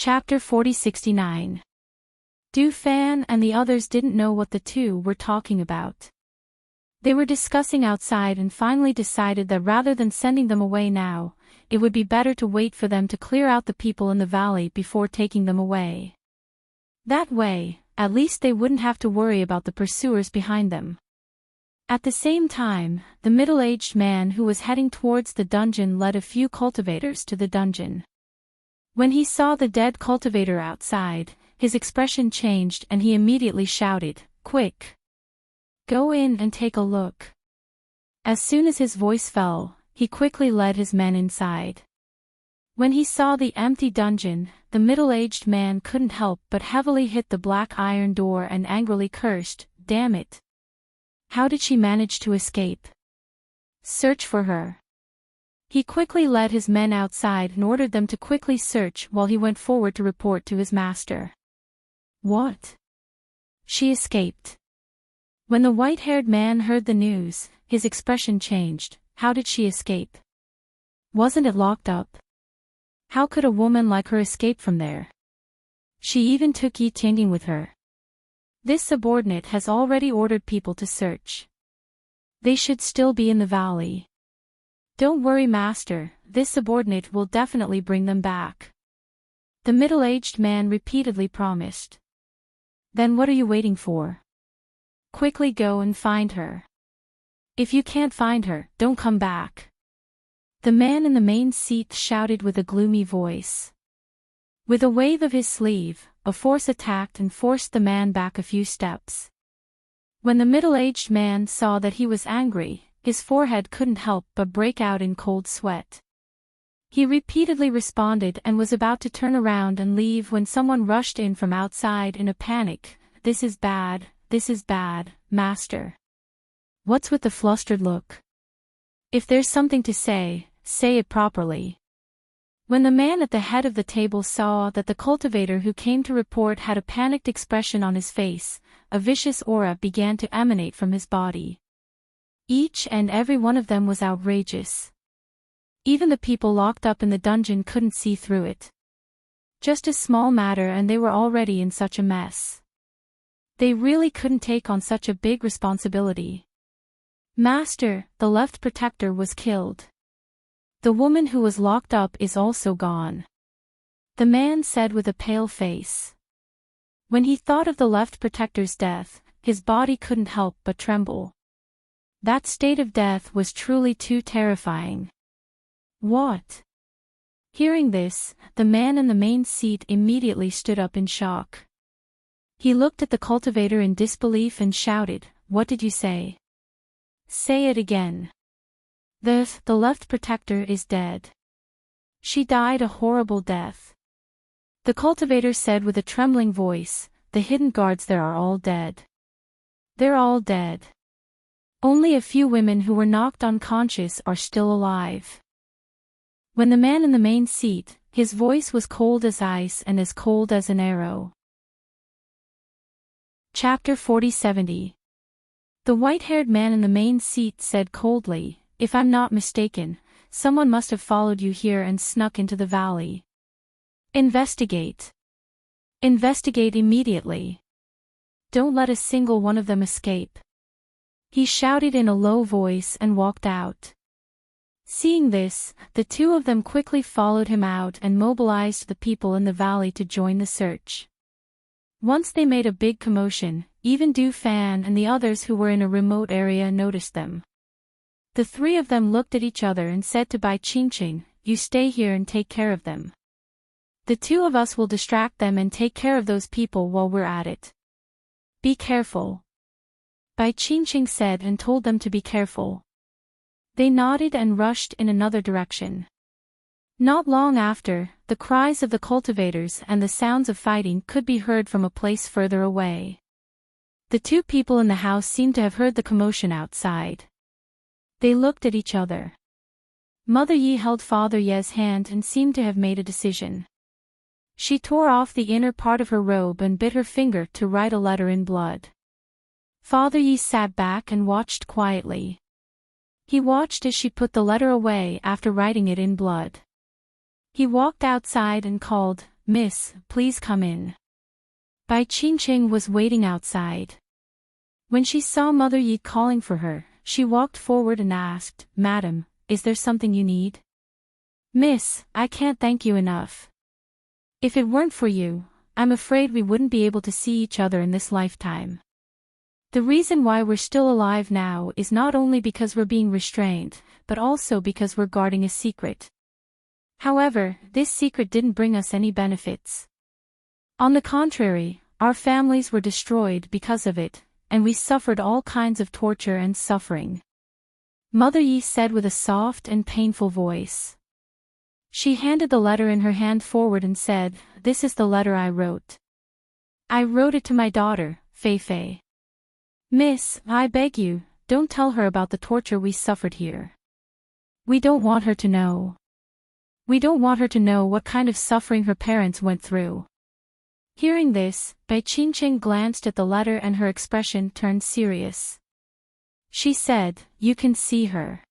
Chapter 4069. Du Fan and the others didn't know what the two were talking about. They were discussing outside and finally decided that rather than sending them away now, it would be better to wait for them to clear out the people in the valley before taking them away. That way, at least they wouldn't have to worry about the pursuers behind them. At the same time, the middle-aged man who was heading towards the dungeon led a few cultivators to the dungeon. When he saw the dead cultivator outside, his expression changed and he immediately shouted, "Quick! Go in and take a look." As soon as his voice fell, he quickly led his men inside. When he saw the empty dungeon, the middle-aged man couldn't help but heavily hit the black iron door and angrily cursed, "Damn it! How did she manage to escape? Search for her." He quickly led his men outside and ordered them to quickly search while he went forward to report to his master. "What? She escaped." When the white-haired man heard the news, his expression changed. "How did she escape? Wasn't it locked up? How could a woman like her escape from there? She even took Enchanting with her. This subordinate has already ordered people to search. They should still be in the valley. Don't worry, master, this subordinate will definitely bring them back," the middle-aged man repeatedly promised. "Then what are you waiting for? Quickly go and find her. If you can't find her, don't come back," the man in the main seat shouted with a gloomy voice. With a wave of his sleeve, a force attacked and forced the man back a few steps. When the middle-aged man saw that he was angry, his forehead couldn't help but break out in cold sweat. He repeatedly responded and was about to turn around and leave when someone rushed in from outside in a panic. This is bad, master. What's with the flustered look? If there's something to say it properly." When the man at the head of the table saw that the cultivator who came to report had a panicked expression on his face, a vicious aura began to emanate from his body. Each and every one of them was outrageous. Even the people locked up in the dungeon couldn't see through it. Just a small matter and they were already in such a mess. They really couldn't take on such a big responsibility. "Master, the left protector was killed. The woman who was locked up is also gone," the man said with a pale face. When he thought of the left protector's death, his body couldn't help but tremble. That state of death was truly too terrifying. "What?" Hearing this, the man in the main seat immediately stood up in shock. He looked at the cultivator in disbelief and shouted, "What did you say? Say it again." The left protector is dead. She died a horrible death," the cultivator said with a trembling voice. "The hidden guards there are all dead. They're all dead. Only a few women who were knocked unconscious are still alive." When the man in the main seat, his voice was cold as ice and as cold as an arrow. Chapter 4070. The white-haired man in the main seat said coldly, "If I'm not mistaken, someone must have followed you here and snuck into the valley. Investigate. Investigate immediately. Don't let a single one of them escape," he shouted in a low voice and walked out. Seeing this, the two of them quickly followed him out and mobilized the people in the valley to join the search. Once they made a big commotion, even Du Fan and the others who were in a remote area noticed them. The three of them looked at each other and said to Bai Qingqing, "You stay here and take care of them. The two of us will distract them and take care of those people while we're at it. Be careful," Bai Qingqing said and told them to be careful. They nodded and rushed in another direction. Not long after, the cries of the cultivators and the sounds of fighting could be heard from a place further away. The two people in the house seemed to have heard the commotion outside. They looked at each other. Mother Yi held Father Ye's hand and seemed to have made a decision. She tore off the inner part of her robe and bit her finger to write a letter in blood. Father Yi sat back and watched quietly. He watched as she put the letter away after writing it in blood. He walked outside and called, "Miss, please come in." Bai Qingqing was waiting outside. When she saw Mother Yi calling for her, she walked forward and asked, "Madam, is there something you need?" "Miss, I can't thank you enough. If it weren't for you, I'm afraid we wouldn't be able to see each other in this lifetime. The reason why we're still alive now is not only because we're being restrained, but also because we're guarding a secret. However, this secret didn't bring us any benefits. On the contrary, our families were destroyed because of it, and we suffered all kinds of torture and suffering." Mother Yi said with a soft and painful voice. She handed the letter in her hand forward and said, "This is the letter I wrote. I wrote it to my daughter, Fei Fei. Miss, I beg you, don't tell her about the torture we suffered here. We don't want her to know. We don't want her to know what kind of suffering her parents went through." Hearing this, Bai Qingqing glanced at the letter and her expression turned serious. She said, "You can see her.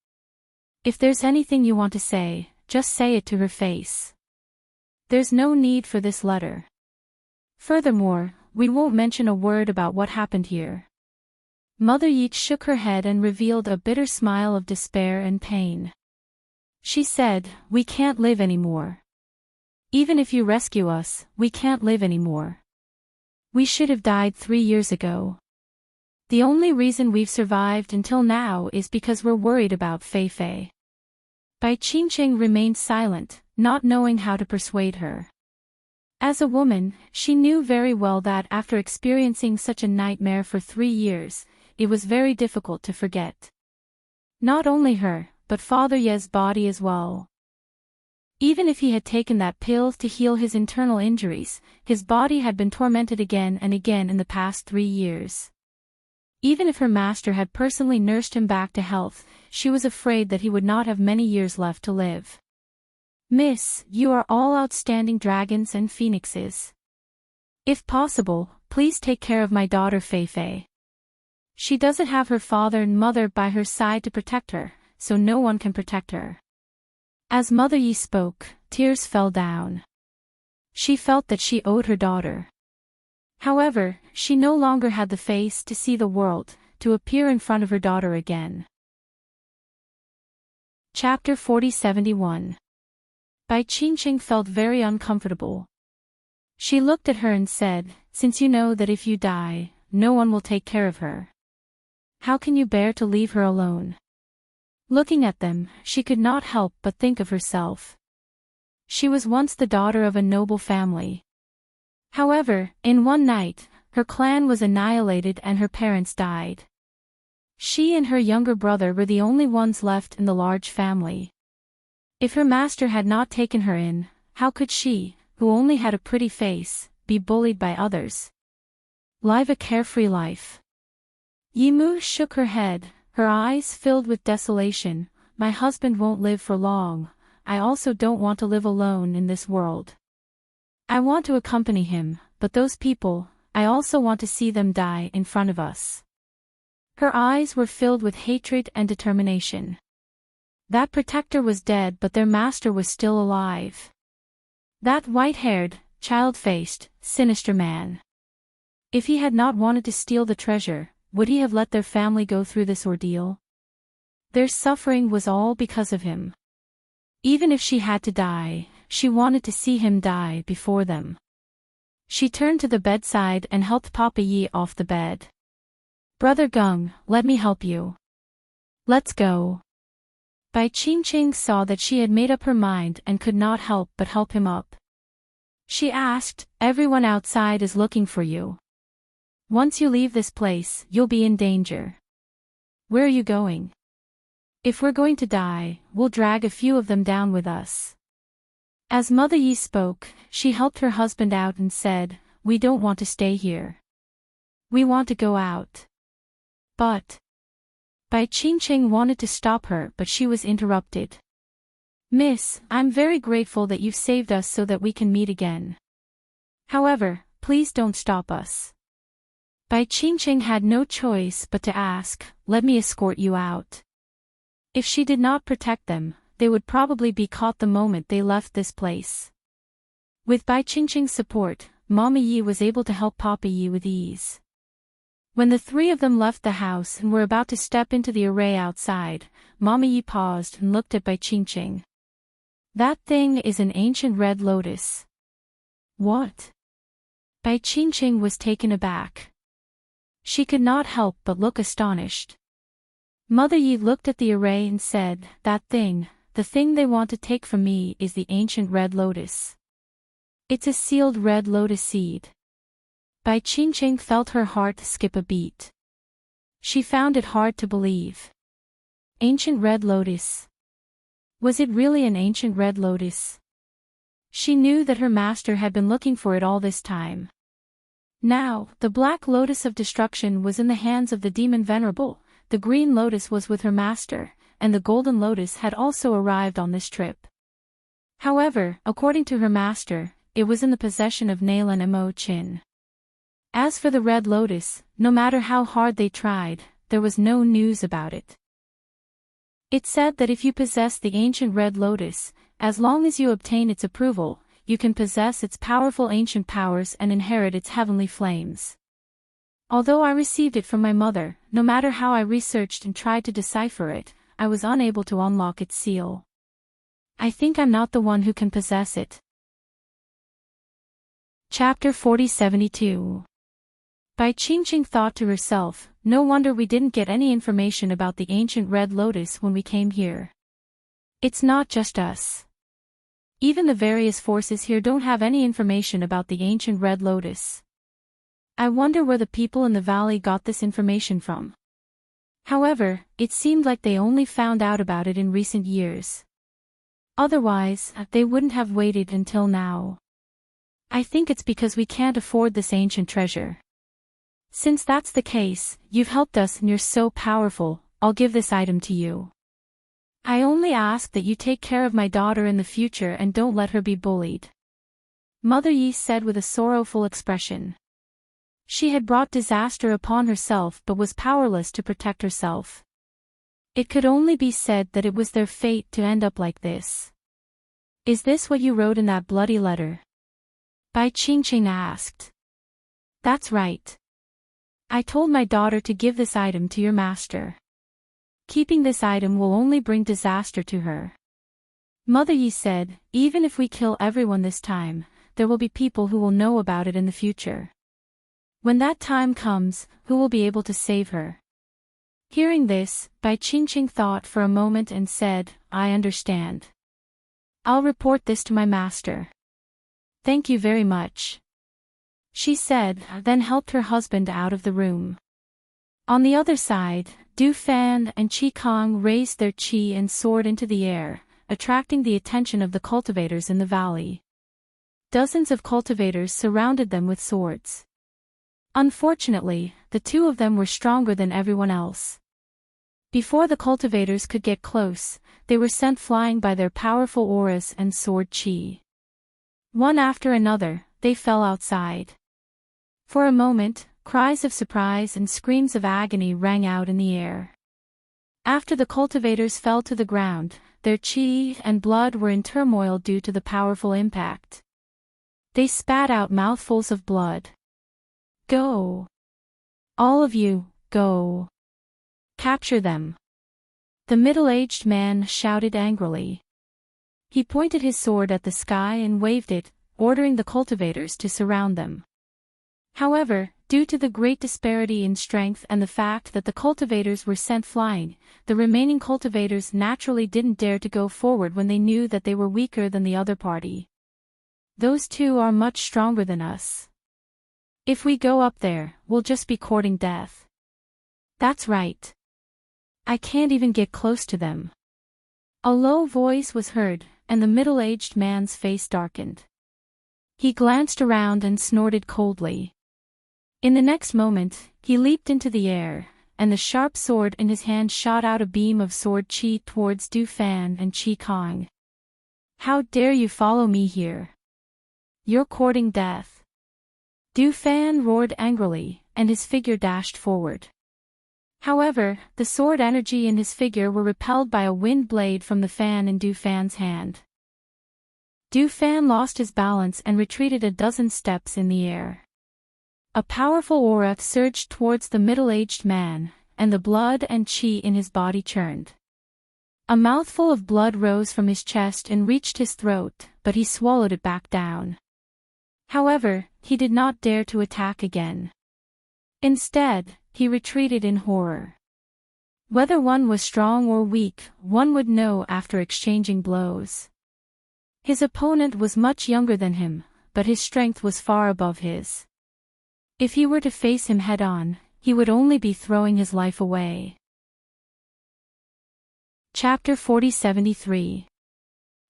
If there's anything you want to say, just say it to her face. There's no need for this letter. Furthermore, we won't mention a word about what happened here." Mother Yi shook her head and revealed a bitter smile of despair and pain. She said, "We can't live anymore. Even if you rescue us, we can't live anymore. We should have died 3 years ago. The only reason we've survived until now is because we're worried about Fei Fei." Bai Qingqing remained silent, not knowing how to persuade her. As a woman, she knew very well that after experiencing such a nightmare for 3 years, it was very difficult to forget. Not only her, but Father Ye's body as well. Even if he had taken that pill to heal his internal injuries, his body had been tormented again and again in the past 3 years. Even if her master had personally nursed him back to health, she was afraid that he would not have many years left to live. "Miss, you are all outstanding dragons and phoenixes. If possible, please take care of my daughter Fei Fei. She doesn't have her father and mother by her side to protect her, so no one can protect her." As Mother Yi spoke, tears fell down. She felt that she owed her daughter. However, she no longer had the face to see the world, to appear in front of her daughter again. Chapter 4071. Bai Qingqing felt very uncomfortable. She looked at her and said, "Since you know that if you die, no one will take care of her, how can you bear to leave her alone?" Looking at them, she could not help but think of herself. She was once the daughter of a noble family. However, in one night, her clan was annihilated and her parents died. She and her younger brother were the only ones left in the large family. If her master had not taken her in, how could she, who only had a pretty face, be bullied by others? Live a carefree life. Yimu shook her head, her eyes filled with desolation. "My husband won't live for long. I also don't want to live alone in this world. I want to accompany him, but those people, I also want to see them die in front of us." Her eyes were filled with hatred and determination. That protector was dead, but their master was still alive. That white-haired, child-faced, sinister man. If he had not wanted to steal the treasure, would he have let their family go through this ordeal? Their suffering was all because of him. Even if she had to die, she wanted to see him die before them. She turned to the bedside and helped Papa Yi off the bed. "Brother Gung, let me help you. Let's go." Bai Qingqing saw that she had made up her mind and could not help but help him up. She asked, "Everyone outside is looking for you. Once you leave this place, you'll be in danger. Where are you going? If we're going to die, we'll drag a few of them down with us." As Mother Yi spoke, she helped her husband out and said, "We don't want to stay here. We want to go out." But Bai Qingqing wanted to stop her, but she was interrupted. "Miss, I'm very grateful that you've saved us so that we can meet again. However, please don't stop us." Bai Qingqing had no choice but to ask, "Let me escort you out." If she did not protect them, they would probably be caught the moment they left this place. With Bai Qingqing's support, Mama Yi was able to help Papa Yi with ease. When the three of them left the house and were about to step into the array outside, Mama Yi paused and looked at Bai Qingqing. That thing is an ancient red lotus. What? Bai Qingqing was taken aback. She could not help but look astonished. Mother Yi looked at the array and said, That thing, the thing they want to take from me is the ancient red lotus. It's a sealed red lotus seed. Bai Qingqing felt her heart skip a beat. She found it hard to believe. Ancient red lotus. Was it really an ancient red lotus? She knew that her master had been looking for it all this time. Now, the black lotus of destruction was in the hands of the demon Venerable, the green lotus was with her master, and the golden lotus had also arrived on this trip. However, according to her master, it was in the possession of Nailan and Mo Qin. As for the red lotus, no matter how hard they tried, there was no news about it. It said that if you possess the ancient red lotus, as long as you obtain its approval, you can possess its powerful ancient powers and inherit its heavenly flames. Although I received it from my mother, no matter how I researched and tried to decipher it, I was unable to unlock its seal. I think I'm not the one who can possess it. Chapter 4072. Bai Qingqing thought to herself, no wonder we didn't get any information about the ancient red lotus when we came here. It's not just us. Even the various forces here don't have any information about the ancient red lotus. I wonder where the people in the valley got this information from. However, it seemed like they only found out about it in recent years. Otherwise, they wouldn't have waited until now. I think it's because we can't afford this ancient treasure. Since that's the case, you've helped us and you're so powerful, I'll give this item to you. I only ask that you take care of my daughter in the future and don't let her be bullied. Mother Yi said with a sorrowful expression. She had brought disaster upon herself but was powerless to protect herself. It could only be said that it was their fate to end up like this. Is this what you wrote in that bloody letter? Bai Qingqing asked. That's right. I told my daughter to give this item to your master. Keeping this item will only bring disaster to her. Mother Yi said, even if we kill everyone this time, there will be people who will know about it in the future. When that time comes, who will be able to save her? Hearing this, Bai Qingqing thought for a moment and said, I understand. I'll report this to my master. Thank you very much. She said, then helped her husband out of the room. On the other side, Du Fan and Qi Kong raised their qi and sword into the air, attracting the attention of the cultivators in the valley. Dozens of cultivators surrounded them with swords. Unfortunately, the two of them were stronger than everyone else. Before the cultivators could get close, they were sent flying by their powerful auras and sword qi. One after another, they fell outside. For a moment, cries of surprise and screams of agony rang out in the air. After the cultivators fell to the ground, their qi and blood were in turmoil due to the powerful impact. They spat out mouthfuls of blood. Go! All of you, go! Capture them! The middle-aged man shouted angrily. He pointed his sword at the sky and waved it, ordering the cultivators to surround them. However, due to the great disparity in strength and the fact that the cultivators were sent flying, the remaining cultivators naturally didn't dare to go forward when they knew that they were weaker than the other party. Those two are much stronger than us. If we go up there, we'll just be courting death. That's right. I can't even get close to them. A low voice was heard, and the middle-aged man's face darkened. He glanced around and snorted coldly. In the next moment, he leaped into the air, and the sharp sword in his hand shot out a beam of sword qi towards Du Fan and Qi Kong. How dare you follow me here? You're courting death. Du Fan roared angrily, and his figure dashed forward. However, the sword energy in his figure were repelled by a wind blade from the fan in Du Fan's hand. Du Fan lost his balance and retreated a dozen steps in the air. A powerful aura surged towards the middle-aged man, and the blood and chi in his body churned. A mouthful of blood rose from his chest and reached his throat, but he swallowed it back down. However, he did not dare to attack again. Instead, he retreated in horror. Whether one was strong or weak, one would know after exchanging blows. His opponent was much younger than him, but his strength was far above his. If he were to face him head-on, he would only be throwing his life away. Chapter 4073.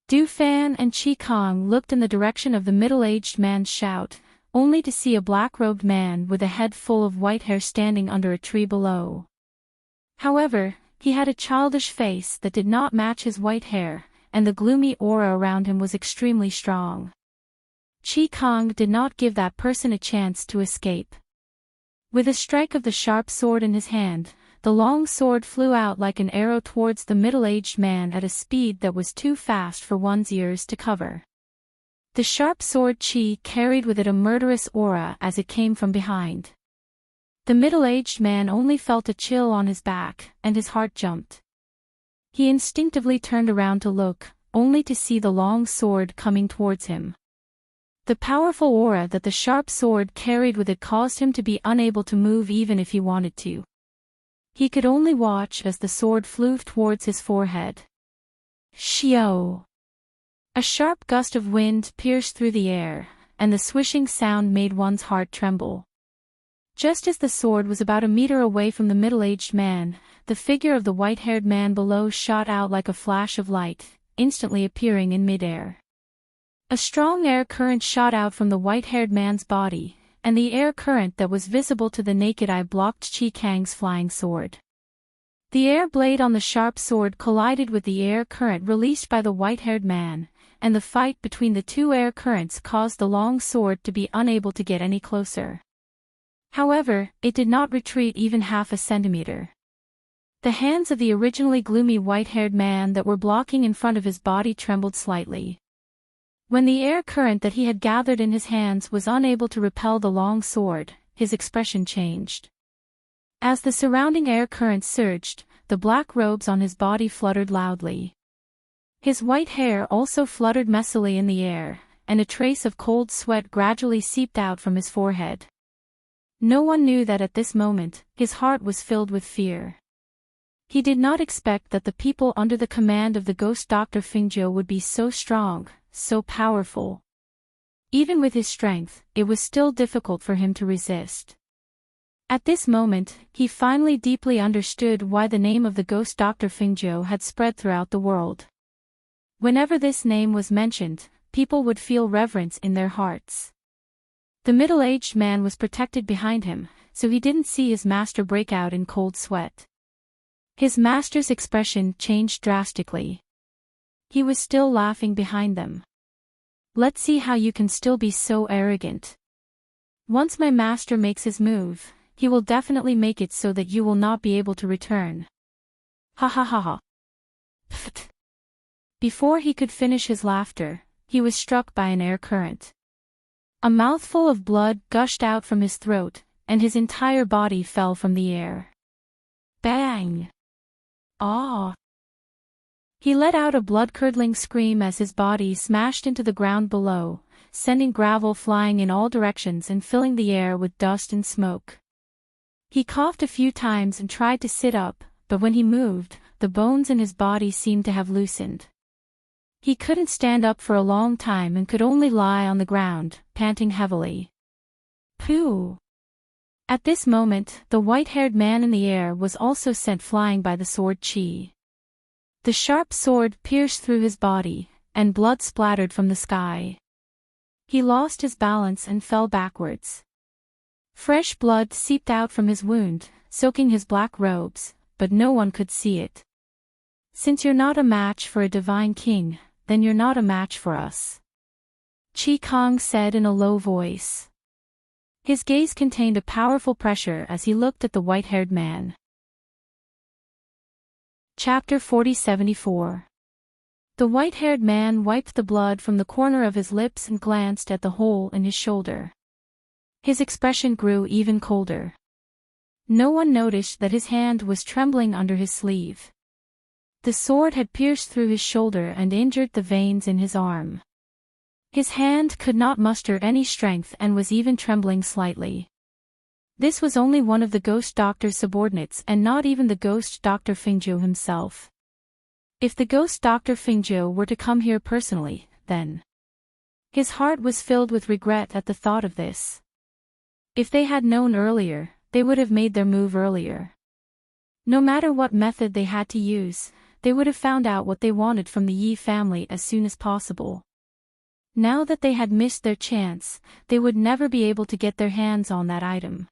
Du Fan and Qi Kong looked in the direction of the middle-aged man's shout, only to see a black-robed man with a head full of white hair standing under a tree below. However, he had a childish face that did not match his white hair, and the gloomy aura around him was extremely strong. Qi Kong did not give that person a chance to escape. With a strike of the sharp sword in his hand, the long sword flew out like an arrow towards the middle-aged man at a speed that was too fast for one's ears to cover. The sharp sword Qi carried with it a murderous aura as it came from behind. The middle-aged man only felt a chill on his back, and his heart jumped. He instinctively turned around to look, only to see the long sword coming towards him. The powerful aura that the sharp sword carried with it caused him to be unable to move even if he wanted to. He could only watch as the sword flew towards his forehead. Xiao! A sharp gust of wind pierced through the air, and the swishing sound made one's heart tremble. Just as the sword was about a meter away from the middle-aged man, the figure of the white-haired man below shot out like a flash of light, instantly appearing in midair. A strong air current shot out from the white-haired man's body, and the air current that was visible to the naked eye blocked Qi Kang's flying sword. The air blade on the sharp sword collided with the air current released by the white-haired man, and the fight between the two air currents caused the long sword to be unable to get any closer. However, it did not retreat even half a centimeter. The hands of the originally gloomy white-haired man that were blocking in front of his body trembled slightly. When the air current that he had gathered in his hands was unable to repel the long sword, his expression changed. As the surrounding air current surged, the black robes on his body fluttered loudly. His white hair also fluttered messily in the air, and a trace of cold sweat gradually seeped out from his forehead. No one knew that at this moment, his heart was filled with fear. He did not expect that the people under the command of the ghost Dr. Fingzhou would be so strong, so powerful. Even with his strength, it was still difficult for him to resist. At this moment, he finally deeply understood why the name of the ghost Dr. Fingzhou had spread throughout the world. Whenever this name was mentioned, people would feel reverence in their hearts. The middle-aged man was protected behind him, so he didn't see his master break out in cold sweat. His master's expression changed drastically. He was still laughing behind them. Let's see how you can still be so arrogant. Once my master makes his move, he will definitely make it so that you will not be able to return. Ha ha ha ha. Pfft. Before he could finish his laughter, he was struck by an air current. A mouthful of blood gushed out from his throat, and his entire body fell from the air. Bang! Ah! He let out a blood-curdling scream as his body smashed into the ground below, sending gravel flying in all directions and filling the air with dust and smoke. He coughed a few times and tried to sit up, but when he moved, the bones in his body seemed to have loosened. He couldn't stand up for a long time and could only lie on the ground, panting heavily. Pooh! At this moment, the white-haired man in the air was also sent flying by the sword Qi. The sharp sword pierced through his body, and blood splattered from the sky. He lost his balance and fell backwards. Fresh blood seeped out from his wound, soaking his black robes, but no one could see it. Since you're not a match for a divine king, then you're not a match for us. Qi Kong said in a low voice. His gaze contained a powerful pressure as he looked at the white-haired man. Chapter 4074. The white-haired man wiped the blood from the corner of his lips and glanced at the hole in his shoulder. His expression grew even colder. No one noticed that his hand was trembling under his sleeve. The sword had pierced through his shoulder and injured the veins in his arm. His hand could not muster any strength and was even trembling slightly. This was only one of the ghost doctor's subordinates and not even the ghost Dr. Fingzhou himself. If the ghost Dr. Fingzhou were to come here personally, then... His heart was filled with regret at the thought of this. If they had known earlier, they would have made their move earlier. No matter what method they had to use, they would have found out what they wanted from the Yi family as soon as possible. Now that they had missed their chance, they would never be able to get their hands on that item.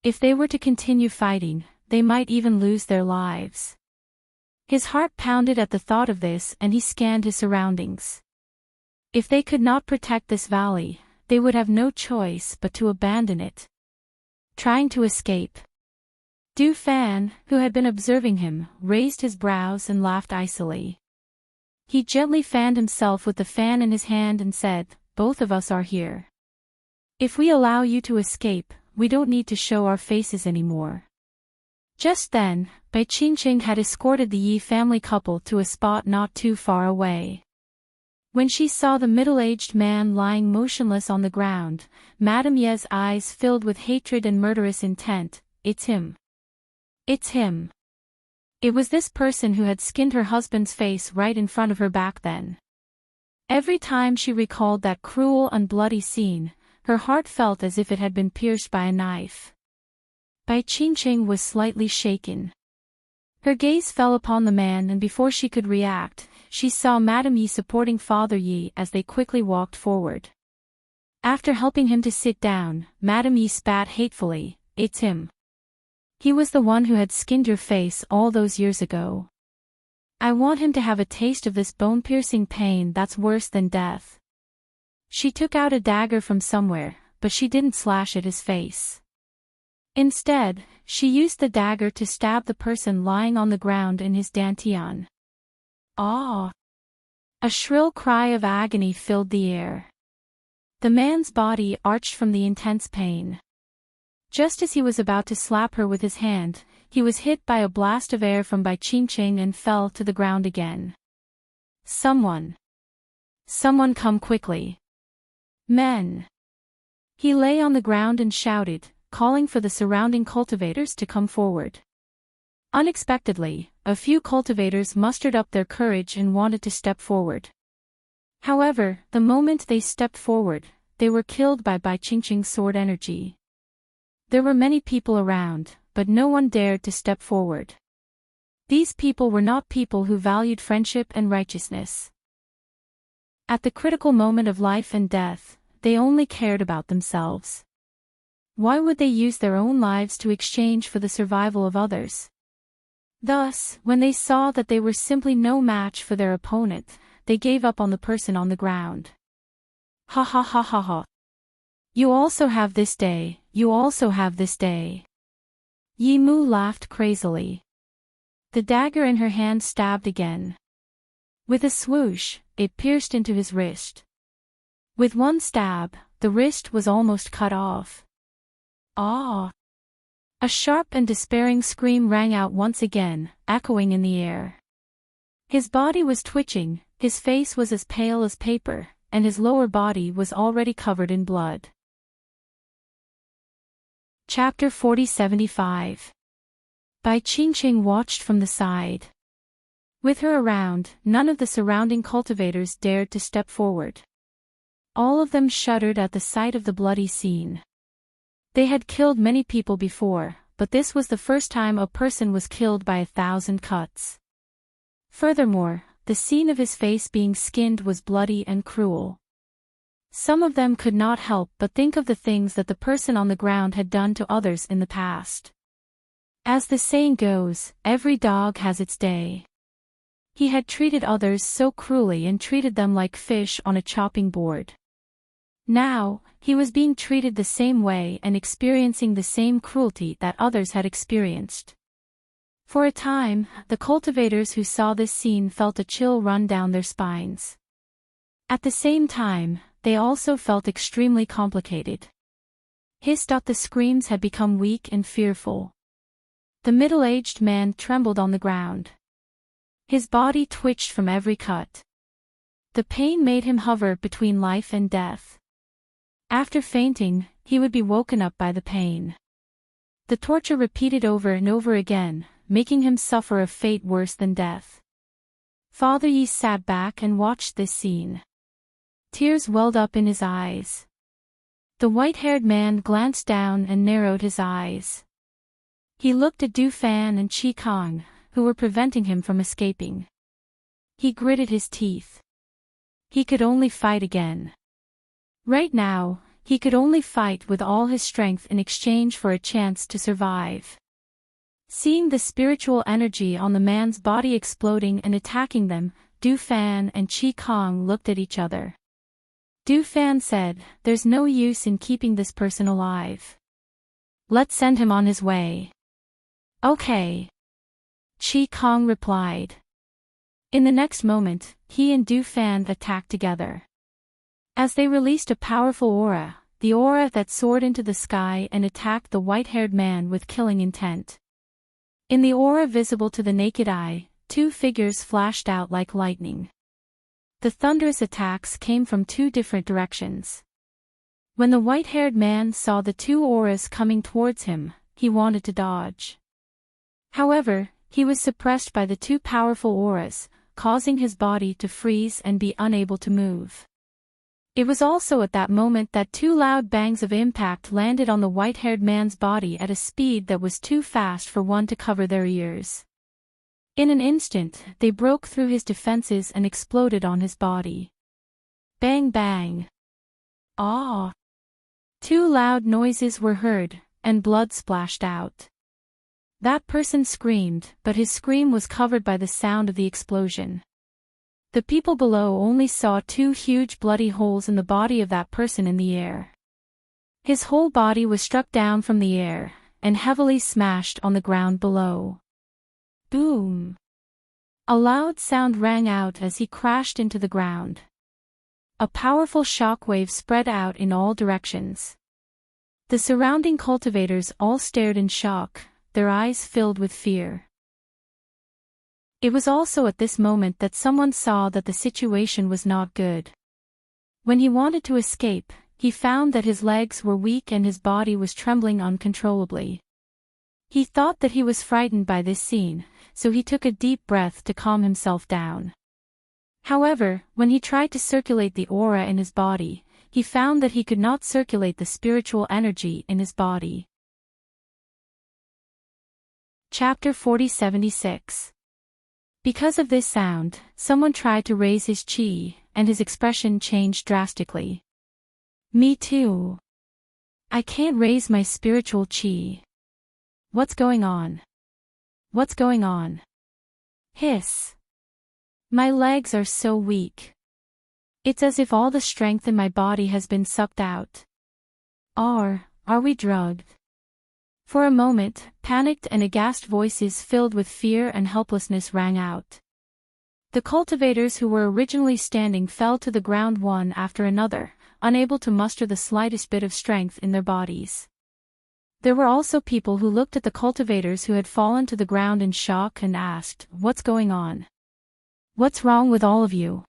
If they were to continue fighting, they might even lose their lives. His heart pounded at the thought of this and he scanned his surroundings. If they could not protect this valley, they would have no choice but to abandon it. Trying to escape. Du Fan, who had been observing him, raised his brows and laughed icily. He gently fanned himself with the fan in his hand and said, "Both of us are here. If we allow you to escape, we don't need to show our faces anymore." Just then, Bai Qingqing had escorted the Yi family couple to a spot not too far away. When she saw the middle-aged man lying motionless on the ground, Madame Ye's eyes filled with hatred and murderous intent. "It's him. It's him." It was this person who had skinned her husband's face right in front of her back then. Every time she recalled that cruel and bloody scene, her heart felt as if it had been pierced by a knife. Bai Qingqing was slightly shaken. Her gaze fell upon the man and before she could react, she saw Madame Yi supporting Father Yi as they quickly walked forward. After helping him to sit down, Madame Yi spat hatefully, "It's him. He was the one who had skinned your face all those years ago. I want him to have a taste of this bone-piercing pain that's worse than death." She took out a dagger from somewhere, but she didn't slash at his face. Instead, she used the dagger to stab the person lying on the ground in his dantian. "Ah!" A shrill cry of agony filled the air. The man's body arched from the intense pain. Just as he was about to slap her with his hand, he was hit by a blast of air from Bai Qingqing and fell to the ground again. Someone come quickly. Men!" He lay on the ground and shouted, calling for the surrounding cultivators to come forward. Unexpectedly, a few cultivators mustered up their courage and wanted to step forward. However, the moment they stepped forward, they were killed by Bai Qingqing's sword energy. There were many people around, but no one dared to step forward. These people were not people who valued friendship and righteousness. At the critical moment of life and death, they only cared about themselves. Why would they use their own lives to exchange for the survival of others? Thus, when they saw that they were simply no match for their opponent, they gave up on the person on the ground. "Ha ha ha ha ha. You also have this day, you also have this day." Yi Mu laughed crazily. The dagger in her hand stabbed again. With a swoosh, it pierced into his wrist. With one stab, the wrist was almost cut off. "Ah!" A sharp and despairing scream rang out once again, echoing in the air. His body was twitching, his face was as pale as paper, and his lower body was already covered in blood. Chapter 4075. Bai Qingqing watched from the side. With her around, none of the surrounding cultivators dared to step forward. All of them shuddered at the sight of the bloody scene. They had killed many people before, but this was the first time a person was killed by 1,000 cuts. Furthermore, the scene of his face being skinned was bloody and cruel. Some of them could not help but think of the things that the person on the ground had done to others in the past. As the saying goes, every dog has its day. He had treated others so cruelly and treated them like fish on a chopping board. Now, he was being treated the same way and experiencing the same cruelty that others had experienced. For a time, the cultivators who saw this scene felt a chill run down their spines. At the same time, they also felt extremely complicated. The screams had become weak and fearful. The middle-aged man trembled on the ground. His body twitched from every cut. The pain made him hover between life and death. After fainting, he would be woken up by the pain. The torture repeated over and over again, making him suffer a fate worse than death. Father Yi sat back and watched this scene. Tears welled up in his eyes. The white-haired man glanced down and narrowed his eyes. He looked at Du Fan and Qi Kong, who were preventing him from escaping. He gritted his teeth. He could only fight again. Right now, he could only fight with all his strength in exchange for a chance to survive. Seeing the spiritual energy on the man's body exploding and attacking them, Du Fan and Qi Kong looked at each other. Du Fan said, "There's no use in keeping this person alive. Let's send him on his way." "Okay." Qi Kong replied. In the next moment, he and Du Fan attacked together. As they released a powerful aura, the aura that soared into the sky and attacked the white-haired man with killing intent. In the aura visible to the naked eye, two figures flashed out like lightning. The thunderous attacks came from two different directions. When the white-haired man saw the two auras coming towards him, he wanted to dodge. However, he was suppressed by the two powerful auras, causing his body to freeze and be unable to move. It was also at that moment that two loud bangs of impact landed on the white-haired man's body at a speed that was too fast for one to cover their ears. In an instant, they broke through his defenses and exploded on his body. Bang bang. Ah! Two loud noises were heard, and blood splashed out. That person screamed, but his scream was covered by the sound of the explosion. The people below only saw two huge bloody holes in the body of that person in the air. His whole body was struck down from the air, and heavily smashed on the ground below. Boom! A loud sound rang out as he crashed into the ground. A powerful shockwave spread out in all directions. The surrounding cultivators all stared in shock, their eyes filled with fear. It was also at this moment that someone saw that the situation was not good. When he wanted to escape, he found that his legs were weak and his body was trembling uncontrollably. He thought that he was frightened by this scene, so he took a deep breath to calm himself down. However, when he tried to circulate the aura in his body, he found that he could not circulate the spiritual energy in his body. Chapter 4076. Because of this sound, someone tried to raise his qi, and his expression changed drastically. Me too. I can't raise my spiritual qi. What's going on? What's going on? Hiss. My legs are so weak. It's as if all the strength in my body has been sucked out. Are we drugged? For a moment, panicked and aghast voices filled with fear and helplessness rang out. The cultivators who were originally standing fell to the ground one after another, unable to muster the slightest bit of strength in their bodies. There were also people who looked at the cultivators who had fallen to the ground in shock and asked, "What's going on? What's wrong with all of you?"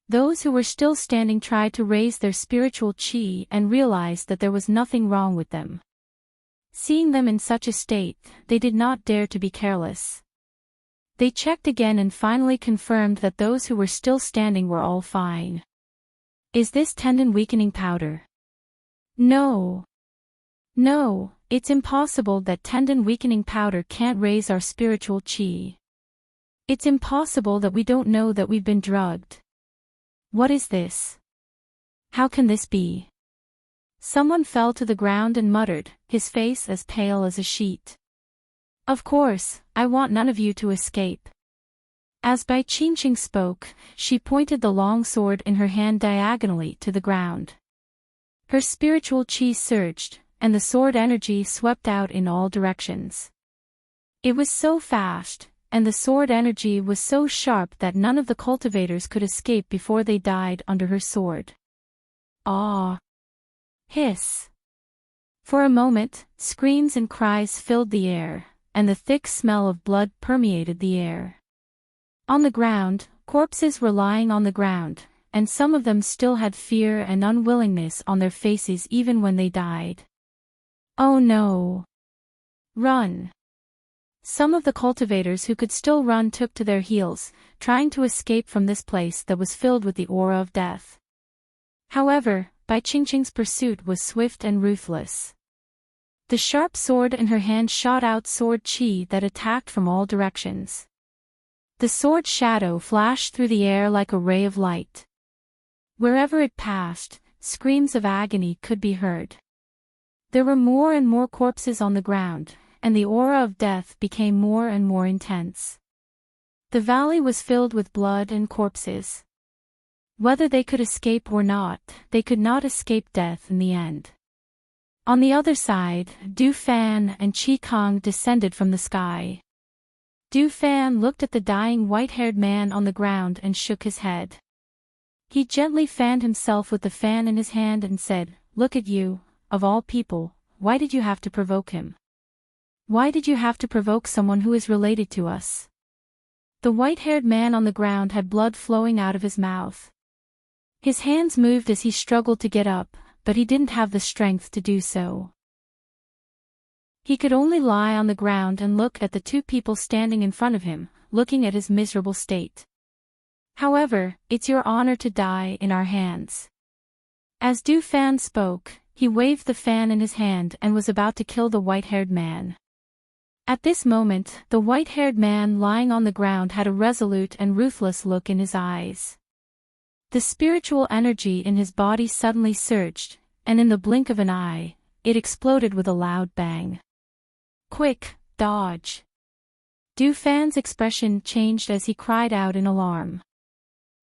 Those who were still standing tried to raise their spiritual qi and realized that there was nothing wrong with them. Seeing them in such a state, they did not dare to be careless. They checked again and finally confirmed that those who were still standing were all fine. Is this tendon weakening powder? No. No, it's impossible that tendon weakening powder can't raise our spiritual qi. It's impossible that we don't know that we've been drugged. What is this? How can this be? Someone fell to the ground and muttered, his face as pale as a sheet. Of course, I want none of you to escape. As Bai Qingqing spoke, she pointed the long sword in her hand diagonally to the ground. Her spiritual qi surged, and the sword energy swept out in all directions. It was so fast, and the sword energy was so sharp that none of the cultivators could escape before they died under her sword. Ah! Hiss! For a moment, screams and cries filled the air, and the thick smell of blood permeated the air. On the ground, corpses were lying on the ground, and some of them still had fear and unwillingness on their faces even when they died. Oh no! Run! Some of the cultivators who could still run took to their heels, trying to escape from this place that was filled with the aura of death. However, Bai Qingqing's pursuit was swift and ruthless. The sharp sword in her hand shot out sword chi that attacked from all directions. The sword shadow flashed through the air like a ray of light. Wherever it passed, screams of agony could be heard. There were more and more corpses on the ground, and the aura of death became more and more intense. The valley was filled with blood and corpses. Whether they could escape or not, they could not escape death in the end. On the other side, Du Fan and Qi Kong descended from the sky. Du Fan looked at the dying white-haired man on the ground and shook his head. He gently fanned himself with the fan in his hand and said, "Look at you, of all people, why did you have to provoke him? Why did you have to provoke someone who is related to us?" The white-haired man on the ground had blood flowing out of his mouth. His hands moved as he struggled to get up, but he didn't have the strength to do so. He could only lie on the ground and look at the two people standing in front of him, looking at his miserable state. "However, it's your honor to die in our hands." As Du Fan spoke, he waved the fan in his hand and was about to kill the white-haired man. At this moment, the white-haired man lying on the ground had a resolute and ruthless look in his eyes. The spiritual energy in his body suddenly surged, and in the blink of an eye, it exploded with a loud bang. "Quick, dodge!" Du Fan's expression changed as he cried out in alarm.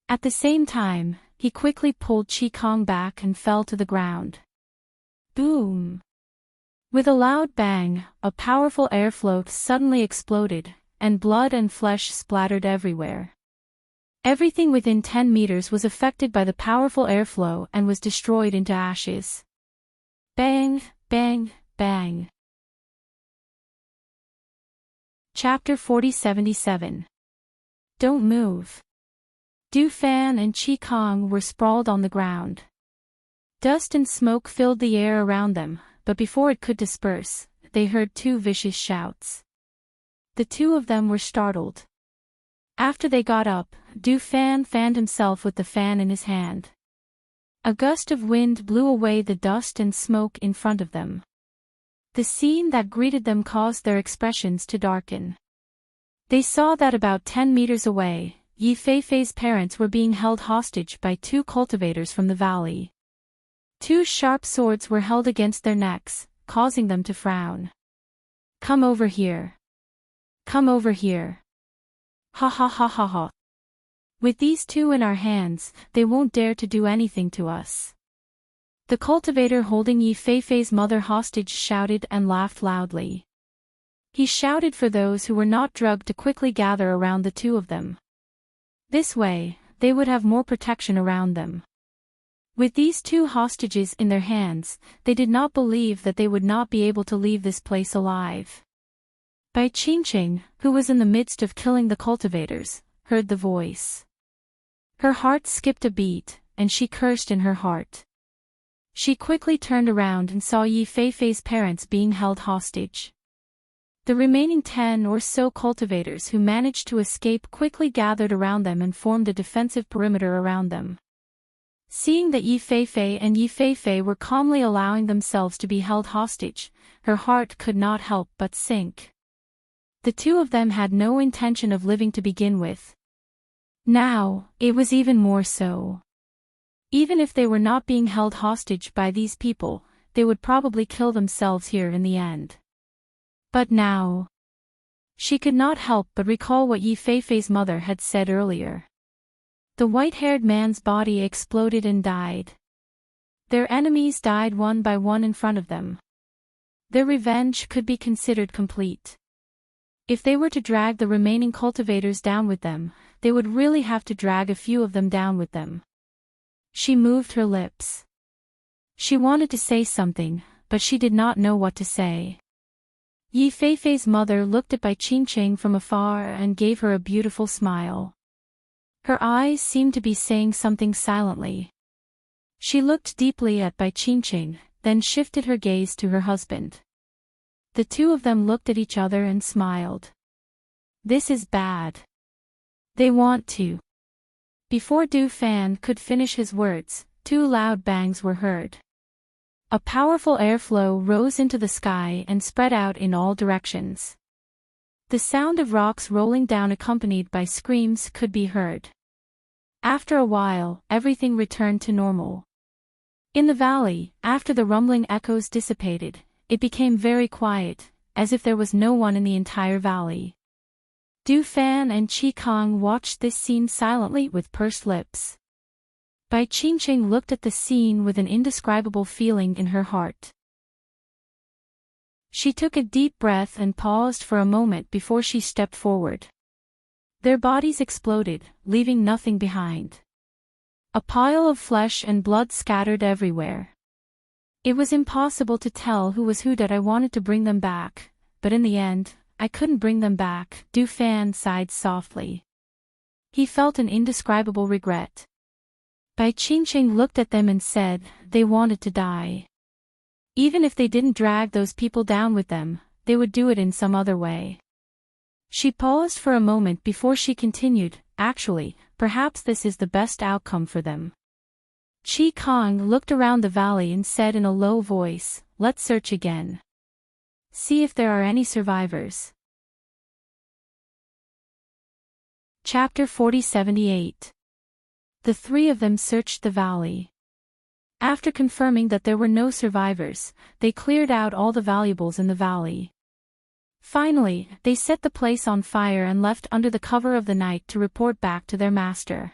At the same time, he quickly pulled Qi Kong back and fell to the ground. Boom! With a loud bang, a powerful airflow suddenly exploded, and blood and flesh splattered everywhere. Everything within 10 meters was affected by the powerful airflow and was destroyed into ashes. Bang, bang, bang. Chapter 4077. Don't move. Du Fan and Qi Kong were sprawled on the ground. Dust and smoke filled the air around them, but before it could disperse, they heard two vicious shouts. The two of them were startled. After they got up, Du Fan fanned himself with the fan in his hand. A gust of wind blew away the dust and smoke in front of them. The scene that greeted them caused their expressions to darken. They saw that about 10 meters away, Yi Feifei's parents were being held hostage by two cultivators from the valley. Two sharp swords were held against their necks, causing them to frown. "Come over here. Come over here. Ha ha ha ha ha. With these two in our hands, they won't dare to do anything to us." The cultivator holding Yi Feifei's mother hostage shouted and laughed loudly. He shouted for those who were not drugged to quickly gather around the two of them. This way, they would have more protection around them. With these two hostages in their hands, they did not believe that they would not be able to leave this place alive. Bai Qingqing, who was in the midst of killing the cultivators, heard the voice. Her heart skipped a beat, and she cursed in her heart. She quickly turned around and saw Yi Feifei's parents being held hostage. The remaining 10 or so cultivators who managed to escape quickly gathered around them and formed a defensive perimeter around them. Seeing that Yi Feifei were calmly allowing themselves to be held hostage, her heart could not help but sink. The two of them had no intention of living to begin with. Now, it was even more so. Even if they were not being held hostage by these people, they would probably kill themselves here in the end. But now, she could not help but recall what Yi Feifei's mother had said earlier. The white-haired man's body exploded and died. Their enemies died one by one in front of them. Their revenge could be considered complete. If they were to drag the remaining cultivators down with them, they would really have to drag a few of them down with them. She moved her lips. She wanted to say something, but she did not know what to say. Yi Feifei's mother looked at Bai Qingqing from afar and gave her a beautiful smile. Her eyes seemed to be saying something silently. She looked deeply at Bai Qingqing, then shifted her gaze to her husband. The two of them looked at each other and smiled. This is bad. They want to. Before Du Fan could finish his words, two loud bangs were heard. A powerful airflow rose into the sky and spread out in all directions. The sound of rocks rolling down accompanied by screams could be heard. After a while, everything returned to normal. In the valley, after the rumbling echoes dissipated, it became very quiet, as if there was no one in the entire valley. Du Fan and Qi Kong watched this scene silently with pursed lips. Bai Qingqing looked at the scene with an indescribable feeling in her heart. She took a deep breath and paused for a moment before she stepped forward. Their bodies exploded, leaving nothing behind. A pile of flesh and blood scattered everywhere. It was impossible to tell who was who. That I wanted to bring them back, but in the end, I couldn't bring them back. Du Fan sighed softly. He felt an indescribable regret. Bai Qingqing looked at them and said, they wanted to die. Even if they didn't drag those people down with them, they would do it in some other way. She paused for a moment before she continued, actually, perhaps this is the best outcome for them. Qi Kong looked around the valley and said in a low voice, let's search again. See if there are any survivors. Chapter 4078. The three of them searched the valley. After confirming that there were no survivors, they cleared out all the valuables in the valley. Finally, they set the place on fire and left under the cover of the night to report back to their master.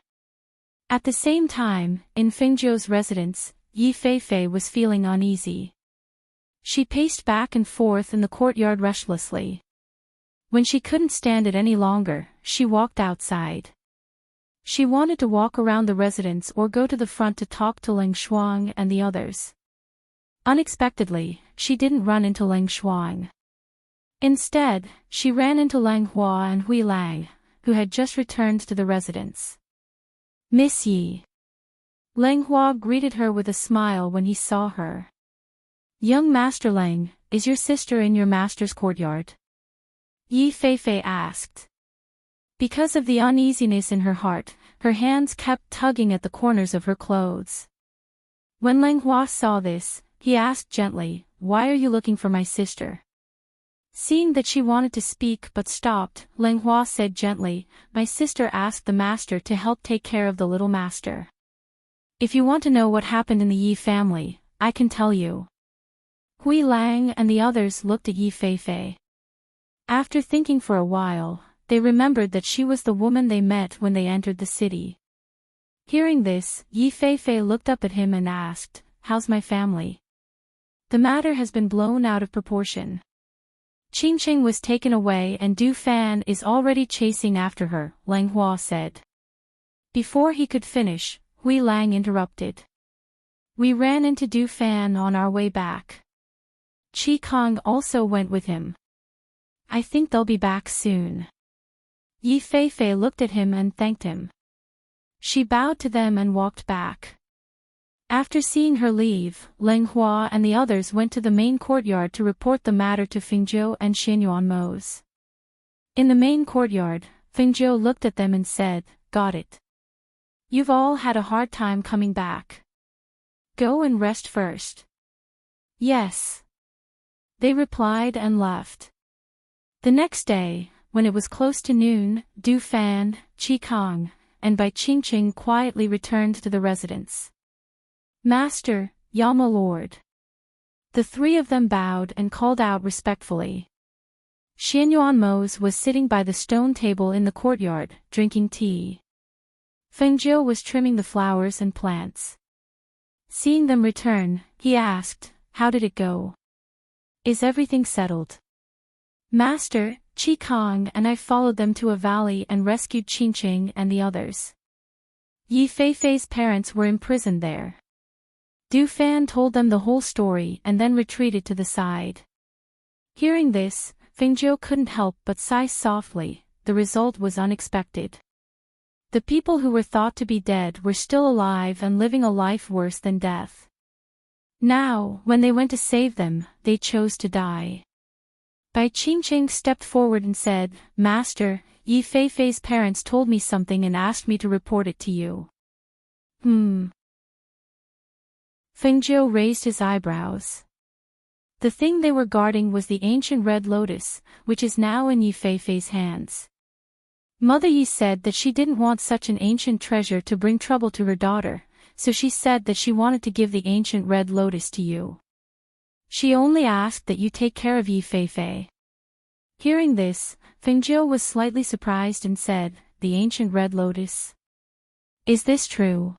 At the same time, in Fengzhou's residence, Yi Feifei was feeling uneasy. She paced back and forth in the courtyard restlessly. When she couldn't stand it any longer, she walked outside. She wanted to walk around the residence or go to the front to talk to Leng Shuang and the others. Unexpectedly, she didn't run into Leng Shuang. Instead, she ran into Lang Hua and Hui Lang, who had just returned to the residence. Miss Yi. Lang Hua greeted her with a smile when he saw her. Young Master Lang, is your sister in your master's courtyard? Yi Feifei asked. Because of the uneasiness in her heart, her hands kept tugging at the corners of her clothes. When Lang Hua saw this, he asked gently, why are you looking for my sister? Seeing that she wanted to speak but stopped, Lang Hua said gently, my sister asked the master to help take care of the little master. If you want to know what happened in the Yi family, I can tell you. Hui Lang and the others looked at Yi Feifei. After thinking for a while, they remembered that she was the woman they met when they entered the city. Hearing this, Yi Feifei looked up at him and asked, how's my family? The matter has been blown out of proportion. Qingqing was taken away and Du Fan is already chasing after her, Lang Hua said. Before he could finish, Hui Lang interrupted. We ran into Du Fan on our way back. Qi Kong also went with him. I think they'll be back soon. Yi Feifei looked at him and thanked him. She bowed to them and walked back. After seeing her leave, Leng Hua and the others went to the main courtyard to report the matter to Fengzhou and Xianyuan Mose. In the main courtyard, Fengzhou looked at them and said, got it. You've all had a hard time coming back. Go and rest first. Yes. They replied and left. The next day, when it was close to noon, Du Fan, Qi Kong, and Bai Qingqing quietly returned to the residence. Master, Yama Lord. The three of them bowed and called out respectfully. Xianyuan Mose was sitting by the stone table in the courtyard, drinking tea. Fengzhou was trimming the flowers and plants. Seeing them return, he asked, how did it go? Is everything settled? Master, Qi and I followed them to a valley and rescued Qingqing and the others. Yi Feifei's parents were imprisoned there. Du Fan told them the whole story and then retreated to the side. Hearing this, Fengjiu couldn't help but sigh softly. The result was unexpected. The people who were thought to be dead were still alive and living a life worse than death. Now, when they went to save them, they chose to die. Bai Qingqing stepped forward and said, "Master, Yi Feifei's parents told me something and asked me to report it to you." Fengjiu raised his eyebrows. The thing they were guarding was the ancient red lotus, which is now in Yi Feifei's hands. Mother Yi said that she didn't want such an ancient treasure to bring trouble to her daughter, so she said that she wanted to give the ancient red lotus to you. She only asked that you take care of Yi Feifei. Hearing this, Fengjiu was slightly surprised and said, "The ancient red lotus? Is this true?"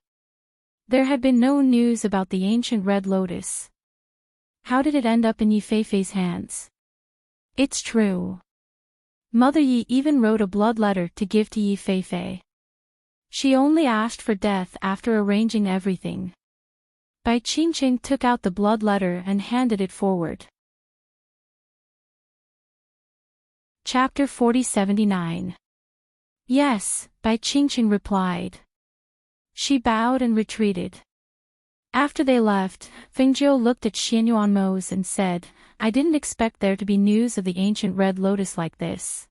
There had been no news about the ancient red lotus. How did it end up in Yi Feifei's hands? It's true. Mother Yi even wrote a blood letter to give to Yi Feifei. She only asked for death after arranging everything. Bai Qingqing took out the blood letter and handed it forward. Chapter 4079. Yes, Bai Qingqing replied. She bowed and retreated. After they left, Fengjiu looked at Xianyuanmos and said, "I didn't expect there to be news of the ancient red lotus like this."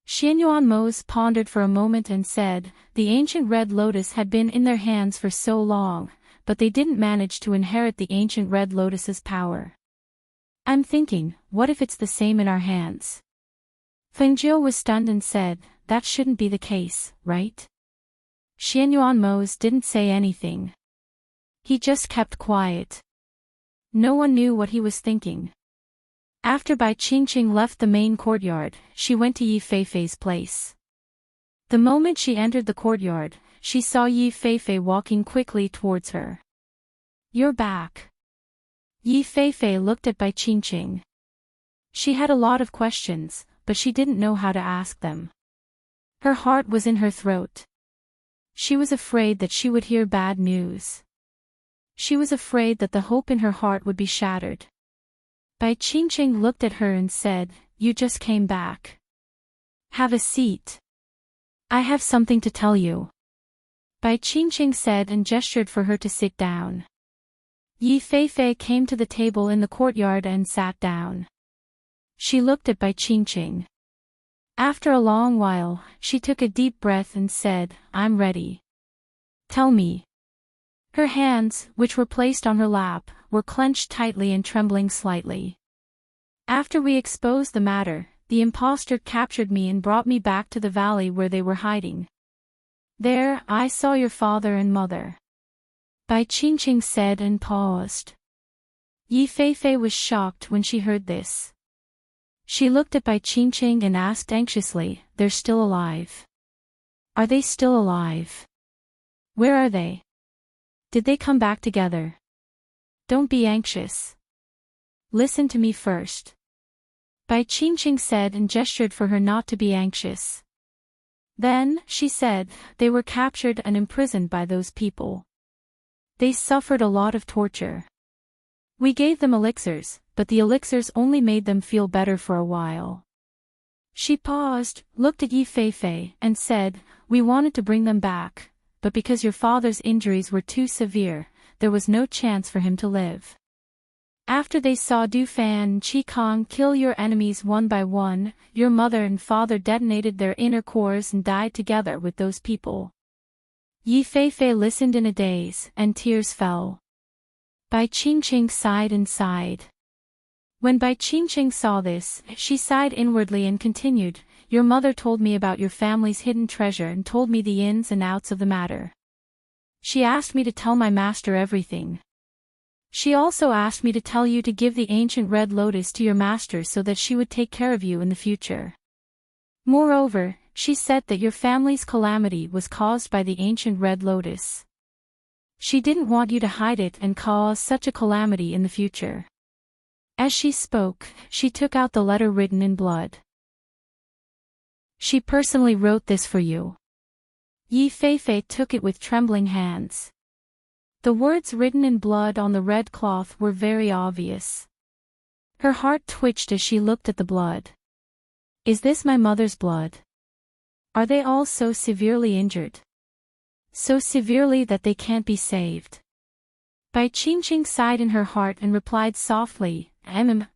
Xianyuanmos pondered for a moment and said, "The ancient red lotus had been in their hands for so long, but they didn't manage to inherit the ancient red lotus's power. I'm thinking, what if it's the same in our hands?" Fengjiu was stunned and said, "That shouldn't be the case, right?" Xianyuanmos didn't say anything. He just kept quiet. No one knew what he was thinking. After Bai Qingqing left the main courtyard, she went to Yi Feifei's place. The moment she entered the courtyard, she saw Yi Feifei walking quickly towards her. "You're back." Yi Feifei looked at Bai Qingqing. She had a lot of questions, but she didn't know how to ask them. Her heart was in her throat. She was afraid that she would hear bad news. She was afraid that the hope in her heart would be shattered. Bai Qingqing looked at her and said, "You just came back. Have a seat. I have something to tell you." Bai Qingqing said and gestured for her to sit down. Yi Feifei came to the table in the courtyard and sat down. She looked at Bai Qingqing. After a long while, she took a deep breath and said, "I'm ready. Tell me." Her hands, which were placed on her lap, were clenched tightly and trembling slightly. "After we exposed the matter, the impostor captured me and brought me back to the valley where they were hiding. There, I saw your father and mother." Bai Qingqing said and paused. Yi Feifei was shocked when she heard this. She looked at Bai Qingqing and asked anxiously, "They're still alive? Are they still alive? Where are they? Did they come back together? Don't be anxious. Listen to me first." Bai Qingqing said and gestured for her not to be anxious. Then, she said, "They were captured and imprisoned by those people. They suffered a lot of torture. We gave them elixirs, but the elixirs only made them feel better for a while." She paused, looked at Yi Feifei, and said, "We wanted to bring them back, but because your father's injuries were too severe, there was no chance for him to live. After they saw Du Fan and Qi Kong kill your enemies one by one, your mother and father detonated their inner cores and died together with those people." Yi Feifei listened in a daze, and tears fell. Bai Qingqing sighed and sighed. When Bai Qingqing saw this, she sighed inwardly and continued, "Your mother told me about your family's hidden treasure and told me the ins and outs of the matter. She asked me to tell my master everything. She also asked me to tell you to give the ancient red lotus to your master so that she would take care of you in the future. Moreover, she said that your family's calamity was caused by the ancient red lotus. She didn't want you to hide it and cause such a calamity in the future." As she spoke, she took out the letter written in blood. She personally wrote this for you. Yi Feifei took it with trembling hands. The words written in blood on the red cloth were very obvious. Her heart twitched as she looked at the blood. Is this my mother's blood? Are they all so severely injured? So severely that they can't be saved. Bai Qingqing sighed in her heart and replied softly,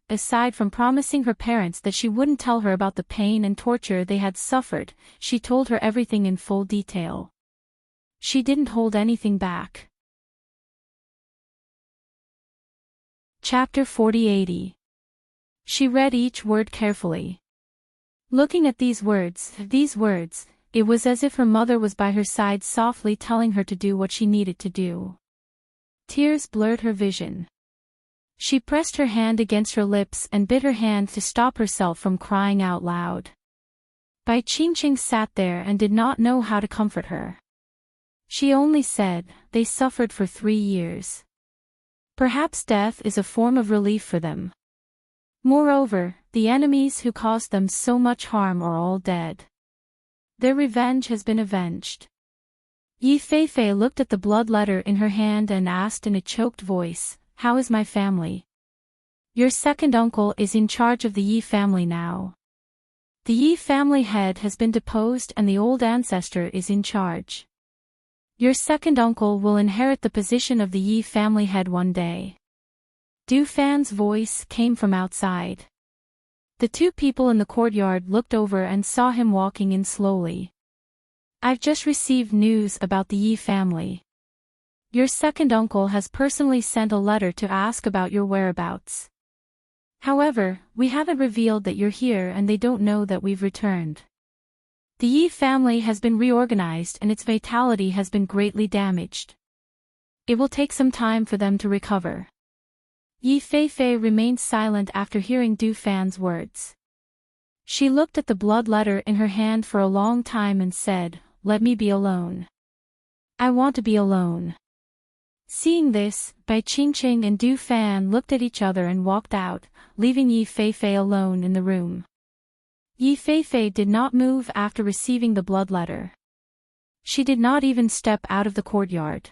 aside from promising her parents that she wouldn't tell her about the pain and torture they had suffered, she told her everything in full detail. She didn't hold anything back. Chapter 4080. She read each word carefully. Looking at these words, it was as if her mother was by her side softly telling her to do what she needed to do. Tears blurred her vision. She pressed her hand against her lips and bit her hand to stop herself from crying out loud. Bai Qingqing sat there and did not know how to comfort her. She only said, they suffered for 3 years. Perhaps death is a form of relief for them. Moreover, the enemies who caused them so much harm are all dead. Their revenge has been avenged. Yi Feifei looked at the blood letter in her hand and asked in a choked voice, how is my family? Your second uncle is in charge of the Yi family now. The Yi family head has been deposed and the old ancestor is in charge. Your second uncle will inherit the position of the Yi family head one day. Du Fan's voice came from outside. The two people in the courtyard looked over and saw him walking in slowly. I've just received news about the Yi family. Your second uncle has personally sent a letter to ask about your whereabouts. However, we haven't revealed that you're here and they don't know that we've returned. The Yi family has been reorganized and its vitality has been greatly damaged. It will take some time for them to recover. Yi Feifei remained silent after hearing Du Fan's words. She looked at the blood letter in her hand for a long time and said, let me be alone. I want to be alone. Seeing this, Bai Qingqing and Du Fan looked at each other and walked out, leaving Yi Feifei alone in the room. Yi Feifei did not move after receiving the blood letter. She did not even step out of the courtyard.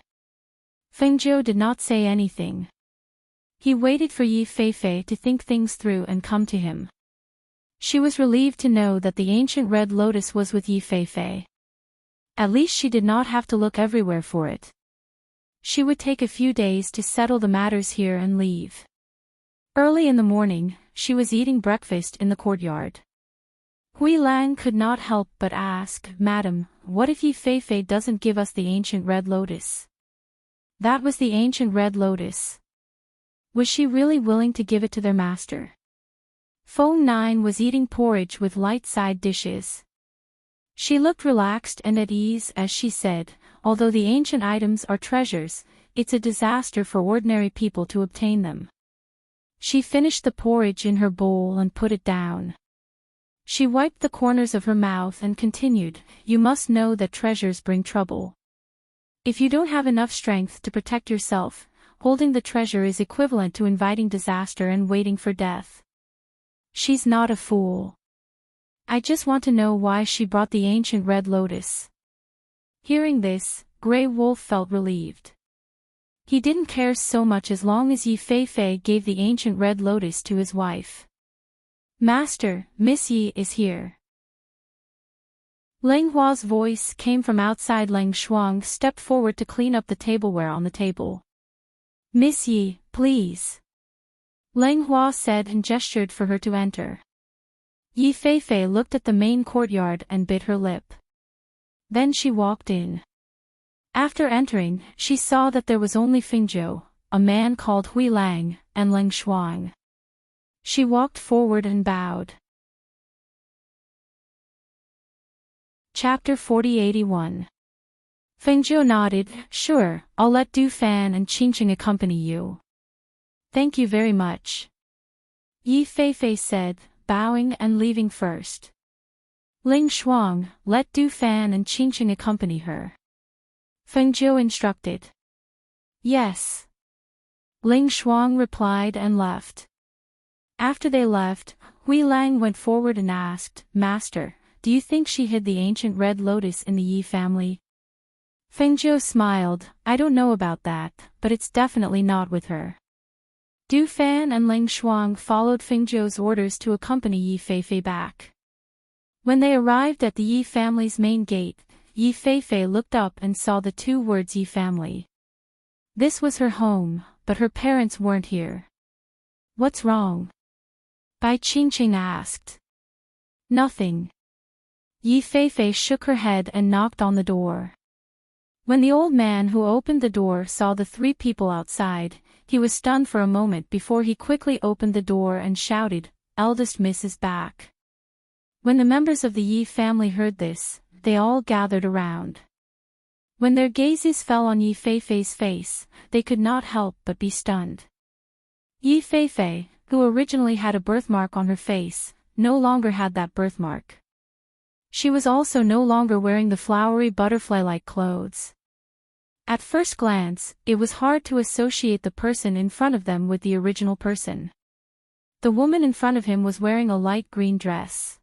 Feng Zhou did not say anything. He waited for Yi Feifei to think things through and come to him. She was relieved to know that the ancient red lotus was with Yi Feifei. At least she did not have to look everywhere for it. She would take a few days to settle the matters here and leave. Early in the morning, she was eating breakfast in the courtyard. Hui Lang could not help but ask, Madam, what if Yi Feifei doesn't give us the ancient red lotus? That was the ancient red lotus. Was she really willing to give it to their master? Feng Nine was eating porridge with light side dishes. She looked relaxed and at ease as she said, although the ancient items are treasures, it's a disaster for ordinary people to obtain them. She finished the porridge in her bowl and put it down. She wiped the corners of her mouth and continued, you must know that treasures bring trouble. If you don't have enough strength to protect yourself, holding the treasure is equivalent to inviting disaster and waiting for death. She's not a fool. I just want to know why she brought the ancient red lotus. Hearing this, Grey Wolf felt relieved. He didn't care so much as long as Yi Feifei gave the ancient red lotus to his wife. Master, Miss Yi is here. Leng Hua's voice came from outside. Leng Shuang stepped forward to clean up the tableware on the table. Miss Yi, please. Leng Hua said and gestured for her to enter. Yi Feifei looked at the main courtyard and bit her lip. Then she walked in. After entering, she saw that there was only Feng Zhou, a man called Hui Lang, and Leng Shuang. She walked forward and bowed. Chapter 4081. Feng Zhou nodded, sure, I'll let Du Fan and Qingqing accompany you. Thank you very much. Yi Feifei said, bowing and leaving first. Ling Shuang, let Du Fan and Qingqing accompany her. Feng Zhou instructed. Yes. Ling Shuang replied and left. After they left, Hui Lang went forward and asked, Master, do you think she hid the ancient red lotus in the Yi family? Feng Zhou smiled, I don't know about that, but it's definitely not with her. Du Fan and Ling Shuang followed Feng Zhou's orders to accompany Yi Feifei back. When they arrived at the Yi family's main gate, Yi Feifei looked up and saw the two words Yi family. This was her home, but her parents weren't here. What's wrong? Bai Qingqing asked. Nothing. Yi Feifei shook her head and knocked on the door. When the old man who opened the door saw the three people outside, he was stunned for a moment before he quickly opened the door and shouted, Eldest Miss is back. When the members of the Yi family heard this, they all gathered around. When their gazes fell on Yi Feifei's face, they could not help but be stunned. Yi Feifei, who originally had a birthmark on her face, no longer had that birthmark. She was also no longer wearing the flowery butterfly-like clothes. At first glance, it was hard to associate the person in front of them with the original person. The woman in front of him was wearing a light green dress.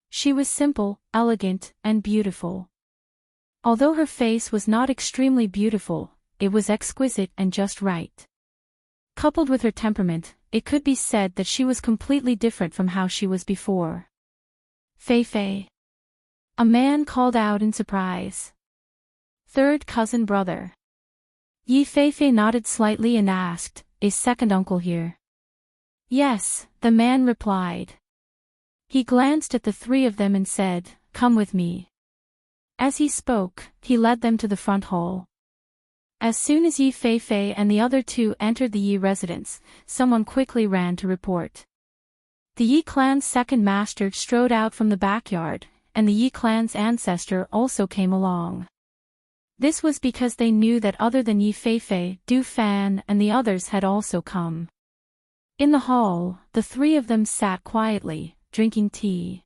She was simple, elegant, and beautiful. Although her face was not extremely beautiful, it was exquisite and just right. Coupled with her temperament, it could be said that she was completely different from how she was before. Feifei. A man called out in surprise. Third cousin brother. Yi Feifei nodded slightly and asked, Is second uncle here? Yes, the man replied. He glanced at the three of them and said, Come with me. As he spoke, he led them to the front hall. As soon as Yi Feifei and the other two entered the Yi residence, someone quickly ran to report. The Yi clan's second master strode out from the backyard, and the Yi clan's ancestor also came along. This was because they knew that other than Yi Feifei, Du Fan and the others had also come. In the hall, the three of them sat quietly, drinking tea.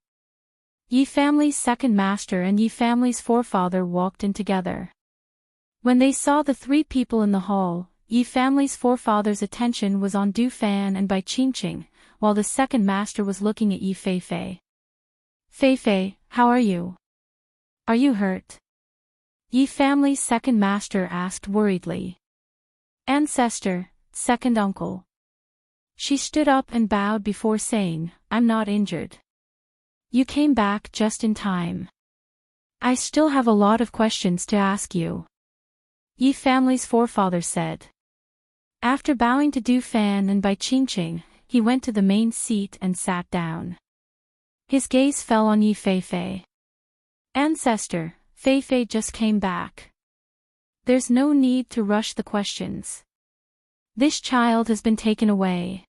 Yi family's second master and Yi family's forefather walked in together. When they saw the three people in the hall, Yi family's forefather's attention was on Du Fan and Bai Qingqing, while the second master was looking at Yi Feifei. Feifei, how are you? Are you hurt? Yi family's second master asked worriedly. Ancestor, second uncle. She stood up and bowed before saying, I'm not injured. You came back just in time. I still have a lot of questions to ask you. Yi family's forefather said. After bowing to Du Fan and Bai Qingqing, he went to the main seat and sat down. His gaze fell on Yi Feifei. Ancestor, Feifei just came back. There's no need to rush the questions. This child has been taken away.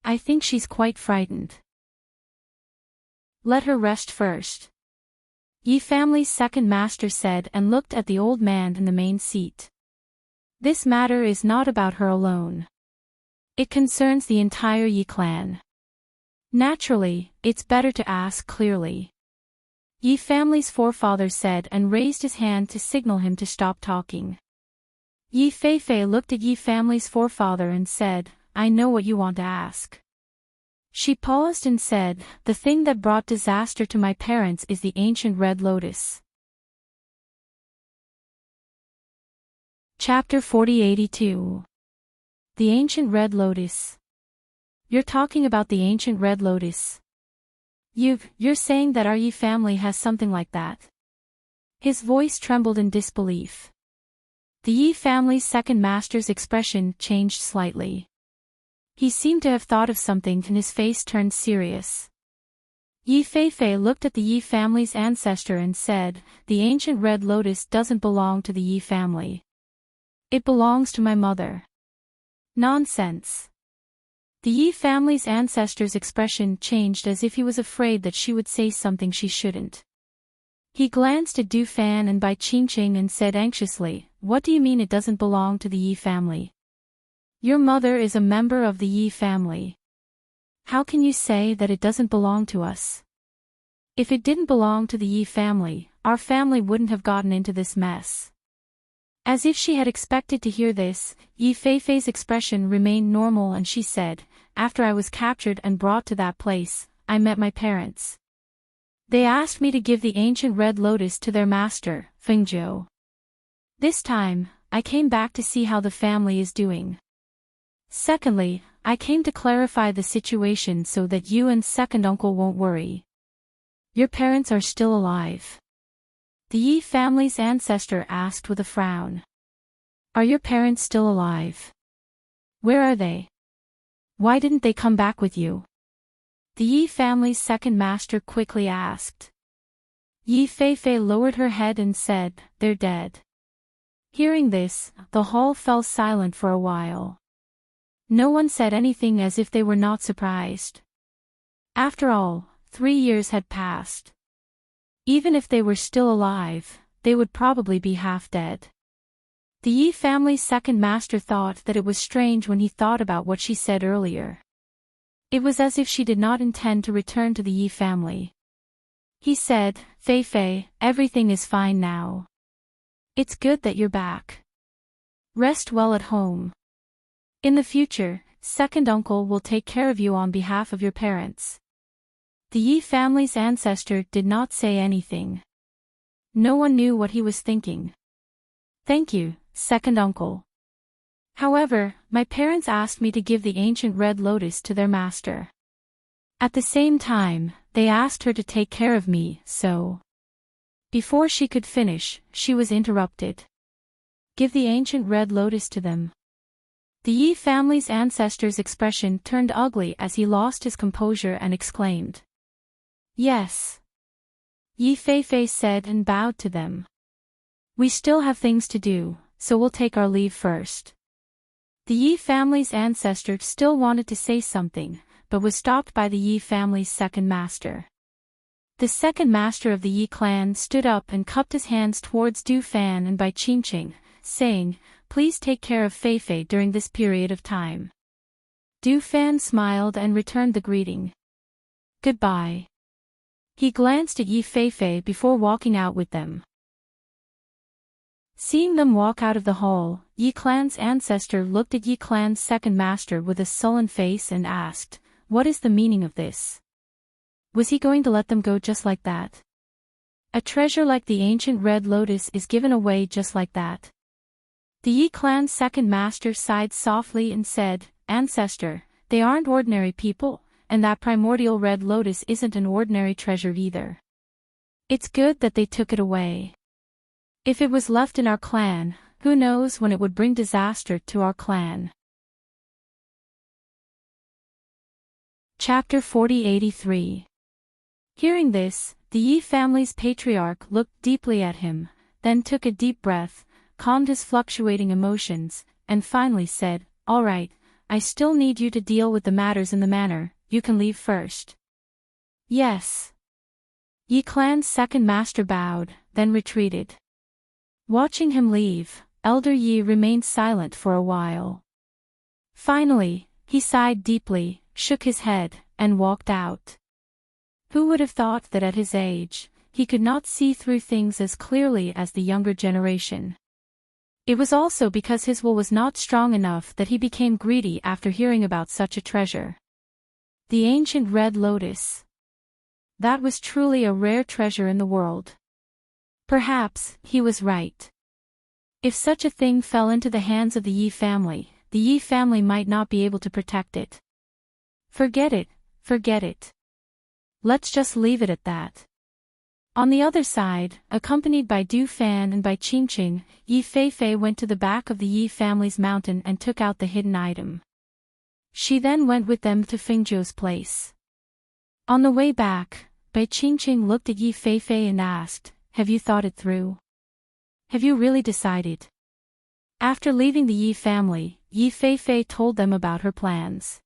I think she's quite frightened. Let her rest first. Yi family's second master said and looked at the old man in the main seat. This matter is not about her alone. It concerns the entire Yi clan. Naturally, it's better to ask clearly. Yi family's forefather said and raised his hand to signal him to stop talking. Yi Feifei looked at Yi family's forefather and said, I know what you want to ask. She paused and said, The thing that brought disaster to my parents is the ancient red lotus. Chapter 4082. The ancient red lotus. You're talking about the ancient red lotus. You're saying that our Yi family has something like that? His voice trembled in disbelief. The Yi family's second master's expression changed slightly. He seemed to have thought of something and his face turned serious. Yi Feifei looked at the Yi family's ancestor and said, The ancient red lotus doesn't belong to the Yi family. It belongs to my mother. Nonsense. The Yi family's ancestor's expression changed as if he was afraid that she would say something she shouldn't. He glanced at Du Fan and Bai Qingqing and said anxiously, What do you mean it doesn't belong to the Yi family? Your mother is a member of the Yi family. How can you say that it doesn't belong to us? If it didn't belong to the Yi family, our family wouldn't have gotten into this mess. As if she had expected to hear this, Yi Feifei's expression remained normal and she said, After I was captured and brought to that place, I met my parents. They asked me to give the ancient red lotus to their master, Fengzhou. This time, I came back to see how the family is doing. Secondly, I came to clarify the situation so that you and second uncle won't worry. Your parents are still alive. The Yi family's ancestor asked with a frown. Are your parents still alive? Where are they? Why didn't they come back with you? The Yi family's second master quickly asked. Yi Feifei lowered her head and said, they're dead. Hearing this, the hall fell silent for a while. No one said anything as if they were not surprised. After all, 3 years had passed. Even if they were still alive, they would probably be half dead. The Yi family's second master thought that it was strange when he thought about what she said earlier. It was as if she did not intend to return to the Yi family. He said, Feifei, everything is fine now. It's good that you're back. Rest well at home. In the future, second uncle will take care of you on behalf of your parents. The Yi family's ancestor did not say anything. No one knew what he was thinking. Thank you, second uncle. However, my parents asked me to give the ancient red lotus to their master. At the same time, they asked her to take care of me, so... Before she could finish, she was interrupted. Give the ancient red lotus to them. The Yi family's ancestor's expression turned ugly as he lost his composure and exclaimed. Yes. Yi Feifei said and bowed to them. We still have things to do, so we'll take our leave first. The Yi family's ancestor still wanted to say something, but was stopped by the Yi family's second master. The second master of the Yi clan stood up and cupped his hands towards Du Fan and Bai Qingqing, saying, please take care of Feifei during this period of time. Du Fan smiled and returned the greeting. Goodbye. He glanced at Yi Feifei before walking out with them. Seeing them walk out of the hall, Yi clan's ancestor looked at Yi clan's second master with a sullen face and asked, what is the meaning of this? Was he going to let them go just like that? A treasure like the ancient red lotus is given away just like that. The Yi clan's second master sighed softly and said, Ancestor, they aren't ordinary people, and that primordial red lotus isn't an ordinary treasure either. It's good that they took it away. If it was left in our clan, who knows when it would bring disaster to our clan. Chapter 4083. Hearing this, the Yi family's patriarch looked deeply at him, then took a deep breath, calmed his fluctuating emotions, and finally said, all right, I still need you to deal with the matters in the manor, you can leave first. Yes. Yi clan's second master bowed, then retreated. Watching him leave, Elder Yi remained silent for a while. Finally, he sighed deeply, shook his head, and walked out. Who would have thought that at his age, he could not see through things as clearly as the younger generation? It was also because his will was not strong enough that he became greedy after hearing about such a treasure. The ancient red lotus. That was truly a rare treasure in the world. Perhaps, he was right. If such a thing fell into the hands of the Yi family might not be able to protect it. Forget it, forget it. Let's just leave it at that. On the other side, accompanied by Du Fan and Bai Qingqing, Yi Feifei went to the back of the Yi family's mountain and took out the hidden item. She then went with them to Fengzhou's place. On the way back, Bai Qingqing looked at Yi Feifei and asked, have you thought it through? Have you really decided? After leaving the Yi family, Yi Feifei told them about her plans.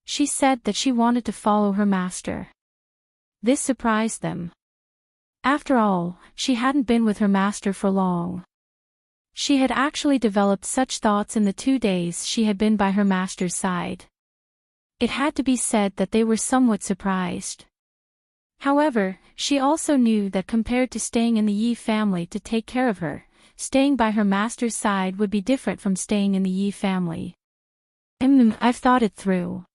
She said that she wanted to follow her master. This surprised them. After all, she hadn't been with her master for long. She had actually developed such thoughts in the 2 days she had been by her master's side. It had to be said that they were somewhat surprised. However, she also knew that compared to staying in the Yi family to take care of her, staying by her master's side would be different from staying in the Yi family. I've thought it through.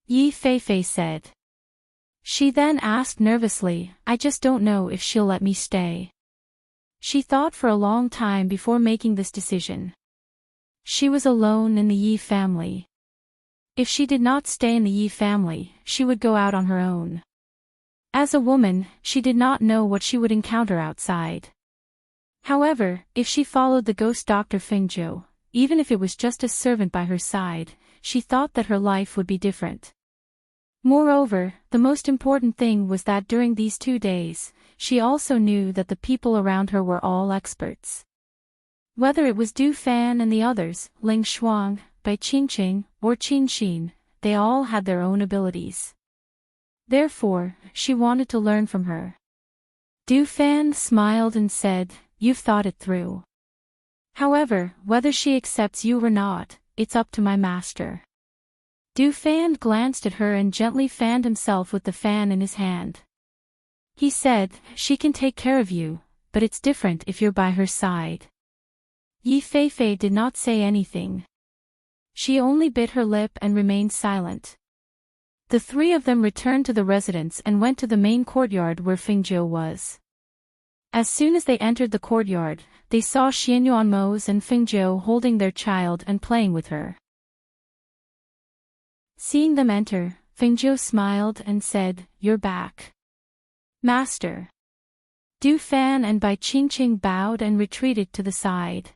Yi Feifei said. She then asked nervously, I just don't know if she'll let me stay. She thought for a long time before making this decision. She was alone in the Yi family. If she did not stay in the Yi family, she would go out on her own. As a woman, she did not know what she would encounter outside. However, if she followed the ghost Dr. Fengzhou, even if it was just a servant by her side, she thought that her life would be different. Moreover, the most important thing was that during these 2 days, she also knew that the people around her were all experts. Whether it was Du Fan and the others, Ling Shuang, Bai Qingqing, or Qin Xin, they all had their own abilities. Therefore, she wanted to learn from her. Du Fan smiled and said, You've thought it through. However, whether she accepts you or not, it's up to my master. Du Fan glanced at her and gently fanned himself with the fan in his hand. He said, She can take care of you, but it's different if you're by her side. Yi Feifei did not say anything. She only bit her lip and remained silent. The three of them returned to the residence and went to the main courtyard where Fengzhou was. As soon as they entered the courtyard, they saw Xian Yuanmous and Fengzhou holding their child and playing with her. Seeing them enter, Fengzhou smiled and said, You're back. Master. Du Fan and Bai Qingqing bowed and retreated to the side.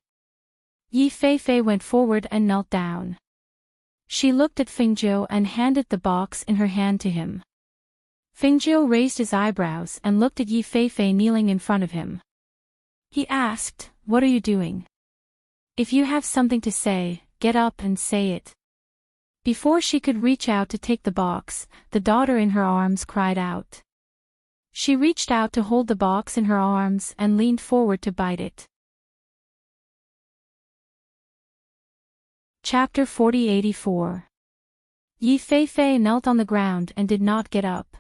Yi Feifei went forward and knelt down. She looked at Fengzhou and handed the box in her hand to him. Fengzhou raised his eyebrows and looked at Yi Feifei kneeling in front of him. He asked, What are you doing? If you have something to say, get up and say it. Before she could reach out to take the box, the daughter in her arms cried out. She reached out to hold the box in her arms and leaned forward to bite it. Chapter 4084. Yi Feifei knelt on the ground and did not get up.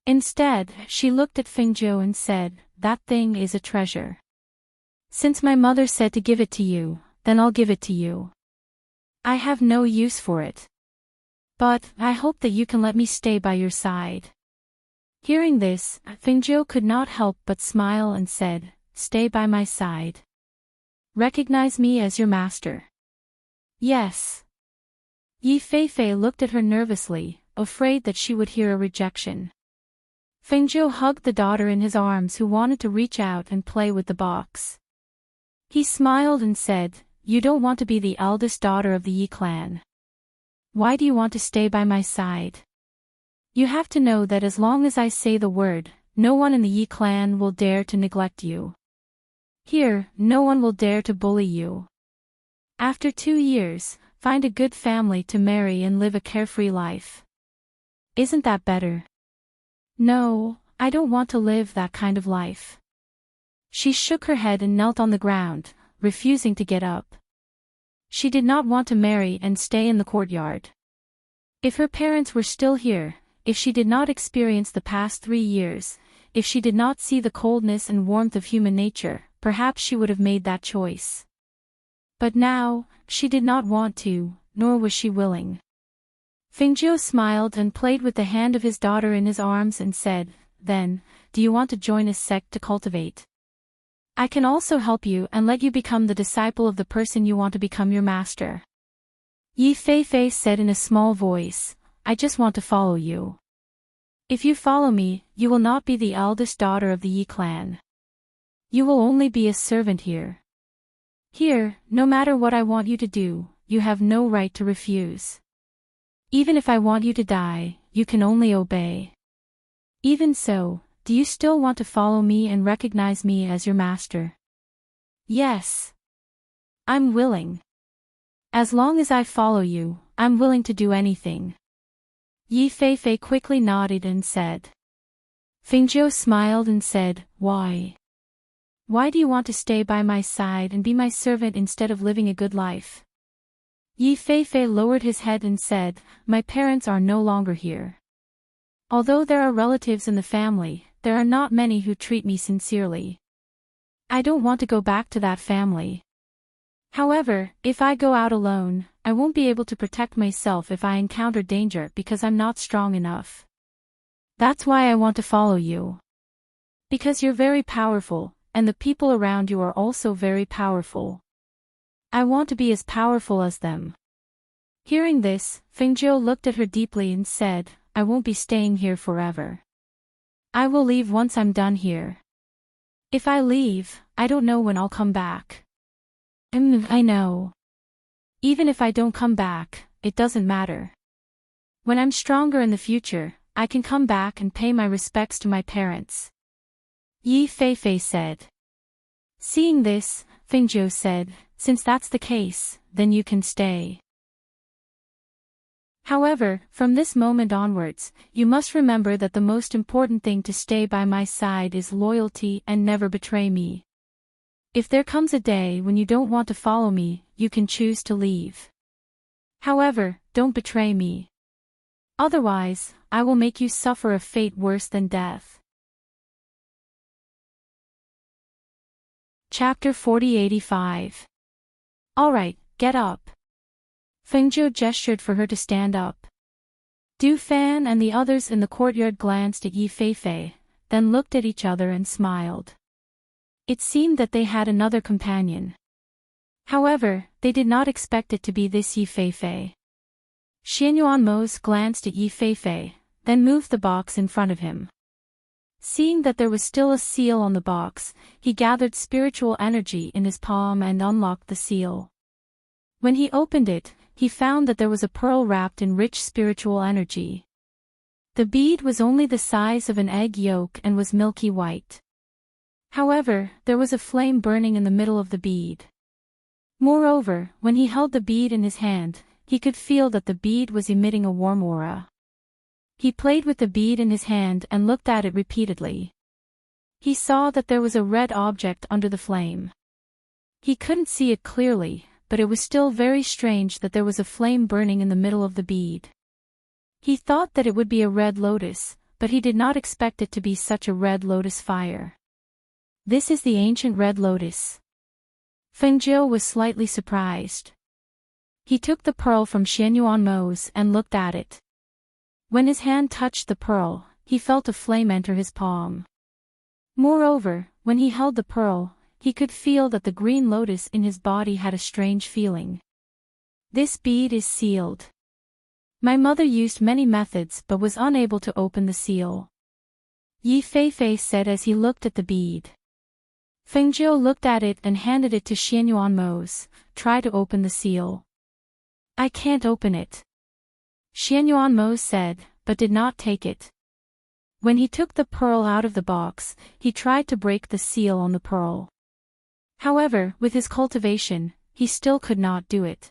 Instead, she looked at Fengzhou and said, That thing is a treasure. Since my mother said to give it to you, then I'll give it to you. I have no use for it. But, I hope that you can let me stay by your side. Hearing this, Fengzhou could not help but smile and said, Stay by my side. Recognize me as your master. Yes. Yi Feifei looked at her nervously, afraid that she would hear a rejection. Fengzhou hugged the daughter in his arms who wanted to reach out and play with the box. He smiled and said, You don't want to be the eldest daughter of the Yi clan. Why do you want to stay by my side? You have to know that as long as I say the word, no one in the Yi clan will dare to neglect you. Here, no one will dare to bully you. After 2 years, find a good family to marry and live a carefree life. Isn't that better? No, I don't want to live that kind of life. She shook her head and knelt on the ground, refusing to get up. She did not want to marry and stay in the courtyard. If her parents were still here, if she did not experience the past 3 years, if she did not see the coldness and warmth of human nature, perhaps she would have made that choice. But now, she did not want to, nor was she willing. Fengzhou smiled and played with the hand of his daughter in his arms and said, Then, do you want to join a sect to cultivate? I can also help you and let you become the disciple of the person you want to become your master. Yi Feifei said in a small voice, I just want to follow you. If you follow me, you will not be the eldest daughter of the Yi clan. You will only be a servant here. Here, no matter what I want you to do, you have no right to refuse. Even if I want you to die, you can only obey. Even so, do you still want to follow me and recognize me as your master? Yes. I'm willing. As long as I follow you, I'm willing to do anything. Yi Feifei quickly nodded and said. Fengzhou smiled and said, Why? Why do you want to stay by my side and be my servant instead of living a good life? Yi Feifei lowered his head and said, My parents are no longer here. Although there are relatives in the family, there are not many who treat me sincerely. I don't want to go back to that family. However, if I go out alone, I won't be able to protect myself if I encounter danger because I'm not strong enough. That's why I want to follow you. Because you're very powerful, and the people around you are also very powerful. I want to be as powerful as them. Hearing this, Fengjiu looked at her deeply and said, I won't be staying here forever. I will leave once I'm done here. If I leave, I don't know when I'll come back. I know. Even if I don't come back, it doesn't matter. When I'm stronger in the future, I can come back and pay my respects to my parents. Yi Feifei said. Seeing this, Fengjiu said, since that's the case, then you can stay. However, from this moment onwards, you must remember that the most important thing to stay by my side is loyalty and never betray me. If there comes a day when you don't want to follow me, you can choose to leave. However, don't betray me. Otherwise, I will make you suffer a fate worse than death. Chapter 4085. Alright, get up. Fengjiu gestured for her to stand up. Du Fan and the others in the courtyard glanced at Yi Feifei, then looked at each other and smiled. It seemed that they had another companion. However, they did not expect it to be this Yi Feifei. Xianyuan Mose glanced at Yi Feifei, then moved the box in front of him. Seeing that there was still a seal on the box, he gathered spiritual energy in his palm and unlocked the seal. When he opened it, he found that there was a pearl wrapped in rich spiritual energy. The bead was only the size of an egg yolk and was milky white. However, there was a flame burning in the middle of the bead. Moreover, when he held the bead in his hand, he could feel that the bead was emitting a warm aura. He played with the bead in his hand and looked at it repeatedly. He saw that there was a red object under the flame. He couldn't see it clearly, but it was still very strange that there was a flame burning in the middle of the bead. He thought that it would be a red lotus, but he did not expect it to be such a red lotus fire. This is the ancient red lotus. Fengjiu was slightly surprised. He took the pearl from Xianyuan Mose and looked at it. When his hand touched the pearl, he felt a flame enter his palm. Moreover, when he held the pearl, he could feel that the green lotus in his body had a strange feeling. This bead is sealed. My mother used many methods but was unable to open the seal. Yi Feifei said as he looked at the bead. Fengjiu looked at it and handed it to Xianyuan Mose. Try to open the seal. I can't open it. Xianyuan Mose said, but did not take it. When he took the pearl out of the box, he tried to break the seal on the pearl. However, with his cultivation, he still could not do it.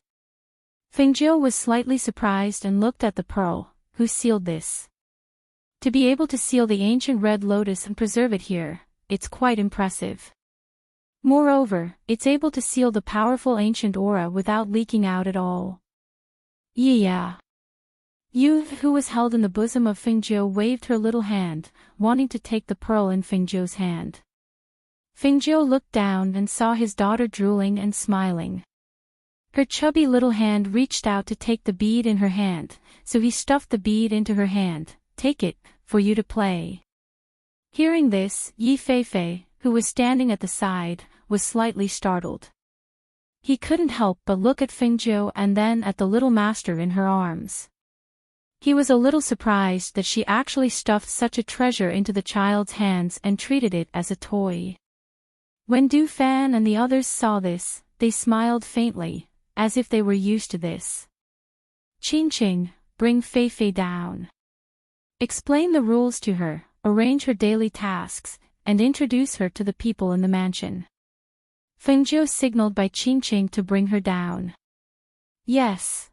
Fengjiu was slightly surprised and looked at the pearl. Who sealed this? To be able to seal the ancient red lotus and preserve it here, it's quite impressive. Moreover, it's able to seal the powerful ancient aura without leaking out at all. Yeah. Yu, who was held in the bosom of Fengjiu, waved her little hand, wanting to take the pearl in Fengjiu's hand. Fengjiu looked down and saw his daughter drooling and smiling. Her chubby little hand reached out to take the bead in her hand, so he stuffed the bead into her hand. Take it, for you to play. Hearing this, Yi Feifei, who was standing at the side, was slightly startled. He couldn't help but look at Fengjiu and then at the little master in her arms. He was a little surprised that she actually stuffed such a treasure into the child's hands and treated it as a toy. When Du Fan and the others saw this, they smiled faintly, as if they were used to this. Qingqing, bring Feifei down. Explain the rules to her, arrange her daily tasks, and introduce her to the people in the mansion. Fengjiu signaled by Qingqing to bring her down. Yes.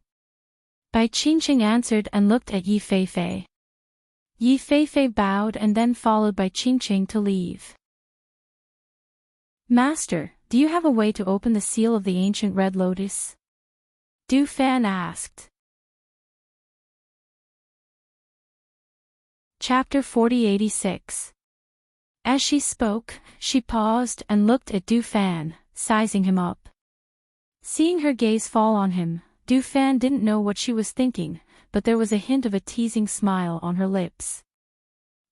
Bai Qingqing answered and looked at Yi Feifei. Yi Feifei bowed and then followed Bai Qingqing to leave. Master, do you have a way to open the seal of the ancient red lotus? Du Fan asked. Chapter 4086. As she spoke, she paused and looked at Du Fan, sizing him up. Seeing her gaze fall on him, Du Fan didn't know what she was thinking, but there was a hint of a teasing smile on her lips.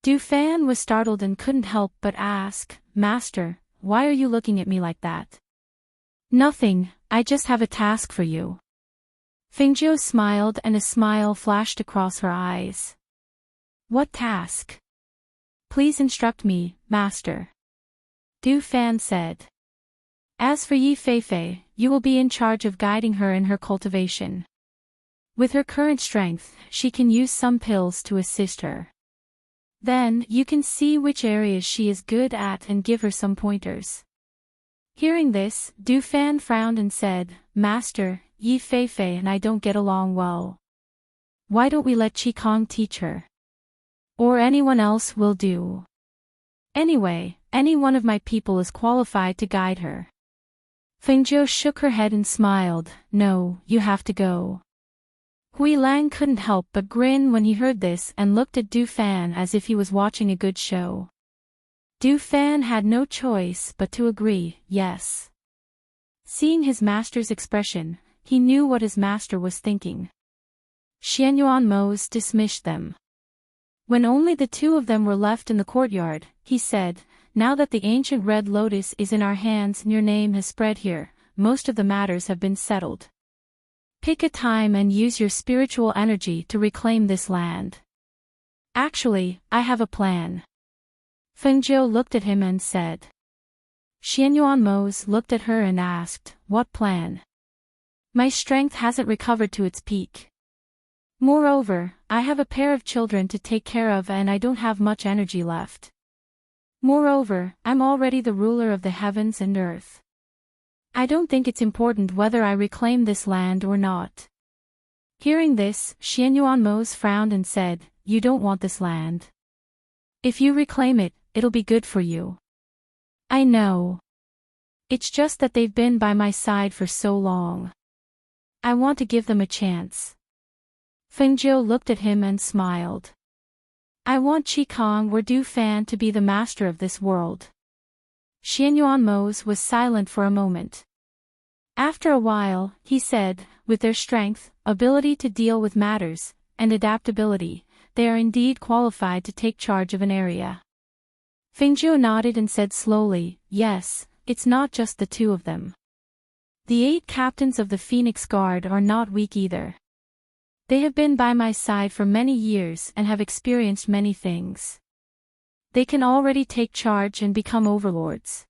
Du Fan was startled and couldn't help but ask, Master, why are you looking at me like that? Nothing, I just have a task for you. Fengjiu smiled and a smile flashed across her eyes. What task? Please instruct me, Master. Du Fan said. As for Yi Feifei, you will be in charge of guiding her in her cultivation. With her current strength, she can use some pills to assist her. Then, you can see which areas she is good at and give her some pointers. Hearing this, Du Fan frowned and said, Master, Yi Feifei and I don't get along well. Why don't we let Qi Kong teach her? Or anyone else will do. Anyway, any one of my people is qualified to guide her. Fengjiu shook her head and smiled, No, you have to go. Hui Lang couldn't help but grin when he heard this and looked at Du Fan as if he was watching a good show. Du Fan had no choice but to agree, yes. Seeing his master's expression, he knew what his master was thinking. Xianyuan Mose dismissed them. When only the two of them were left in the courtyard, he said, Now that the ancient red lotus is in our hands and your name has spread here, most of the matters have been settled. Pick a time and use your spiritual energy to reclaim this land. Actually, I have a plan. Fengjiu looked at him and said. Xianyuan Mose looked at her and asked, What plan? My strength hasn't recovered to its peak. Moreover, I have a pair of children to take care of and I don't have much energy left. Moreover, I'm already the ruler of the heavens and earth. I don't think it's important whether I reclaim this land or not. Hearing this, Xianyuan Mose frowned and said, You don't want this land. If you reclaim it, it'll be good for you. I know. It's just that they've been by my side for so long. I want to give them a chance. Fengjiu looked at him and smiled. I want Qi Kong or Du Fan to be the master of this world. Xianyuan Mose was silent for a moment. After a while, he said, With their strength, ability to deal with matters, and adaptability, they are indeed qualified to take charge of an area. Fengjiu nodded and said slowly, Yes, it's not just the two of them. The 8 captains of the Phoenix Guard are not weak either. They have been by my side for many years and have experienced many things. They can already take charge and become overlords.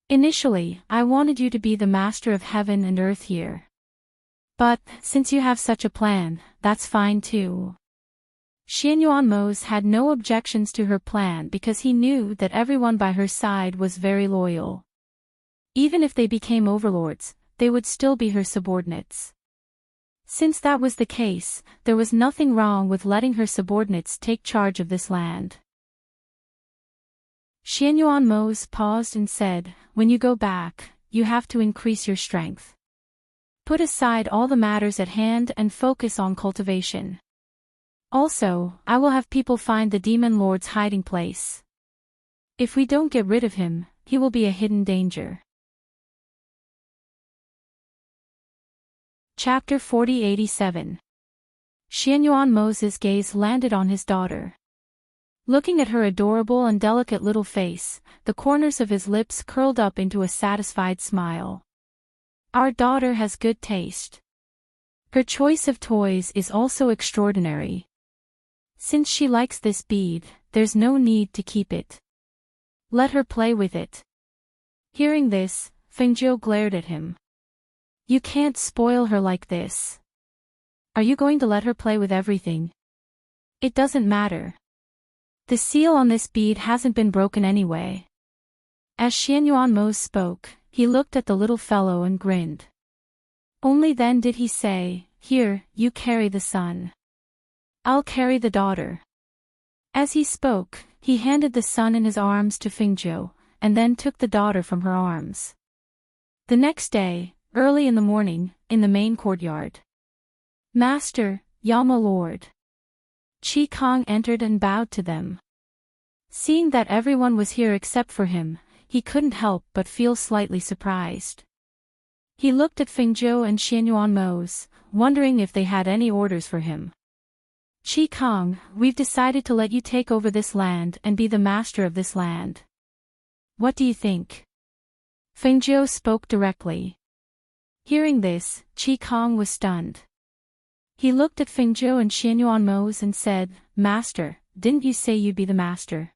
Initially, I wanted you to be the master of heaven and earth here. But, since you have such a plan, that's fine too. Xianyuan Mose had no objections to her plan because he knew that everyone by her side was very loyal. Even if they became overlords, they would still be her subordinates. Since that was the case, there was nothing wrong with letting her subordinates take charge of this land. Xianyuan Mose paused and said, When you go back, you have to increase your strength. Put aside all the matters at hand and focus on cultivation. Also, I will have people find the demon lord's hiding place. If we don't get rid of him, he will be a hidden danger. Chapter 4087. Xianyuan Mose's gaze landed on his daughter. Looking at her adorable and delicate little face, the corners of his lips curled up into a satisfied smile. Our daughter has good taste. Her choice of toys is also extraordinary. Since she likes this bead, there's no need to keep it. Let her play with it. Hearing this, Fengjiu glared at him. You can't spoil her like this. Are you going to let her play with everything? It doesn't matter. The seal on this bead hasn't been broken anyway. As Xianyuan Mose spoke, he looked at the little fellow and grinned. Only then did he say, Here, you carry the son. I'll carry the daughter. As he spoke, he handed the son in his arms to Fengjiu, and then took the daughter from her arms. The next day, early in the morning, in the main courtyard. Master, Yama Lord. Qi Kong entered and bowed to them. Seeing that everyone was here except for him, he couldn't help but feel slightly surprised. He looked at Fengjiu and Xianyuan Mose, wondering if they had any orders for him. Qi Kong, we've decided to let you take over this land and be the master of this land. What do you think? Feng Zhou spoke directly. Hearing this, Qi Kong was stunned. He looked at Feng Zhou and Xianyuan Mose and said, Master, didn't you say you'd be the master?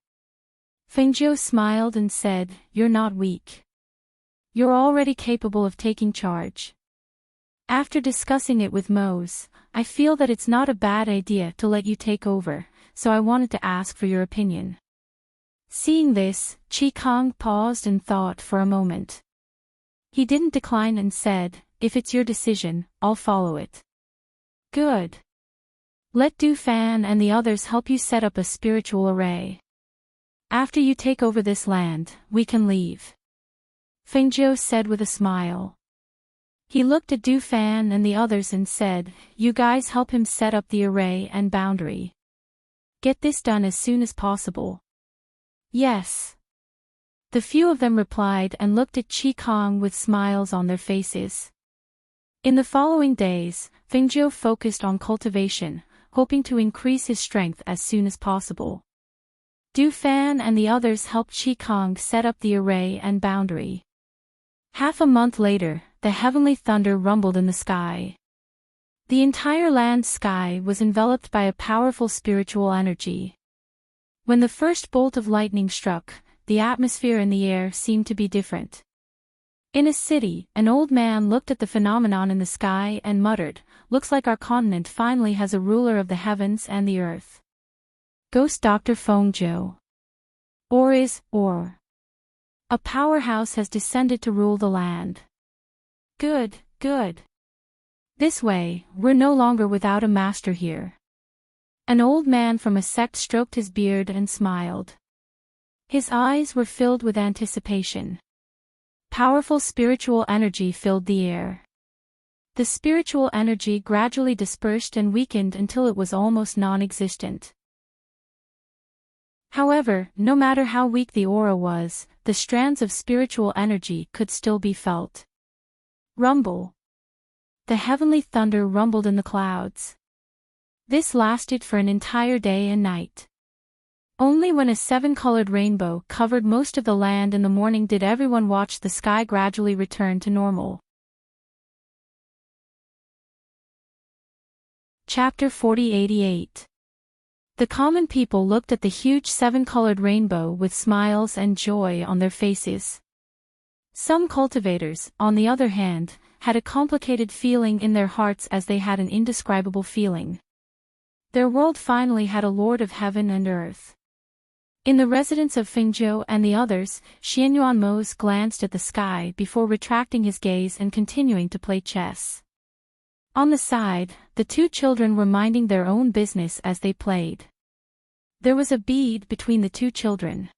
Feng Zhou smiled and said, You're not weak. You're already capable of taking charge. After discussing it with Mose, I feel that it's not a bad idea to let you take over, so I wanted to ask for your opinion. Seeing this, Qi Kong paused and thought for a moment. He didn't decline and said, If it's your decision, I'll follow it. Good. Let Du Fan and the others help you set up a spiritual array. After you take over this land, we can leave. Feng Zhou said with a smile. He looked at Du Fan and the others and said, You guys help him set up the array and boundary. Get this done as soon as possible. Yes. The few of them replied and looked at Qi Kong with smiles on their faces. In the following days, Feng Zhou focused on cultivation, hoping to increase his strength as soon as possible. Du Fan and the others helped Qi Kong set up the array and boundary. Half a month later, the heavenly thunder rumbled in the sky. The entire land sky was enveloped by a powerful spiritual energy. When the first bolt of lightning struck, the atmosphere in the air seemed to be different. In a city, an old man looked at the phenomenon in the sky and muttered, Looks like our continent finally has a ruler of the heavens and the earth. Ghost Dr. Feng Zhou. Or. A powerhouse has descended to rule the land. Good. This way, we're no longer without a master here. An old man from a sect stroked his beard and smiled. His eyes were filled with anticipation. Powerful spiritual energy filled the air. The spiritual energy gradually dispersed and weakened until it was almost non-existent. However, no matter how weak the aura was, the strands of spiritual energy could still be felt. Rumble. The heavenly thunder rumbled in the clouds. This lasted for an entire day and night. Only when a seven-colored rainbow covered most of the land in the morning did everyone watch the sky gradually return to normal. Chapter 4088. The common people looked at the huge seven-colored rainbow with smiles and joy on their faces. Some cultivators, on the other hand, had a complicated feeling in their hearts as they had an indescribable feeling. Their world finally had a Lord of heaven and earth. In the residence of Feng Zhou and the others, Xianyuan Mose glanced at the sky before retracting his gaze and continuing to play chess. On the side, the two children were minding their own business as they played. There was a bead between the two children.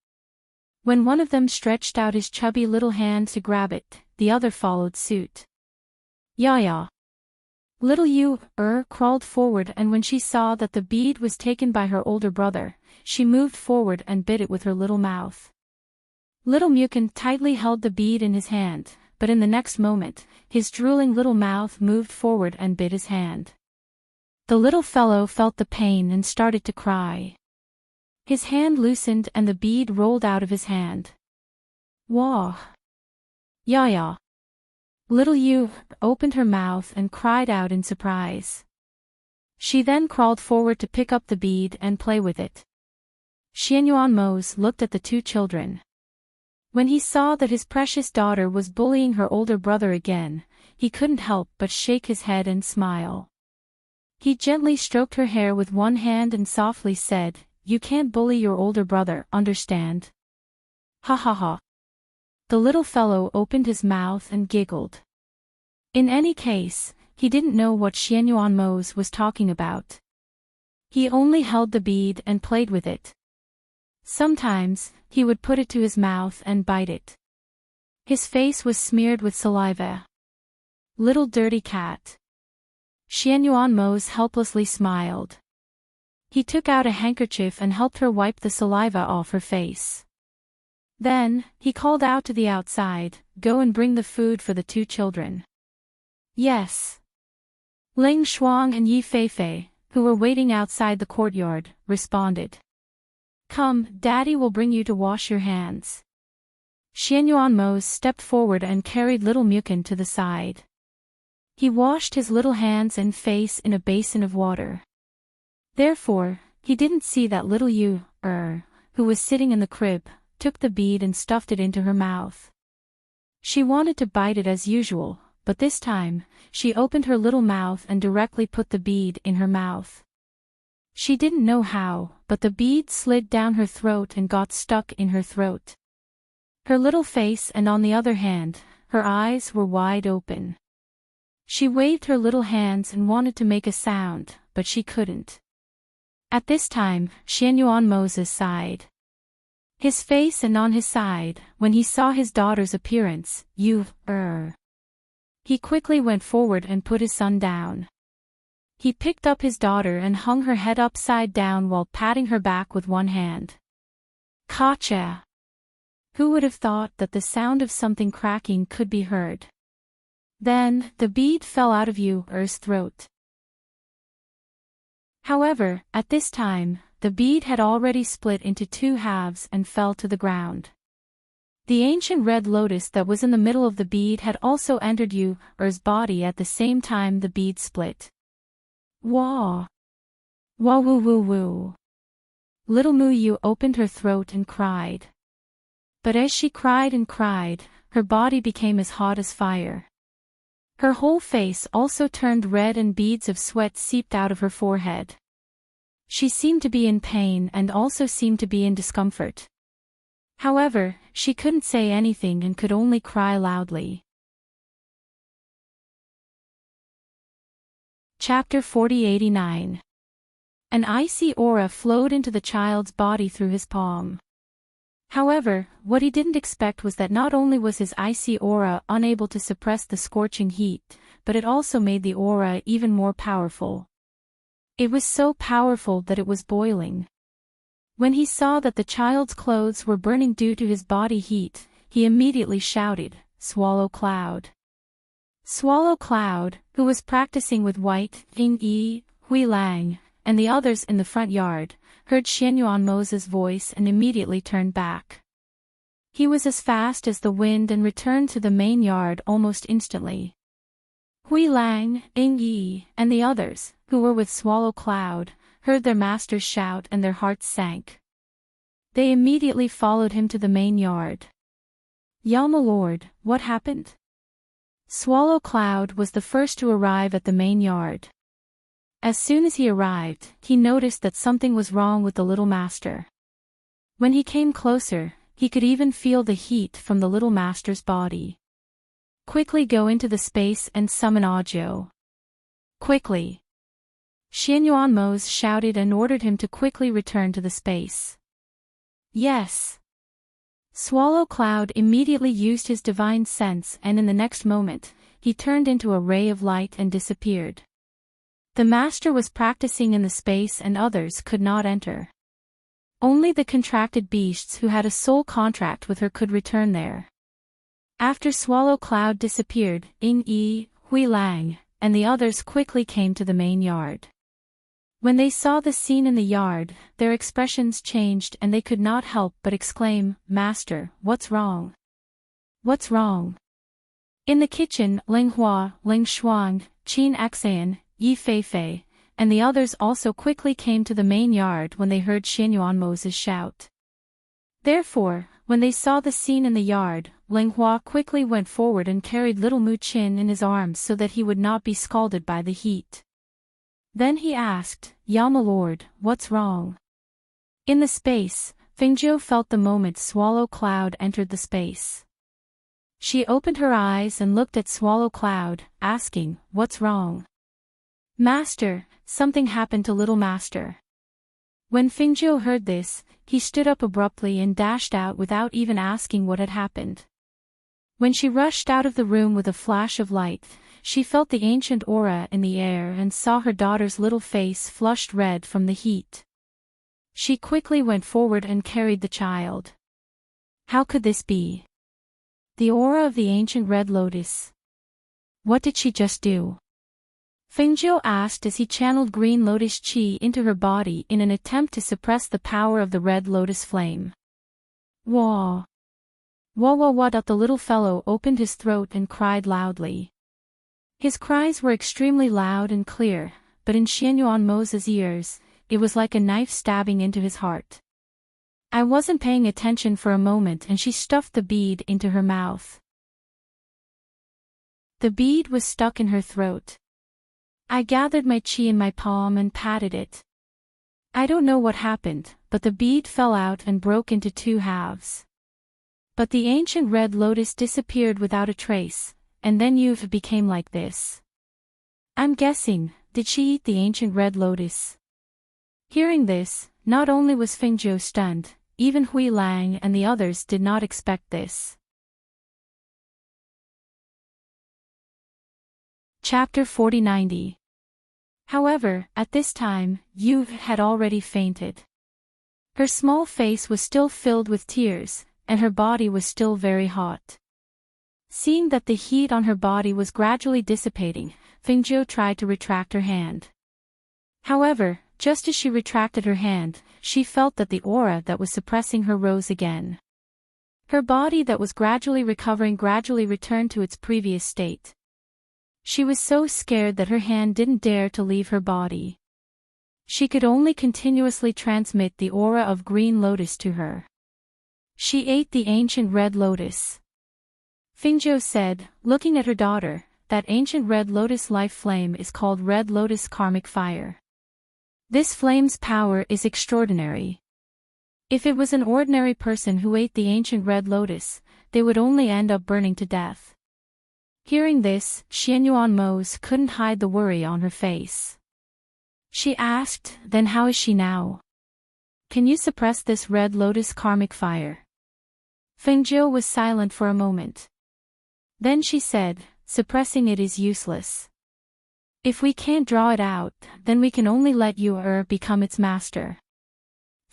When one of them stretched out his chubby little hand to grab it, the other followed suit. Ya. Little Yu crawled forward, and when she saw that the bead was taken by her older brother, she moved forward and bit it with her little mouth. Little Mukin tightly held the bead in his hand, but in the next moment, his drooling little mouth moved forward and bit his hand. The little fellow felt the pain and started to cry. His hand loosened and the bead rolled out of his hand. Wah! Ya. Little Yu opened her mouth and cried out in surprise. She then crawled forward to pick up the bead and play with it. Xianyuan Mose looked at the two children. When he saw that his precious daughter was bullying her older brother again, he couldn't help but shake his head and smile. He gently stroked her hair with one hand and softly said, You can't bully your older brother, understand? Ha. The little fellow opened his mouth and giggled. In any case, he didn't know what Xianyuan Mose was talking about. He only held the bead and played with it. Sometimes, he would put it to his mouth and bite it. His face was smeared with saliva. Little dirty cat. Xianyuan Mose helplessly smiled. He took out a handkerchief and helped her wipe the saliva off her face. Then, he called out to the outside, Go and bring the food for the two children. Yes. Ling Shuang and Yi Feifei, who were waiting outside the courtyard, responded. Come, Daddy will bring you to wash your hands. Xianyuanmos stepped forward and carried little Mukin to the side. He washed his little hands and face in a basin of water. Therefore, he didn't see that little Yu, who was sitting in the crib, took the bead and stuffed it into her mouth. She wanted to bite it as usual, but this time, she opened her little mouth and directly put the bead in her mouth. She didn't know how, but the bead slid down her throat and got stuck in her throat. Her little face and on the other hand, her eyes were wide open. She waved her little hands and wanted to make a sound, but she couldn't. At this time, Xianyuanmos sighed. His face and on his side, when he saw his daughter's appearance, he quickly went forward and put his son down. He picked up his daughter and hung her head upside down while patting her back with one hand. Kacha! Who would have thought that the sound of something cracking could be heard? Then, the bead fell out of Yu's throat. However, at this time, the bead had already split into two halves and fell to the ground. The ancient red lotus that was in the middle of the bead had also entered Yu's body at the same time the bead split. Wah! Wah woo woo woo! Little Mu Yu opened her throat and cried. But as she cried and cried, her body became as hot as fire. Her whole face also turned red and beads of sweat seeped out of her forehead. She seemed to be in pain and also seemed to be in discomfort. However, she couldn't say anything and could only cry loudly. Chapter 4089. An icy aura flowed into the child's body through his palm. However, what he didn't expect was that not only was his icy aura unable to suppress the scorching heat, but it also made the aura even more powerful. It was so powerful that it was boiling. When he saw that the child's clothes were burning due to his body heat, he immediately shouted, "Swallow Cloud!" Swallow Cloud, who was practicing with White, Yin-Yi, Hui-Lang, and the others in the front yard, heard Xianyuanmos' voice and immediately turned back. He was as fast as the wind and returned to the main yard almost instantly. Hui-Lang, Yin-Yi, and the others, who were with Swallow Cloud, heard their master's shout and their hearts sank. They immediately followed him to the main yard. "My lord, what happened?" Swallow Cloud was the first to arrive at the main yard. As soon as he arrived, he noticed that something was wrong with the little master. When he came closer, he could even feel the heat from the little master's body. "Quickly go into the space and summon Audio. Quickly!" Xianyuanmos shouted and ordered him to quickly return to the space. "Yes." Swallow Cloud immediately used his divine sense and in the next moment, he turned into a ray of light and disappeared. The master was practicing in the space and others could not enter. Only the contracted beasts who had a soul contract with her could return there. After Swallow Cloud disappeared, Yin-Yi, Hui-Lang, and the others quickly came to the main yard. When they saw the scene in the yard, their expressions changed and they could not help but exclaim, "Master, what's wrong? What's wrong?" In the kitchen, Ling Hua, Ling Shuang, Qin Xan, Yi Feifei, and the others also quickly came to the main yard when they heard Xianyuanmos' shout. Therefore, when they saw the scene in the yard, Ling Hua quickly went forward and carried little Mu Qin in his arms so that he would not be scalded by the heat. Then he asked, "My lord, what's wrong?" In the space, Fingzhou felt the moment Swallow Cloud entered the space. She opened her eyes and looked at Swallow Cloud, asking, "What's wrong?" "Master, something happened to little master." When Fingzhou heard this, he stood up abruptly and dashed out without even asking what had happened. When she rushed out of the room with a flash of light, she felt the ancient aura in the air and saw her daughter's little face flushed red from the heat. She quickly went forward and carried the child. How could this be? The aura of the ancient red lotus. What did she just do? Fengjiu asked as he channeled green lotus qi into her body in an attempt to suppress the power of the red lotus flame. Wah! Wah wah wah! The little fellow opened his throat and cried loudly. His cries were extremely loud and clear, but in Xianyuanmo's ears, it was like a knife stabbing into his heart. I wasn't paying attention for a moment and she stuffed the bead into her mouth. The bead was stuck in her throat. I gathered my qi in my palm and patted it. I don't know what happened, but the bead fell out and broke into two halves. But the ancient red lotus disappeared without a trace, and then Yuve became like this. I'm guessing, did she eat the ancient red lotus? Hearing this, not only was Fengjiu stunned, even Hui Lang and the others did not expect this. Chapter 4090. However, at this time, Yuve had already fainted. Her small face was still filled with tears, and her body was still very hot. Seeing that the heat on her body was gradually dissipating, Fengjiu tried to retract her hand. However, just as she retracted her hand, she felt that the aura that was suppressing her rose again. Her body that was gradually recovering gradually returned to its previous state. She was so scared that her hand didn't dare to leave her body. She could only continuously transmit the aura of green lotus to her. She ate the ancient red lotus. Fengjiu said, looking at her daughter, that ancient red lotus life flame is called red lotus karmic fire. This flame's power is extraordinary. If it was an ordinary person who ate the ancient red lotus, they would only end up burning to death. Hearing this, Xianyuanmo's couldn't hide the worry on her face. She asked, then how is she now? Can you suppress this red lotus karmic fire? Fengjiu was silent for a moment. Then she said, suppressing it is useless. If we can't draw it out, then we can only let you become its master.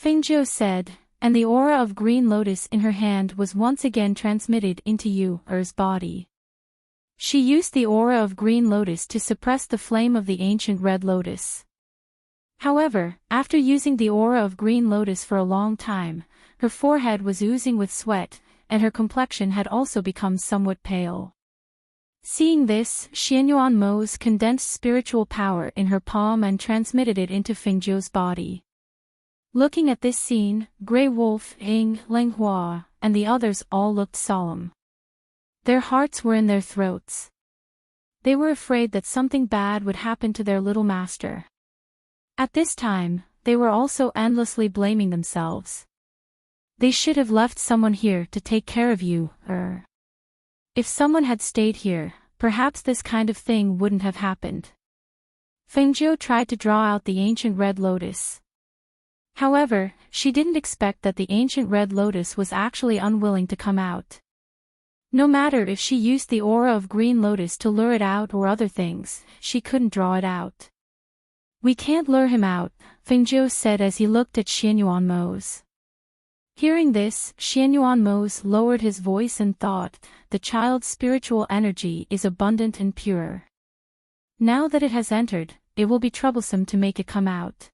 Fengjiu said, and the aura of green lotus in her hand was once again transmitted into Yu's body. She used the aura of green lotus to suppress the flame of the ancient red lotus. However, after using the aura of green lotus for a long time, her forehead was oozing with sweat, and her complexion had also become somewhat pale. Seeing this, Xianyuanmo's condensed spiritual power in her palm and transmitted it into Fengjiu's body. Looking at this scene, Grey Wolf, Ing, Lenghua, and the others all looked solemn. Their hearts were in their throats. They were afraid that something bad would happen to their little master. At this time, they were also endlessly blaming themselves. They should have left someone here to take care of you. If someone had stayed here, perhaps this kind of thing wouldn't have happened. Fengjiu tried to draw out the ancient red lotus. However, she didn't expect that the ancient red lotus was actually unwilling to come out. No matter if she used the aura of green lotus to lure it out or other things, she couldn't draw it out. We can't lure him out, Fengjiu said as he looked at Xianyuanmo's. Hearing this, Xianyuanmo's lowered his voice and thought, the child's spiritual energy is abundant and pure. Now that it has entered, it will be troublesome to make it come out.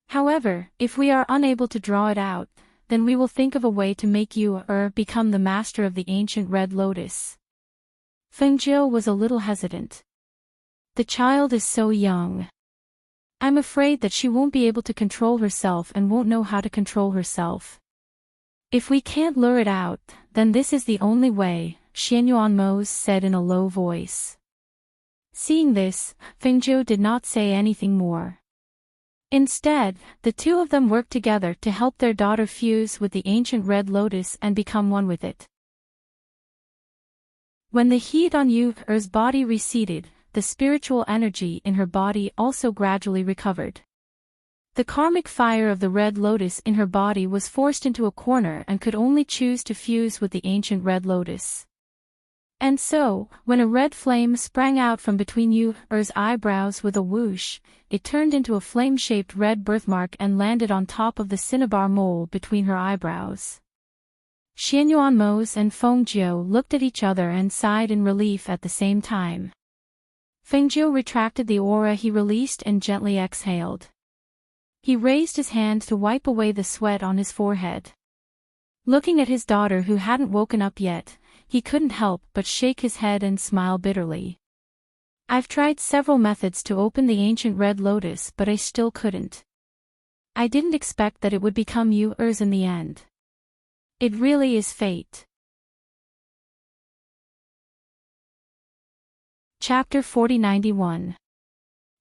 However, if we are unable to draw it out, then we will think of a way to make you become the master of the ancient red lotus. Fengjiu was a little hesitant. The child is so young. I'm afraid that she won't be able to control herself and won't know how to control herself. If we can't lure it out, then this is the only way, Xianyuanmo said in a low voice. Seeing this, Fengjiu did not say anything more. Instead, the two of them worked together to help their daughter fuse with the ancient red lotus and become one with it. When the heat on Yu's body receded, the spiritual energy in her body also gradually recovered. The karmic fire of the red lotus in her body was forced into a corner and could only choose to fuse with the ancient red lotus. And so, when a red flame sprang out from between Yu's eyebrows with a whoosh, it turned into a flame-shaped red birthmark and landed on top of the cinnabar mole between her eyebrows. Xianyuanmo and Fengjiu looked at each other and sighed in relief at the same time. Fengjiu retracted the aura he released and gently exhaled. He raised his hand to wipe away the sweat on his forehead. Looking at his daughter who hadn't woken up yet, he couldn't help but shake his head and smile bitterly. I've tried several methods to open the ancient red lotus, but I still couldn't. I didn't expect that it would become yours in the end. It really is fate. Chapter 4091.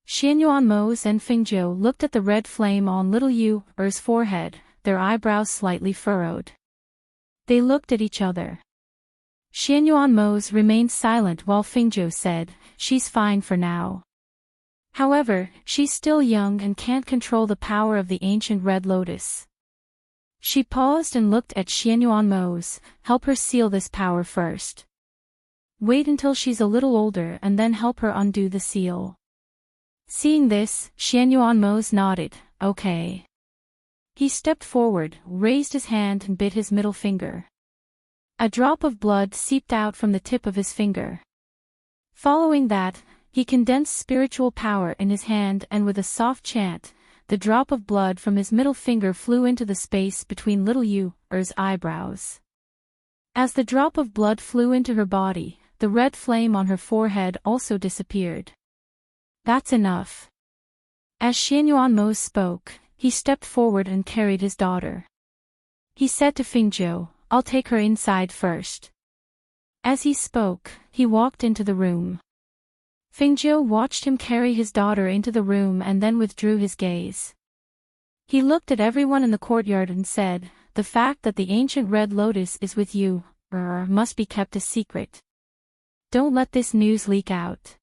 Xianyuan Mose and Fengjiu looked at the red flame on little Yu's forehead, their eyebrows slightly furrowed. They looked at each other. Xianyuan Mose remained silent while Fengjiu said, "She's fine for now. However, she's still young and can't control the power of the ancient red lotus." She paused and looked at Xianyuan Mose. "Help her seal this power first. Wait until she's a little older and then help her undo the seal." Seeing this, Xianyuan Mose nodded, "Okay." He stepped forward, raised his hand and bit his middle finger. A drop of blood seeped out from the tip of his finger. Following that, he condensed spiritual power in his hand and with a soft chant, the drop of blood from his middle finger flew into the space between little Yu's eyebrows. As the drop of blood flew into her body, the red flame on her forehead also disappeared. "That's enough." As Xianyuan Mose spoke, he stepped forward and carried his daughter. He said to Fengjiu, "I'll take her inside first." As he spoke, he walked into the room. Fengjiu watched him carry his daughter into the room and then withdrew his gaze. He looked at everyone in the courtyard and said, "The fact that the ancient red lotus is with you must be kept a secret. Don't let this news leak out."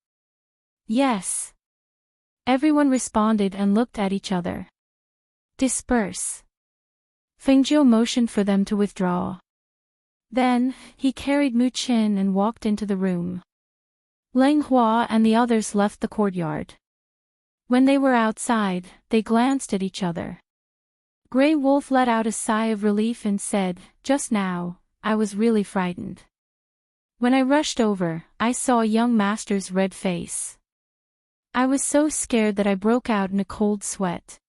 "Yes." Everyone responded and looked at each other. "Disperse." Fengjiu motioned for them to withdraw. Then, he carried Mu Qin and walked into the room. Leng Hua and the others left the courtyard. When they were outside, they glanced at each other. Grey Wolf let out a sigh of relief and said, "Just now, I was really frightened. When I rushed over, I saw a young master's red face. I was so scared that I broke out in a cold sweat."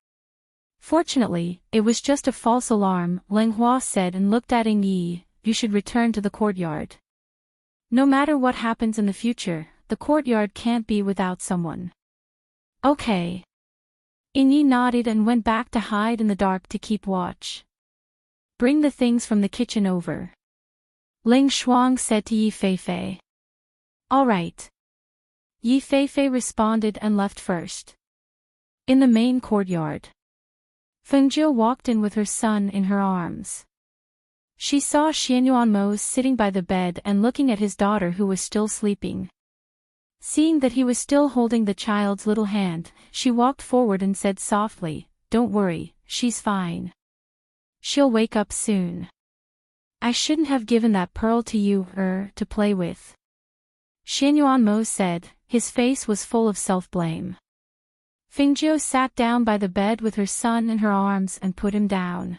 "Fortunately, it was just a false alarm," Leng Hua said and looked at Ying Yi. "You should return to the courtyard. No matter what happens in the future, the courtyard can't be without someone." "Okay." Ying Yi nodded and went back to hide in the dark to keep watch. "Bring the things from the kitchen over," Ling Shuang said to Yi Feifei. "All right." Yi Feifei responded and left first. In the main courtyard, Fengjiu walked in with her son in her arms. She saw Xianyuan Mose sitting by the bed and looking at his daughter who was still sleeping. Seeing that he was still holding the child's little hand, she walked forward and said softly, "Don't worry, she's fine. She'll wake up soon. I shouldn't have given that pearl to you, to play with." Xianyuan Mose said, his face was full of self-blame. Fengjiu sat down by the bed with her son in her arms and put him down.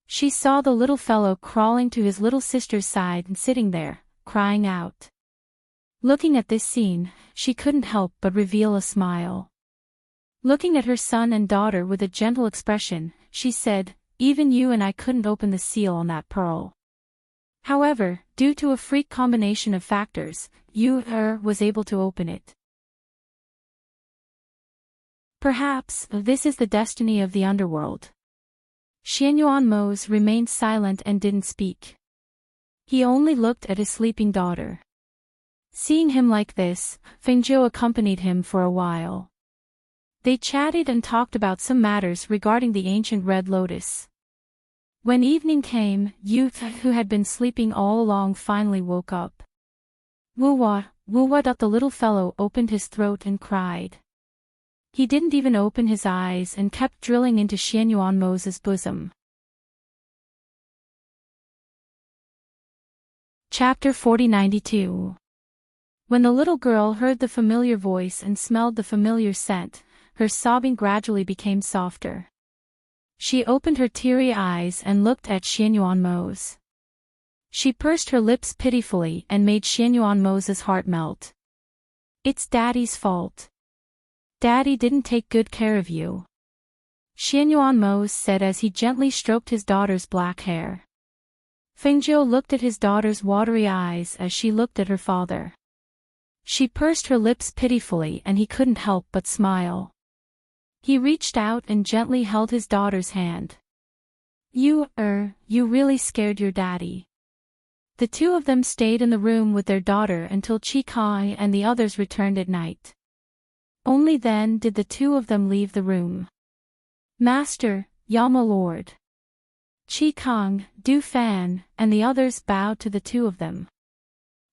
She saw the little fellow crawling to his little sister's side and sitting there, crying out. Looking at this scene, she couldn't help but reveal a smile. Looking at her son and daughter with a gentle expression, she said, "Even you and I couldn't open the seal on that pearl. However, due to a freak combination of factors, you was able to open it. Perhaps this is the destiny of the underworld." Xianyuan Mose remained silent and didn't speak. He only looked at his sleeping daughter. Seeing him like this, Fengjiu accompanied him for a while. They chatted and talked about some matters regarding the ancient red lotus. When evening came, Youth, who had been sleeping all along, finally woke up. "Wuwa, Wuwa!" The little fellow opened his throat and cried. He didn't even open his eyes and kept drilling into Xianyuan Mose's bosom. Chapter 4092. When the little girl heard the familiar voice and smelled the familiar scent, her sobbing gradually became softer. She opened her teary eyes and looked at Xianyuan Mose. She pursed her lips pitifully and made Xianyuan Mose's heart melt. It's Daddy's fault. Daddy didn't take good care of you. Xianyuan Mo said as he gently stroked his daughter's black hair. Fengjiu looked at his daughter's watery eyes as she looked at her father. She pursed her lips pitifully and he couldn't help but smile. He reached out and gently held his daughter's hand. You really scared your daddy. The two of them stayed in the room with their daughter until Qi Kai and the others returned at night. Only then did the two of them leave the room. Master, Yama Lord. Qi Kang, Du Fan, and the others bowed to the two of them.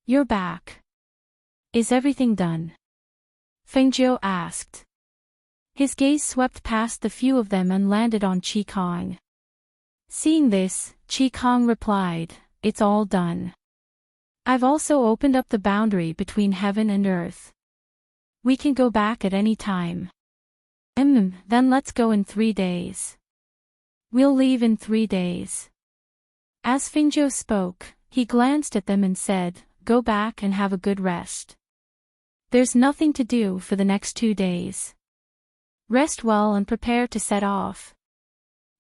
You're back. Is everything done? Fengjiu asked. His gaze swept past the few of them and landed on Qi Kang. Seeing this, Qi Kang replied, It's all done. I've also opened up the boundary between heaven and earth. We can go back at any time. Then let's go in 3 days. We'll leave in 3 days. As Fengjiu spoke, he glanced at them and said, Go back and have a good rest. There's nothing to do for the next 2 days. Rest well and prepare to set off.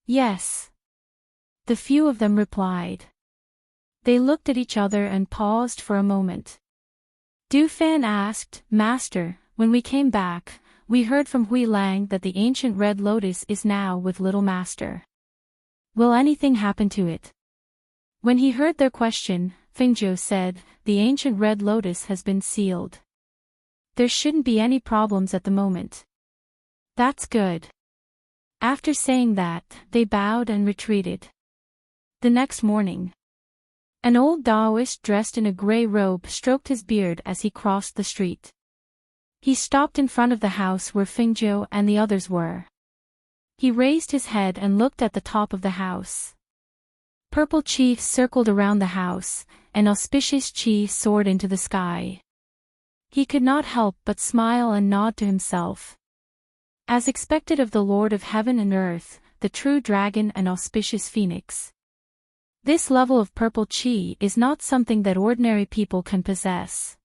Yes. The few of them replied. They looked at each other and paused for a moment. Du Fan asked, Master, when we came back, we heard from Hui Lang that the ancient red lotus is now with little master. Will anything happen to it? When he heard their question, Fengjiu said, The ancient red lotus has been sealed. There shouldn't be any problems at the moment. That's good. After saying that, they bowed and retreated. The next morning, an old Taoist dressed in a gray robe stroked his beard as he crossed the street. He stopped in front of the house where Fengjiu and the others were. He raised his head and looked at the top of the house. Purple qi circled around the house, and auspicious qi soared into the sky. He could not help but smile and nod to himself. As expected of the Lord of Heaven and Earth, the true dragon and auspicious phoenix. This level of purple qi is not something that ordinary people can possess.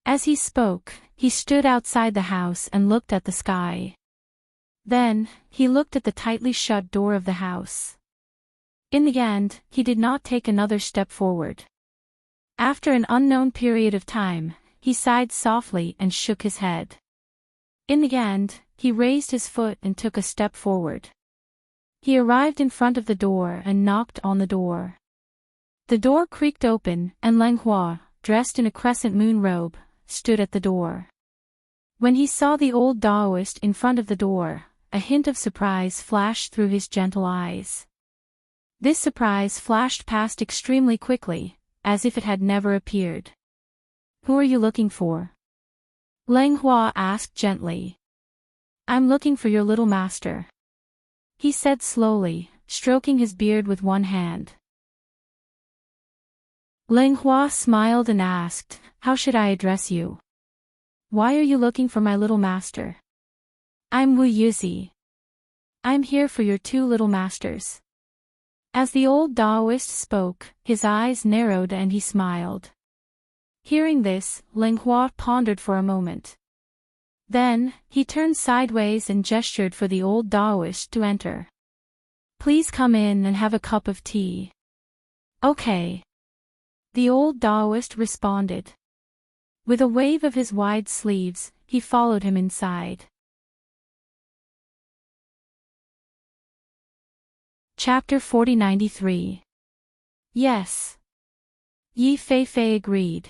As he spoke, he stood outside the house and looked at the sky. Then, he looked at the tightly shut door of the house. In the end, he did not take another step forward. After an unknown period of time, he sighed softly and shook his head. In the end, he raised his foot and took a step forward. He arrived in front of the door and knocked on the door. The door creaked open, and Lang Hua, dressed in a crescent moon robe, stood at the door. When he saw the old Taoist in front of the door, a hint of surprise flashed through his gentle eyes. This surprise flashed past extremely quickly, as if it had never appeared. Who are you looking for? Lang Hua asked gently. I'm looking for your little master. He said slowly, stroking his beard with one hand. Lang Hua smiled and asked, How should I address you? Why are you looking for my little master? I'm Wu Yuzi. I'm here for your 2 little masters. As the old Taoist spoke, his eyes narrowed and he smiled. Hearing this, Lang Hua pondered for a moment. Then, he turned sideways and gestured for the old Taoist to enter. Please come in and have a cup of tea. Okay. The old Taoist responded. With a wave of his wide sleeves, he followed him inside. Chapter 4093. Yes. Yi Fei agreed.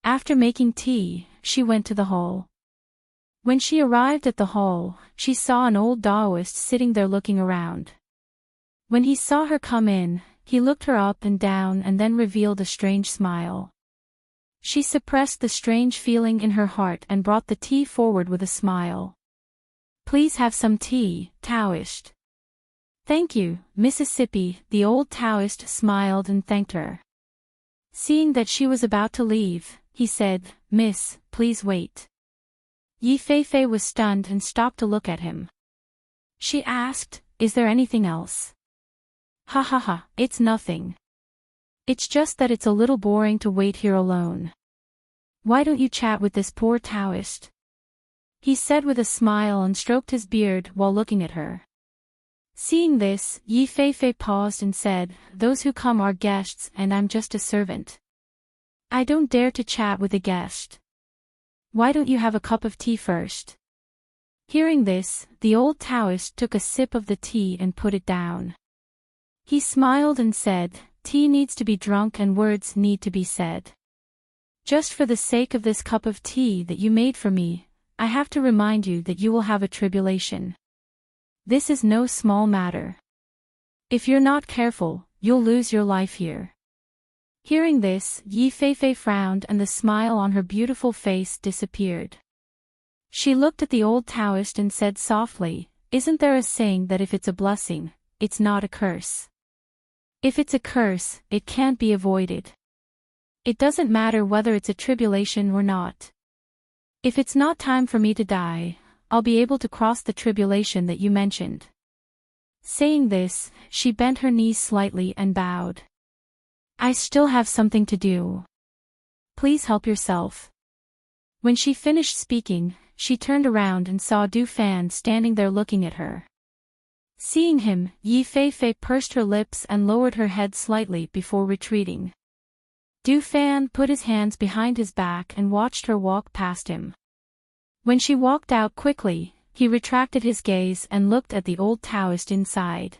After making tea, she went to the hall. When she arrived at the hall, she saw an old Taoist sitting there looking around. When he saw her come in, he looked her up and down and then revealed a strange smile. She suppressed the strange feeling in her heart and brought the tea forward with a smile. Please have some tea, Taoist. Thank you, Mississippi. The old Taoist smiled and thanked her. Seeing that she was about to leave, he said, Miss, please wait. Yi Fei was stunned and stopped to look at him. She asked, Is there anything else? Ha ha ha, it's nothing. It's just that it's a little boring to wait here alone. Why don't you chat with this poor Taoist? He said with a smile and stroked his beard while looking at her. Seeing this, Yi Feifei paused and said, "Those who come are guests and I'm just a servant. I don't dare to chat with a guest. Why don't you have a cup of tea first?" Hearing this, the old Taoist took a sip of the tea and put it down. He smiled and said, "Tea needs to be drunk and words need to be said. Just for the sake of this cup of tea that you made for me, I have to remind you that you will have a tribulation. This is no small matter. If you're not careful, you'll lose your life here." Hearing this, Yi Feifei frowned and the smile on her beautiful face disappeared. She looked at the old Taoist and said softly, "Isn't there a saying that if it's a blessing, it's not a curse? If it's a curse, it can't be avoided. It doesn't matter whether it's a tribulation or not. If it's not time for me to die, I'll be able to cross the tribulation that you mentioned." Saying this, she bent her knees slightly and bowed. "I still have something to do. Please help yourself." When she finished speaking, she turned around and saw Du Fan standing there looking at her. Seeing him, Yi Feifei pursed her lips and lowered her head slightly before retreating. Du Fan put his hands behind his back and watched her walk past him. When she walked out quickly, he retracted his gaze and looked at the old Taoist inside.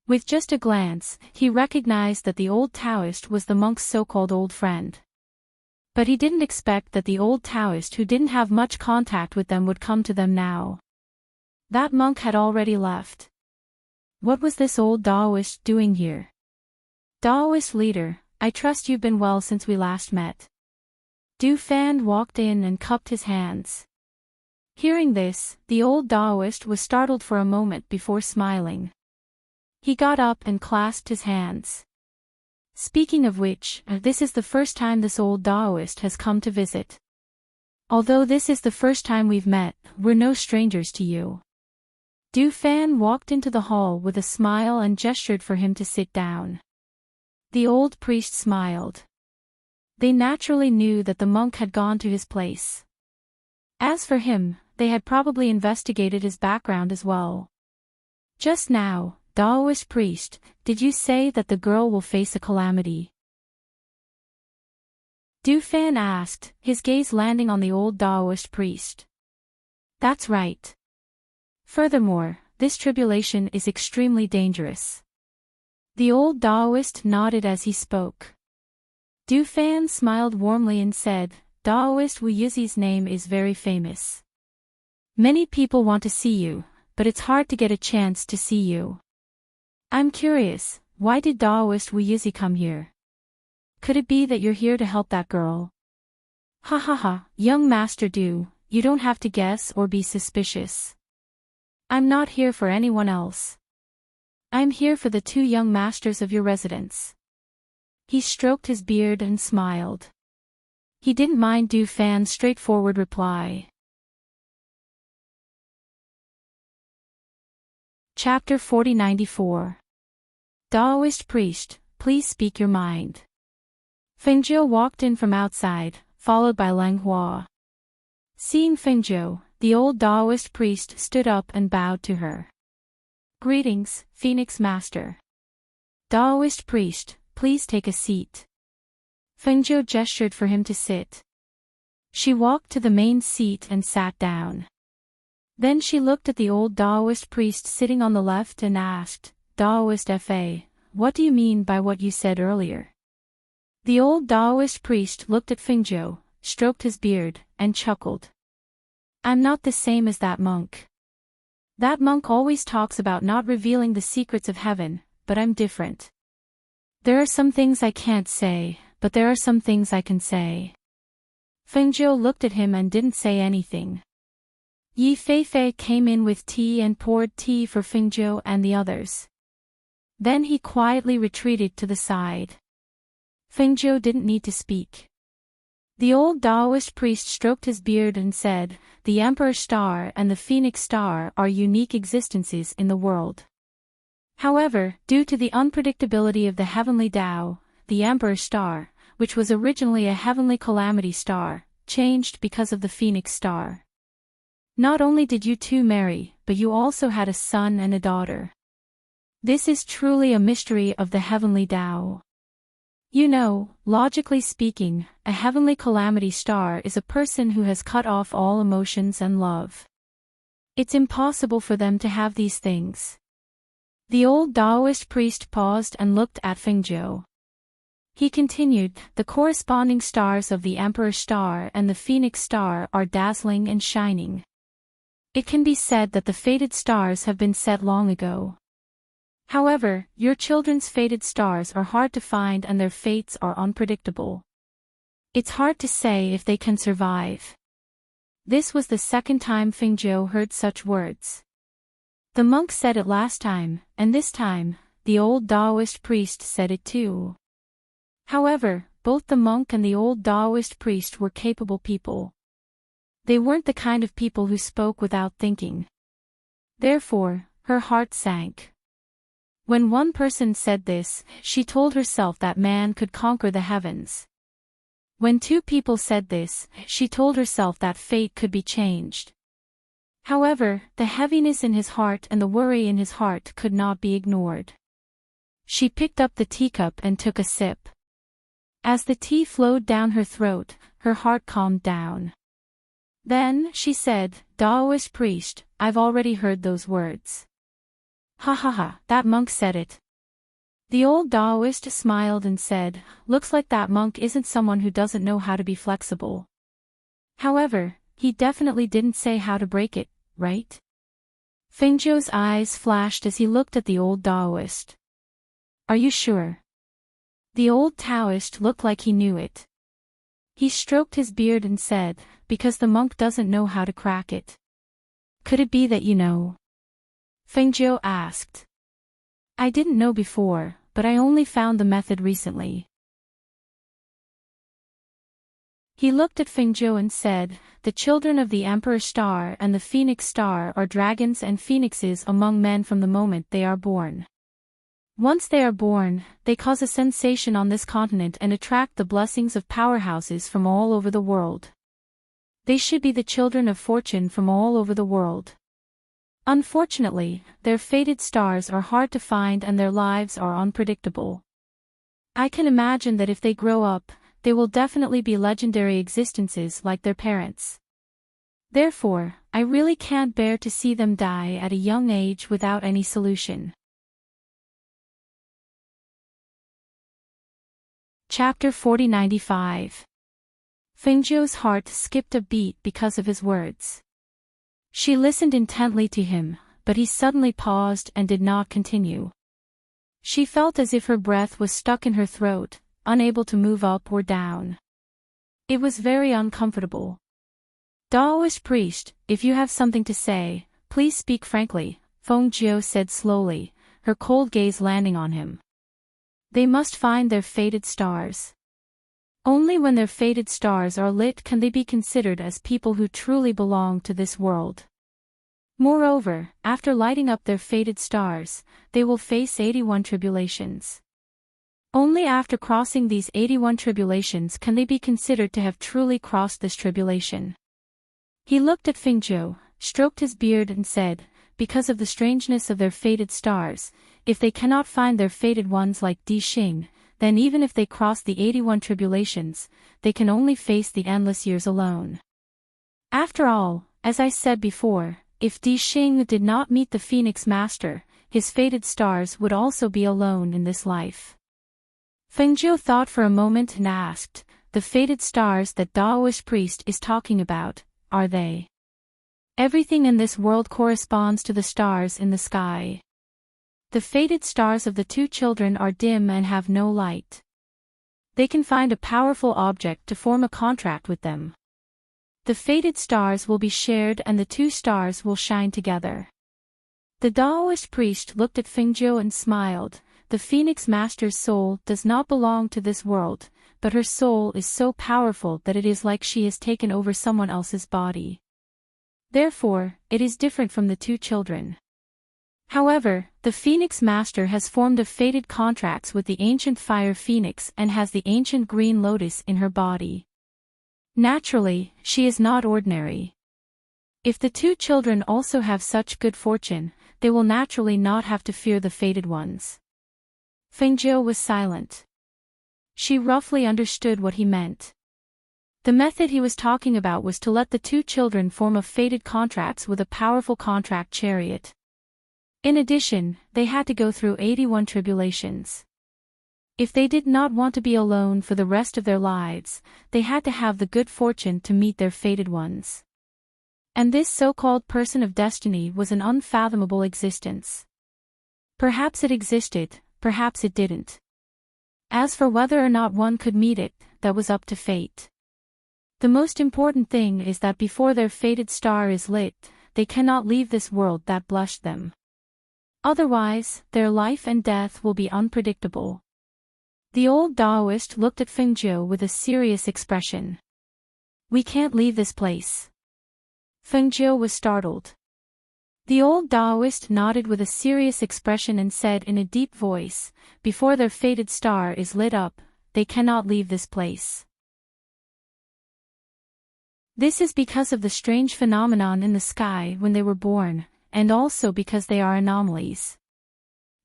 With just a glance, he recognized that the old Taoist was the monk's so-called old friend. But he didn't expect that the old Taoist who didn't have much contact with them would come to them now. That monk had already left. What was this old Taoist doing here? "Taoist leader, I trust you've been well since we last met." Du Fan walked in and cupped his hands. Hearing this, the old Taoist was startled for a moment before smiling. He got up and clasped his hands. "Speaking of which, this is the first time this old Taoist has come to visit. Although this is the first time we've met, we're no strangers to you." Du Fan walked into the hall with a smile and gestured for him to sit down. The old priest smiled. They naturally knew that the monk had gone to his place. As for him, they had probably investigated his background as well. "Just now, Taoist priest, did you say that the girl will face a calamity?" Du Fan asked, his gaze landing on the old Taoist priest. "That's right. Furthermore, this tribulation is extremely dangerous." The old Taoist nodded as he spoke. Du Fan smiled warmly and said, "Taoist Wu Yizi's name is very famous. Many people want to see you, but it's hard to get a chance to see you. I'm curious, why did Taoist Wu Yizi come here? Could it be that you're here to help that girl?" "Ha ha ha, young Master Du, you don't have to guess or be suspicious. I'm not here for anyone else. I'm here for the two young masters of your residence." He stroked his beard and smiled. He didn't mind Du Fan's straightforward reply. Chapter 4094. Taoist priest, please speak your mind. Fengjiu walked in from outside, followed by Lang Hua. Seeing Fengjiu, the old Taoist priest stood up and bowed to her. "Greetings, Phoenix Master." "Taoist priest, please take a seat." Fengjiu gestured for him to sit. She walked to the main seat and sat down. Then she looked at the old Taoist priest sitting on the left and asked, "Taoist Fa, what do you mean by what you said earlier?" The old Taoist priest looked at Fengjiu, stroked his beard, and chuckled. "I'm not the same as that monk. That monk always talks about not revealing the secrets of heaven, but I'm different. There are some things I can't say, but there are some things I can say." Fengjiu looked at him and didn't say anything. Yi Feifei came in with tea and poured tea for Fengjiu and the others. Then he quietly retreated to the side. Fengjiu didn't need to speak. The old Taoist priest stroked his beard and said, "The Emperor Star and the Phoenix Star are unique existences in the world. However, due to the unpredictability of the heavenly Tao, the Emperor Star, which was originally a heavenly calamity star, changed because of the phoenix star. Not only did you two marry, but you also had a son and a daughter. This is truly a mystery of the heavenly Tao. You know, logically speaking, a heavenly calamity star is a person who has cut off all emotions and love. It's impossible for them to have these things. The old Taoist priest paused and looked at Fengzhou. He continued, the corresponding stars of the Emperor star and the Phoenix star are dazzling and shining. It can be said that the fated stars have been set long ago. However, your children's fated stars are hard to find and their fates are unpredictable. It's hard to say if they can survive. This was the second time Fengzhou heard such words. The monk said it last time, and this time, the old Taoist priest said it too. However, both the monk and the old Taoist priest were capable people. They weren't the kind of people who spoke without thinking. Therefore, her heart sank. When one person said this, she told herself that man could conquer the heavens. When two people said this, she told herself that fate could be changed. However, the heaviness in his heart and the worry in his heart could not be ignored. She picked up the teacup and took a sip. As the tea flowed down her throat, her heart calmed down. Then, she said, Taoist priest, I've already heard those words. Ha ha ha, that monk said it. The old Taoist smiled and said, looks like that monk isn't someone who doesn't know how to be flexible. However, he definitely didn't say how to break it, right? Fengzhou's eyes flashed as he looked at the old Taoist. Are you sure? The old Taoist looked like he knew it. He stroked his beard and said, because the monk doesn't know how to crack it. Could it be that you know? Fengzhou asked. I didn't know before, but I only found the method recently. He looked at Fengzhou and said, the children of the Emperor star and the Phoenix star are dragons and phoenixes among men from the moment they are born. Once they are born, they cause a sensation on this continent and attract the blessings of powerhouses from all over the world. They should be the children of fortune from all over the world. Unfortunately, their fated stars are hard to find and their lives are unpredictable. I can imagine that if they grow up, they will definitely be legendary existences like their parents. Therefore, I really can't bear to see them die at a young age without any solution. Chapter 4095. Fengzhou's heart skipped a beat because of his words. She listened intently to him, but he suddenly paused and did not continue. She felt as if her breath was stuck in her throat, unable to move up or down. It was very uncomfortable. Taoist priest, if you have something to say, please speak frankly, Fengzhou said slowly, her cold gaze landing on him. They must find their fated stars. Only when their fated stars are lit can they be considered as people who truly belong to this world. Moreover, after lighting up their fated stars, they will face 81 tribulations. Only after crossing these 81 tribulations can they be considered to have truly crossed this tribulation. He looked at Fengzhou, stroked his beard and said, because of the strangeness of their fated stars, if they cannot find their fated ones like Di Xing, then even if they cross the 81 tribulations, they can only face the endless years alone. After all, as I said before, if Di Xing did not meet the Phoenix Master, his fated stars would also be alone in this life. Fengzhou thought for a moment and asked, the fated stars that Taoist priest is talking about, are they? Everything in this world corresponds to the stars in the sky. The fated stars of the two children are dim and have no light. They can find a powerful object to form a contract with them. The fated stars will be shared and the two stars will shine together. The Taoist priest looked at Fengzhou and smiled. The Phoenix Master's soul does not belong to this world, but her soul is so powerful that it is like she has taken over someone else's body. Therefore, it is different from the two children. However, the Phoenix Master has formed a fated contract with the ancient Fire Phoenix and has the ancient Green Lotus in her body. Naturally, she is not ordinary. If the two children also have such good fortune, they will naturally not have to fear the fated ones. Fengjiu was silent. She roughly understood what he meant. The method he was talking about was to let the two children form a fated contract with a powerful contract chariot. In addition, they had to go through 81 tribulations. If they did not want to be alone for the rest of their lives, they had to have the good fortune to meet their fated ones. And this so-called person of destiny was an unfathomable existence. Perhaps it existed, perhaps it didn't. As for whether or not one could meet it, that was up to fate. The most important thing is that before their fated star is lit, they cannot leave this world that blushed them. Otherwise, their life and death will be unpredictable. The old Taoist looked at Fengjiu with a serious expression. We can't leave this place. Fengjiu was startled. The old Taoist nodded with a serious expression and said in a deep voice, before their fated star is lit up, they cannot leave this place. This is because of the strange phenomenon in the sky when they were born, and also because they are anomalies.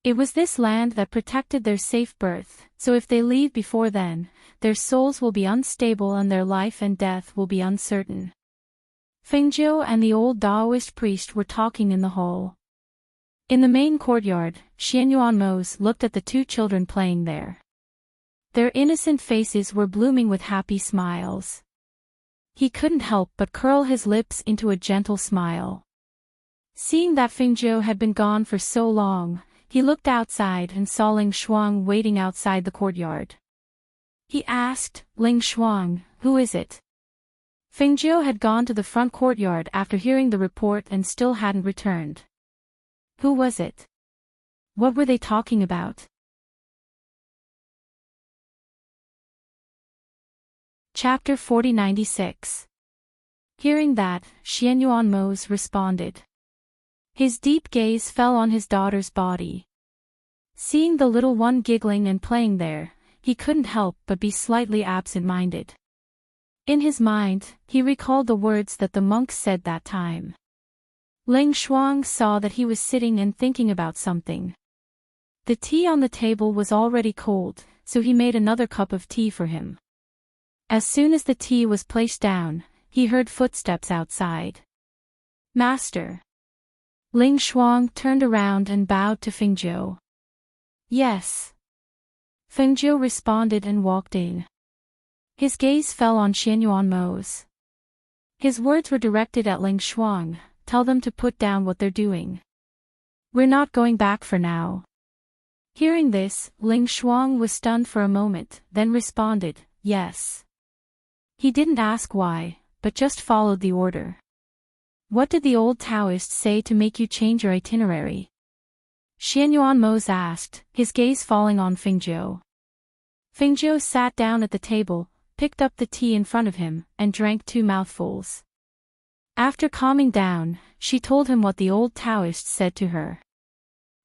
It was this land that protected their safe birth, so if they leave before then, their souls will be unstable and their life and death will be uncertain. Fengjiu and the old Taoist priest were talking in the hall. In the main courtyard, Xianyuan looked at the two children playing there. Their innocent faces were blooming with happy smiles. He couldn't help but curl his lips into a gentle smile. Seeing that Fengjiu had been gone for so long, he looked outside and saw Ling Shuang waiting outside the courtyard. He asked, Ling Shuang, who is it? Fengjiu had gone to the front courtyard after hearing the report and still hadn't returned. Who was it? What were they talking about? Chapter 4096. Hearing that, Xianyuan responded. His deep gaze fell on his daughter's body. Seeing the little one giggling and playing there, he couldn't help but be slightly absent-minded. In his mind, he recalled the words that the monk said that time. Ling Shuang saw that he was sitting and thinking about something. The tea on the table was already cold, so he made another cup of tea for him. As soon as the tea was placed down, he heard footsteps outside. Master. Ling Shuang turned around and bowed to Fengjiu. Yes. Fengjiu responded and walked in. His gaze fell on Xianyuan. His words were directed at Ling Shuang, tell them to put down what they're doing. We're not going back for now. Hearing this, Ling Shuang was stunned for a moment, then responded, yes. He didn't ask why, but just followed the order. What did the old Taoist say to make you change your itinerary? Xianyuan asked, his gaze falling on Fengjiu. Fengjiu sat down at the table, picked up the tea in front of him, and drank 2 mouthfuls. After calming down, she told him what the old Taoist said to her.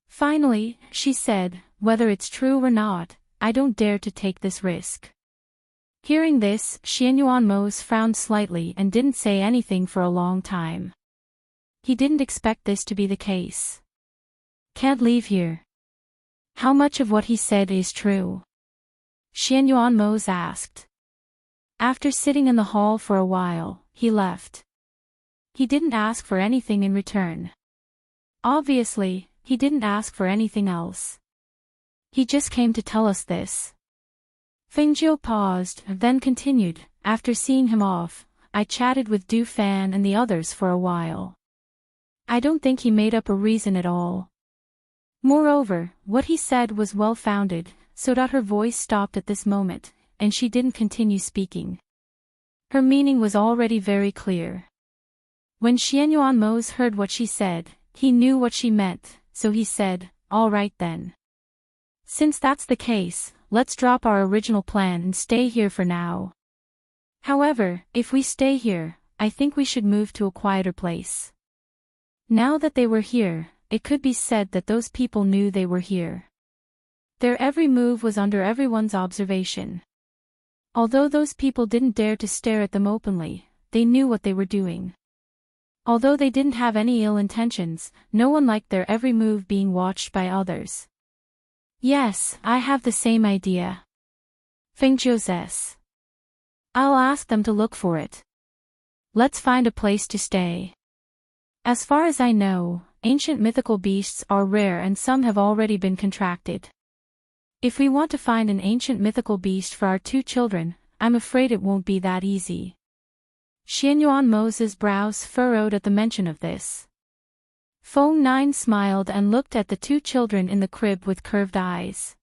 Finally, she said, whether it's true or not, I don't dare to take this risk. Hearing this, Xianyuan frowned slightly and didn't say anything for a long time. He didn't expect this to be the case. Can't leave here. How much of what he said is true? Xianyuan asked. After sitting in the hall for a while, he left. He didn't ask for anything in return. Obviously, he didn't ask for anything else. He just came to tell us this. Fengjiu paused, then continued, after seeing him off, I chatted with Du Fan and the others for a while. I don't think he made up a reason at all. Moreover, what he said was well-founded, so that her voice stopped at this moment, and she didn't continue speaking. Her meaning was already very clear. When Xianyuan heard what she said, he knew what she meant, so he said, all right then. Since that's the case, let's drop our original plan and stay here for now. However, if we stay here, I think we should move to a quieter place. Now that they were here, it could be said that those people knew they were here. Their every move was under everyone's observation. Although those people didn't dare to stare at them openly, they knew what they were doing. Although they didn't have any ill intentions, no one liked their every move being watched by others. Yes, I have the same idea. Fengjiu says. I'll ask them to look for it. Let's find a place to stay. As far as I know, ancient mythical beasts are rare and some have already been contracted. If we want to find an ancient mythical beast for our 2 children, I'm afraid it won't be that easy. Xianyuan Mo's brows furrowed at the mention of this. Feng Nine smiled and looked at the 2 children in the crib with curved eyes.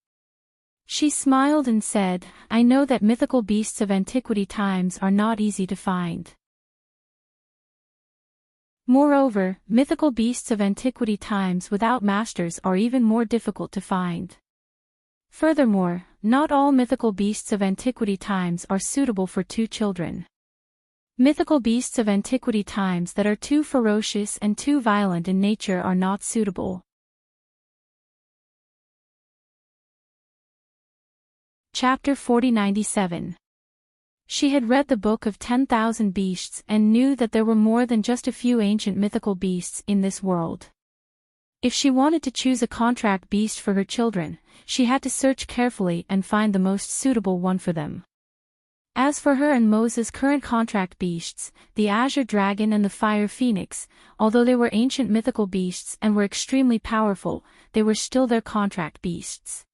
She smiled and said, I know that mythical beasts of antiquity times are not easy to find. Moreover, mythical beasts of antiquity times without masters are even more difficult to find. Furthermore, not all mythical beasts of antiquity times are suitable for 2 children. Mythical beasts of antiquity times that are too ferocious and too violent in nature are not suitable. Chapter 4097. She had read the Book of 10,000 Beasts and knew that there were more than just a few ancient mythical beasts in this world. If she wanted to choose a contract beast for her children, she had to search carefully and find the most suitable one for them. As for her and Moses' current contract beasts, the Azure Dragon and the Fire Phoenix, although they were ancient mythical beasts and were extremely powerful, they were still their contract beasts.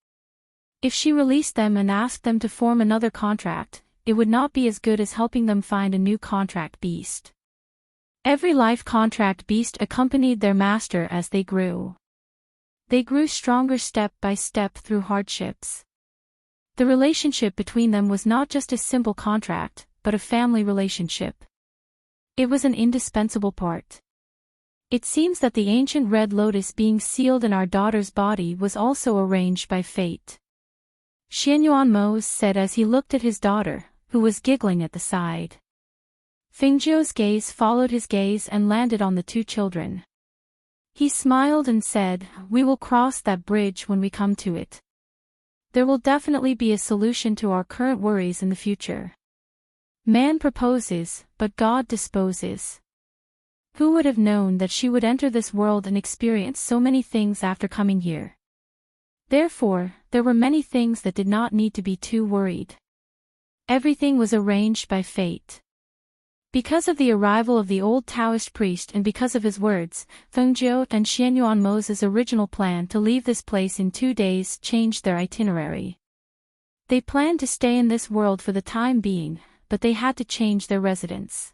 If she released them and asked them to form another contract, it would not be as good as helping them find a new contract beast. Every life contract beast accompanied their master as they grew. They grew stronger step by step through hardships. The relationship between them was not just a simple contract, but a family relationship. It was an indispensable part. It seems that the ancient red lotus being sealed in our daughter's body was also arranged by fate. Xianyuan Mo said as he looked at his daughter, who was giggling at the side. Fengjiu's gaze followed his gaze and landed on the 2 children. He smiled and said, We will cross that bridge when we come to it. There will definitely be a solution to our current worries in the future. Man proposes, but God disposes. Who would have known that she would enter this world and experience so many things after coming here? Therefore, there were many things that did not need to be too worried. Everything was arranged by fate. Because of the arrival of the old Taoist priest and because of his words, Fengjiu and Xianyuan Mo's original plan to leave this place in 2 days changed their itinerary. They planned to stay in this world for the time being, but they had to change their residence.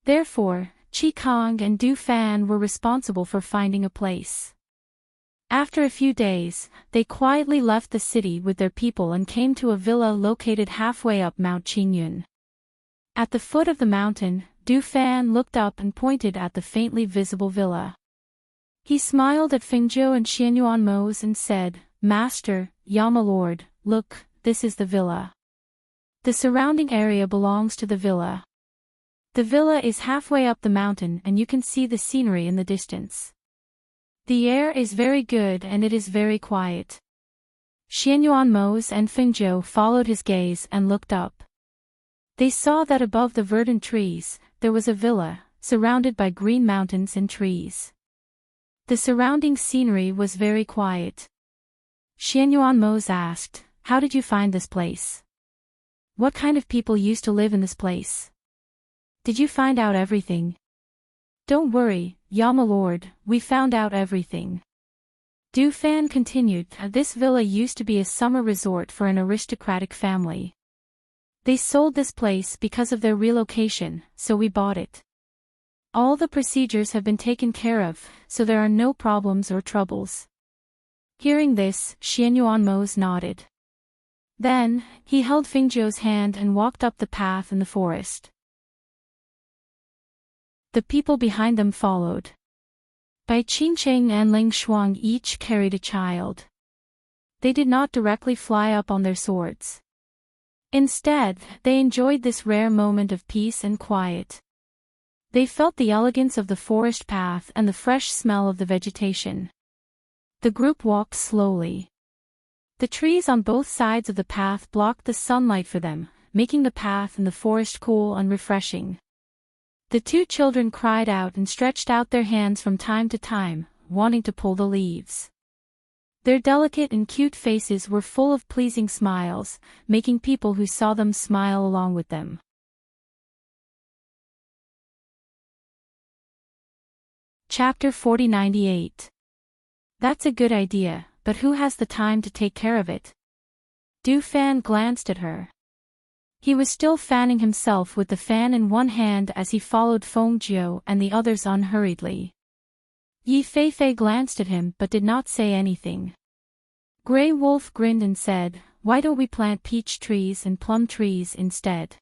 Therefore, Qi Kong and Du Fan were responsible for finding a place. After a few days, they quietly left the city with their people and came to a villa located halfway up Mount Qingyun. At the foot of the mountain, Du Fan looked up and pointed at the faintly visible villa. He smiled at Fengjiu and Xianyuan Mo and said, Master, Yama Lord, look, this is the villa. The surrounding area belongs to the villa. The villa is halfway up the mountain and you can see the scenery in the distance. The air is very good and it is very quiet. Xianyuan Mo and Fengjiu followed his gaze and looked up. They saw that above the verdant trees, there was a villa, surrounded by green mountains and trees. The surrounding scenery was very quiet. Xianyuan Mo asked, How did you find this place? What kind of people used to live in this place? Did you find out everything? Don't worry, Yama Lord, we found out everything. Du Fan continued, This villa used to be a summer resort for an aristocratic family. They sold this place because of their relocation, so we bought it. All the procedures have been taken care of, so there are no problems or troubles. Hearing this, Xianyuan Mo nodded. Then, he held Fengjiu's hand and walked up the path in the forest. The people behind them followed. Bai Qingcheng and Ling Shuang each carried a child. They did not directly fly up on their swords. Instead, they enjoyed this rare moment of peace and quiet. They felt the elegance of the forest path and the fresh smell of the vegetation. The group walked slowly. The trees on both sides of the path blocked the sunlight for them, making the path and the forest cool and refreshing. The two children cried out and stretched out their hands from time to time, wanting to pull the leaves. Their delicate and cute faces were full of pleasing smiles, making people who saw them smile along with them. Chapter 4098. That's a good idea, but who has the time to take care of it? Du Fan glanced at her. He was still fanning himself with the fan in one hand as he followed Feng Jiu and the others unhurriedly. Yi Feifei glanced at him but did not say anything. Grey Wolf grinned and said, "Why don't we plant peach trees and plum trees instead?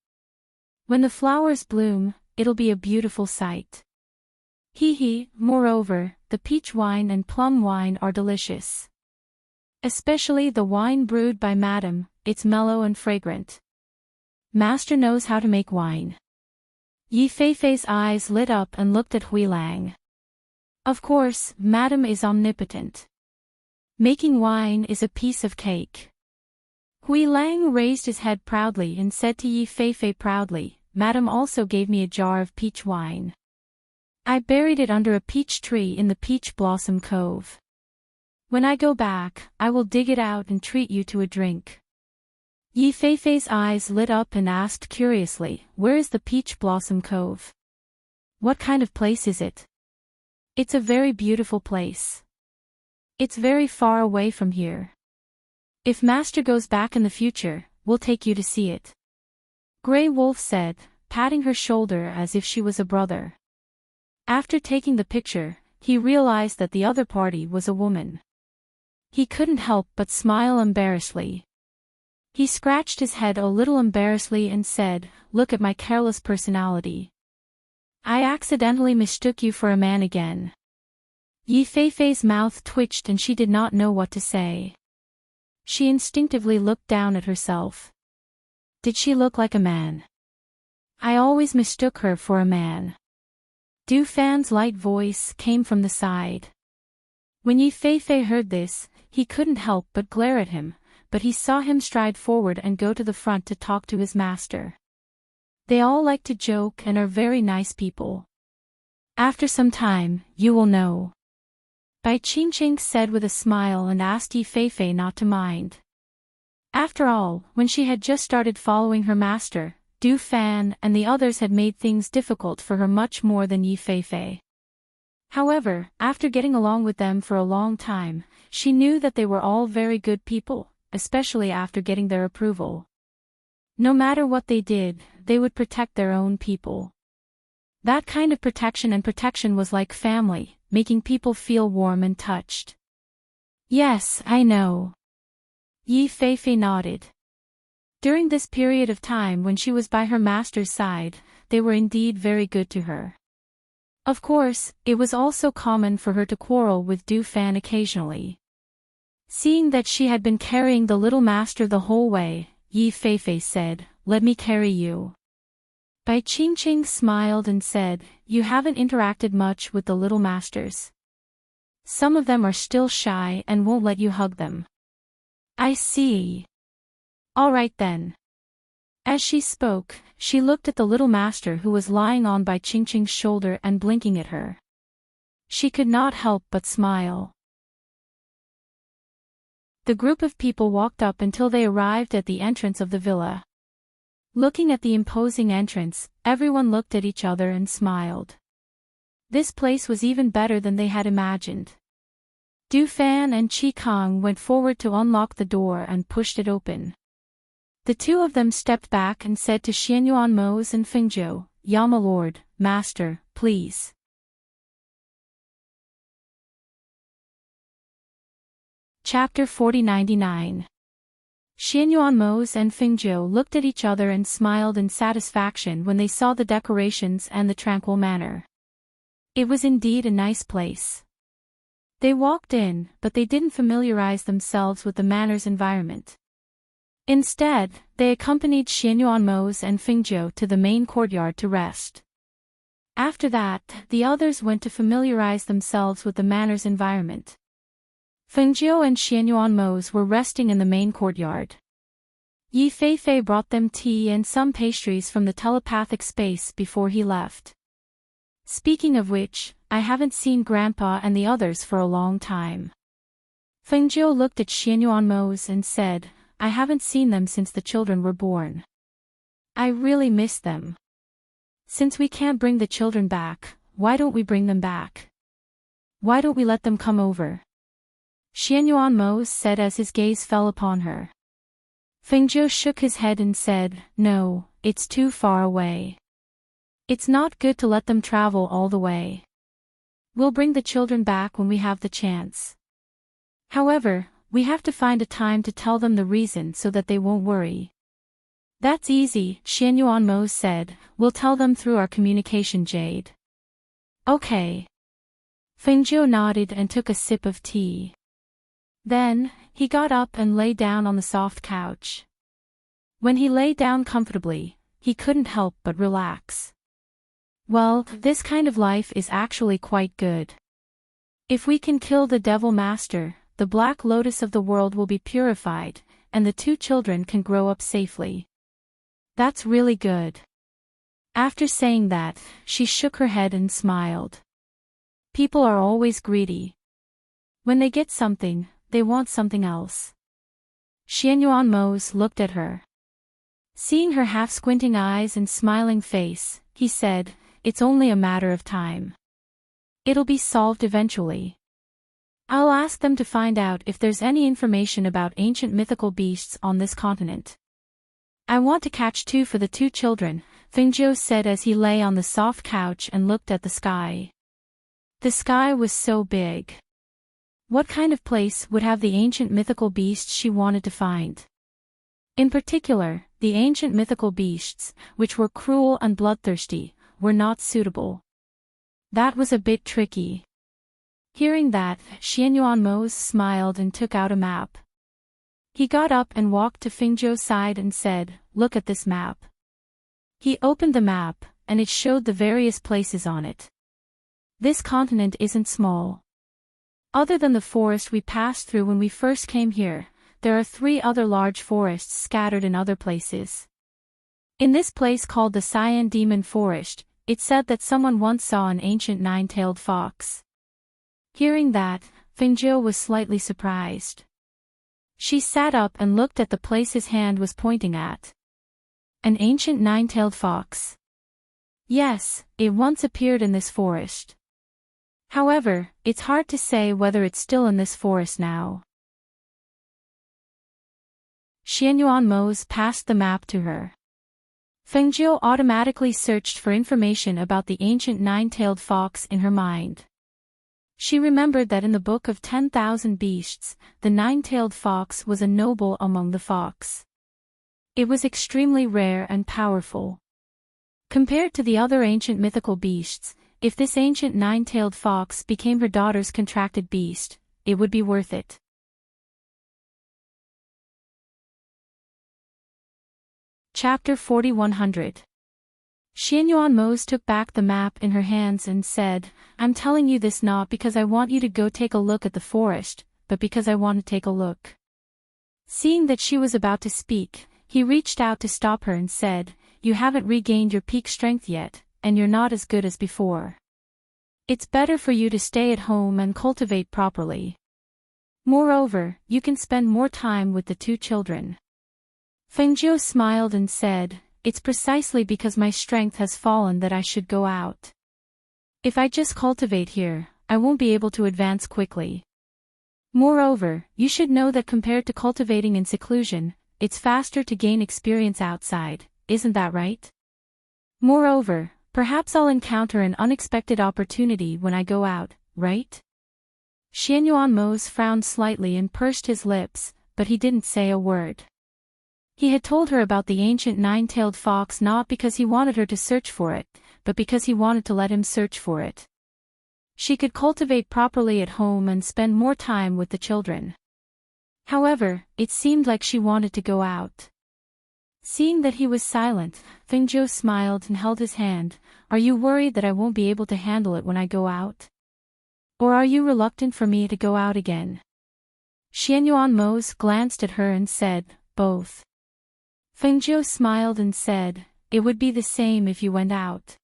When the flowers bloom, it'll be a beautiful sight." Hee, moreover, the peach wine and plum wine are delicious. Especially the wine brewed by Madame, it's mellow and fragrant. Master knows how to make wine. Yi Feifei's eyes lit up and looked at Hui Lang. Of course, Madame is omnipotent. Making wine is a piece of cake. Hui Lang raised his head proudly and said to Yi Feifei proudly, "Madame also gave me a jar of peach wine. I buried it under a peach tree in the Peach Blossom Cove. When I go back, I will dig it out and treat you to a drink." Yi Feifei's eyes lit up and asked curiously, "Where is the Peach Blossom Cove? What kind of place is it?" "It's a very beautiful place. It's very far away from here. If Master goes back in the future, we'll take you to see it," Grey Wolf said, patting her shoulder as if she was a brother. After taking the picture, he realized that the other party was a woman. He couldn't help but smile embarrassedly. He scratched his head a little embarrassedly and said, "Look at my careless personality. I accidentally mistook you for a man again." Yi Feifei's mouth twitched and she did not know what to say. She instinctively looked down at herself. Did she look like a man? I always mistook her for a man. Du Fan's light voice came from the side. When Yi Feifei heard this, he couldn't help but glare at him, but he saw him stride forward and go to the front to talk to his master. They all like to joke and are very nice people. After some time, you will know, Bai Qingqing said with a smile and asked Yi Feifei not to mind. After all, when she had just started following her master, Du Fan and the others had made things difficult for her much more than Yi Feifei. However, after getting along with them for a long time, she knew that they were all very good people, especially after getting their approval. No matter what they did, they would protect their own people. That kind of protection was like family, making people feel warm and touched. Yes, I know. Yi Feifei nodded. During this period of time when she was by her master's side, they were indeed very good to her. Of course, it was also common for her to quarrel with Du Fan occasionally. Seeing that she had been carrying the little master the whole way, Yi Feifei said, "Let me carry you." Bai Qingqing smiled and said, "You haven't interacted much with the little masters. Some of them are still shy and won't let you hug them." "I see. All right then." As she spoke, she looked at the little master who was lying on Bai Qingqing's shoulder and blinking at her. She could not help but smile. The group of people walked up until they arrived at the entrance of the villa. Looking at the imposing entrance, everyone looked at each other and smiled. This place was even better than they had imagined. Du Fan and Qi Kang went forward to unlock the door and pushed it open. The two of them stepped back and said to Xianyuan Mose and Fengzhou, "Ya my lord, master, please." Chapter 4099. Xianyuan Mose and Fengzhou looked at each other and smiled in satisfaction when they saw the decorations and the tranquil manner. It was indeed a nice place. They walked in, but they didn't familiarize themselves with the manor's environment. Instead, they accompanied Xianyuan Mose and Fengzhou to the main courtyard to rest. After that, the others went to familiarize themselves with the manor's environment. Fengjiu and Xianyuanmo's were resting in the main courtyard. Yi Feifei brought them tea and some pastries from the telepathic space before he left. Speaking of which, I haven't seen Grandpa and the others for a long time. Fengjiu looked at Xianyuanmo's and said, I haven't seen them since the children were born. I really miss them. Since we can't bring the children back, why don't we bring them back? Why don't we let them come over? Xianyuanmo said as his gaze fell upon her. Fengjiu shook his head and said, no, it's too far away. It's not good to let them travel all the way. We'll bring the children back when we have the chance. However, we have to find a time to tell them the reason so that they won't worry. That's easy, Xianyuanmo said, we'll tell them through our communication jade. Okay. Fengjiu nodded and took a sip of tea. Then, he got up and lay down on the soft couch. When he lay down comfortably, he couldn't help but relax. Well, this kind of life is actually quite good. If we can kill the Devil Master, the Black Lotus of the world will be purified, and the two children can grow up safely. That's really good. After saying that, she shook her head and smiled. People are always greedy. When they get something, they want something else. Xianyuanmo looked at her. Seeing her half-squinting eyes and smiling face, he said, it's only a matter of time. It'll be solved eventually. I'll ask them to find out if there's any information about ancient mythical beasts on this continent. I want to catch two for the two children, Fengjiu said as he lay on the soft couch and looked at the sky. The sky was so big. What kind of place would have the ancient mythical beasts she wanted to find? In particular, the ancient mythical beasts, which were cruel and bloodthirsty, were not suitable. That was a bit tricky. Hearing that, Xianyuanmo smiled and took out a map. He got up and walked to Fengjiu's side and said, look at this map. He opened the map, and it showed the various places on it. This continent isn't small. Other than the forest we passed through when we first came here, there are 3 other large forests scattered in other places. In this place called the Cyan Demon Forest, it said that someone once saw an ancient 9-tailed fox. Hearing that, Fengjiu was slightly surprised. She sat up and looked at the place his hand was pointing at. An ancient 9-tailed fox. Yes, it once appeared in this forest. However, it's hard to say whether it's still in this forest now. Xianyuanmo passed the map to her. Fengjiu automatically searched for information about the ancient 9-tailed fox in her mind. She remembered that in the Book of 10,000 Beasts, the 9-tailed fox was a noble among the fox. It was extremely rare and powerful. Compared to the other ancient mythical beasts, if this ancient 9-tailed fox became her daughter's contracted beast, it would be worth it. Chapter 4100. Xianyuanmo took back the map in her hands and said, I'm telling you this not because I want you to go take a look at the forest, but because I want to take a look. Seeing that she was about to speak, he reached out to stop her and said, you haven't regained your peak strength yet, and you're not as good as before. It's better for you to stay at home and cultivate properly. Moreover, you can spend more time with the two children. Fengjiu smiled and said, it's precisely because my strength has fallen that I should go out. If I just cultivate here, I won't be able to advance quickly. Moreover, you should know that compared to cultivating in seclusion, it's faster to gain experience outside, isn't that right? Moreover, perhaps I'll encounter an unexpected opportunity when I go out, right? Xianyuanmo frowned slightly and pursed his lips, but he didn't say a word. He had told her about the ancient 9-tailed fox not because he wanted her to search for it, but because he wanted to let him search for it. She could cultivate properly at home and spend more time with the children. However, it seemed like she wanted to go out. Seeing that he was silent, Fengjiu smiled and held his hand. Are you worried that I won't be able to handle it when I go out? Or are you reluctant for me to go out again? Xianyuan Mose glanced at her and said, both. Fengjiu smiled and said, it would be the same if you went out.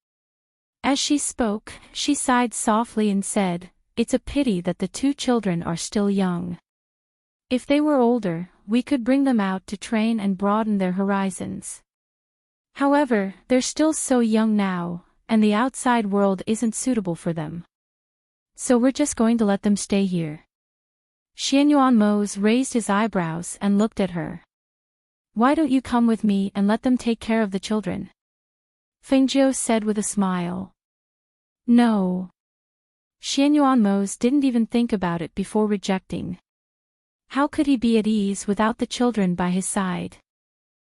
As she spoke, she sighed softly and said, it's a pity that the two children are still young. If they were older, we could bring them out to train and broaden their horizons. However, they're still so young now, and the outside world isn't suitable for them. So we're just going to let them stay here. Xianyuan Mose raised his eyebrows and looked at her. Why don't you come with me and let them take care of the children? Fengjiu said with a smile. No. Xianyuan Mose didn't even think about it before rejecting. How could he be at ease without the children by his side?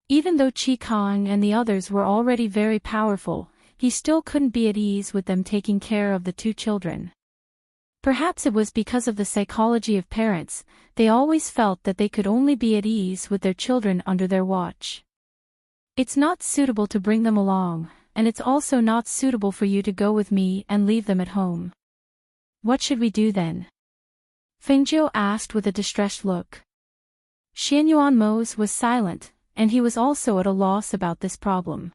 Even though Qi Kong and the others were already very powerful, he still couldn't be at ease with them taking care of the two children. Perhaps it was because of the psychology of parents, they always felt that they could only be at ease with their children under their watch. It's not suitable to bring them along, and it's also not suitable for you to go with me and leave them at home. What should we do then? Fengjiu asked with a distressed look. Xianyuan Mose was silent, and he was also at a loss about this problem.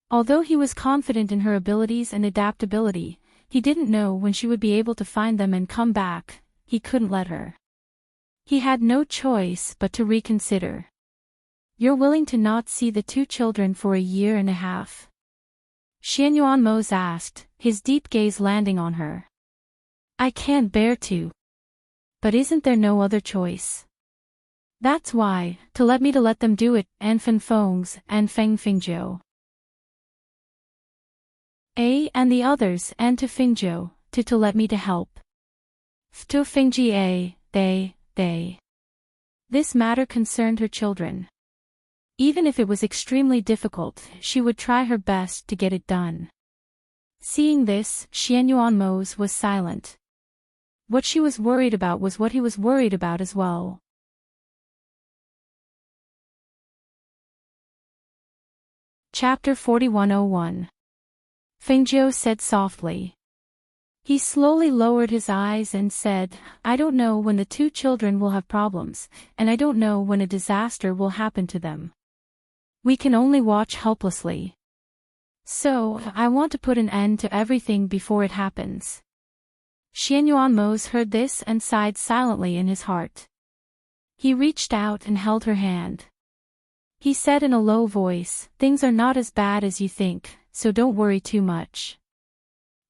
Although he was confident in her abilities and adaptability, he didn't know when she would be able to find them and come back. He couldn't let her. He had no choice but to reconsider. You're willing to not see the two children for a year and a half? Xianyuan Mose asked, his deep gaze landing on her. I can't bear to. But isn't there no other choice? That's why, to let them do it, and Fenfongs, and Fengjiu. And the others, and to Fengjiu, to let me to help. To Fengji they. This matter concerned her children. Even if it was extremely difficult, she would try her best to get it done. Seeing this, Xianyuan Mose was silent. What she was worried about was what he was worried about as well. Chapter 4101. Fengjiu said softly. He slowly lowered his eyes and said, I don't know when the two children will have problems, and I don't know when a disaster will happen to them. We can only watch helplessly. So, I want to put an end to everything before it happens. Xianyuan Mose heard this and sighed silently in his heart. He reached out and held her hand. He said in a low voice, things are not as bad as you think, so don't worry too much.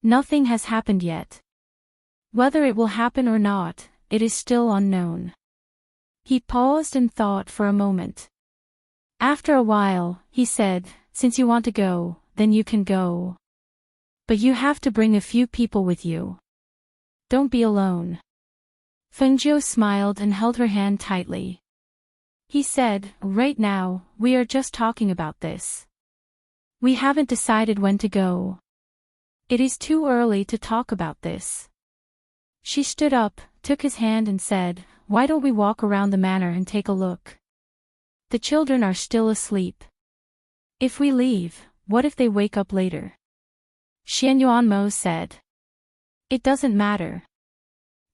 Nothing has happened yet. Whether it will happen or not, it is still unknown. He paused and thought for a moment. After a while, he said, since you want to go, then you can go. But you have to bring a few people with you. Don't be alone. Fengjiu smiled and held her hand tightly. He said, right now, we are just talking about this. We haven't decided when to go. It is too early to talk about this. She stood up, took his hand and said, why don't we walk around the manor and take a look? The children are still asleep. If we leave, what if they wake up later? Xianyuan Mose said. It doesn't matter.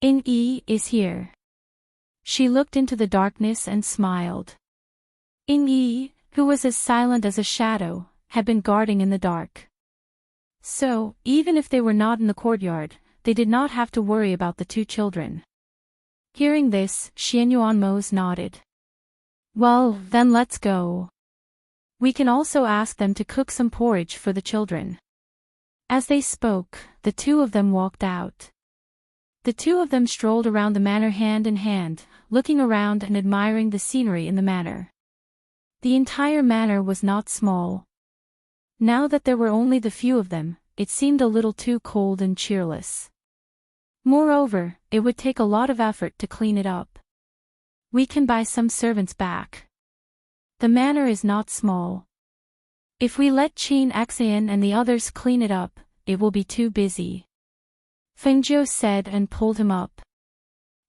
Yi is here. She looked into the darkness and smiled. Yi, who was as silent as a shadow, had been guarding in the dark. So, even if they were not in the courtyard, they did not have to worry about the two children. Hearing this, Xianyuan Mose nodded. Well, then let's go. We can also ask them to cook some porridge for the children. As they spoke, the two of them walked out. The two of them strolled around the manor hand in hand, looking around and admiring the scenery in the manor. The entire manor was not small. Now that there were only the few of them, it seemed a little too cold and cheerless. Moreover, it would take a lot of effort to clean it up. We can buy some servants back. The manor is not small. If we let Qin Xian and the others clean it up, it will be too busy. Fengjiu said and pulled him up.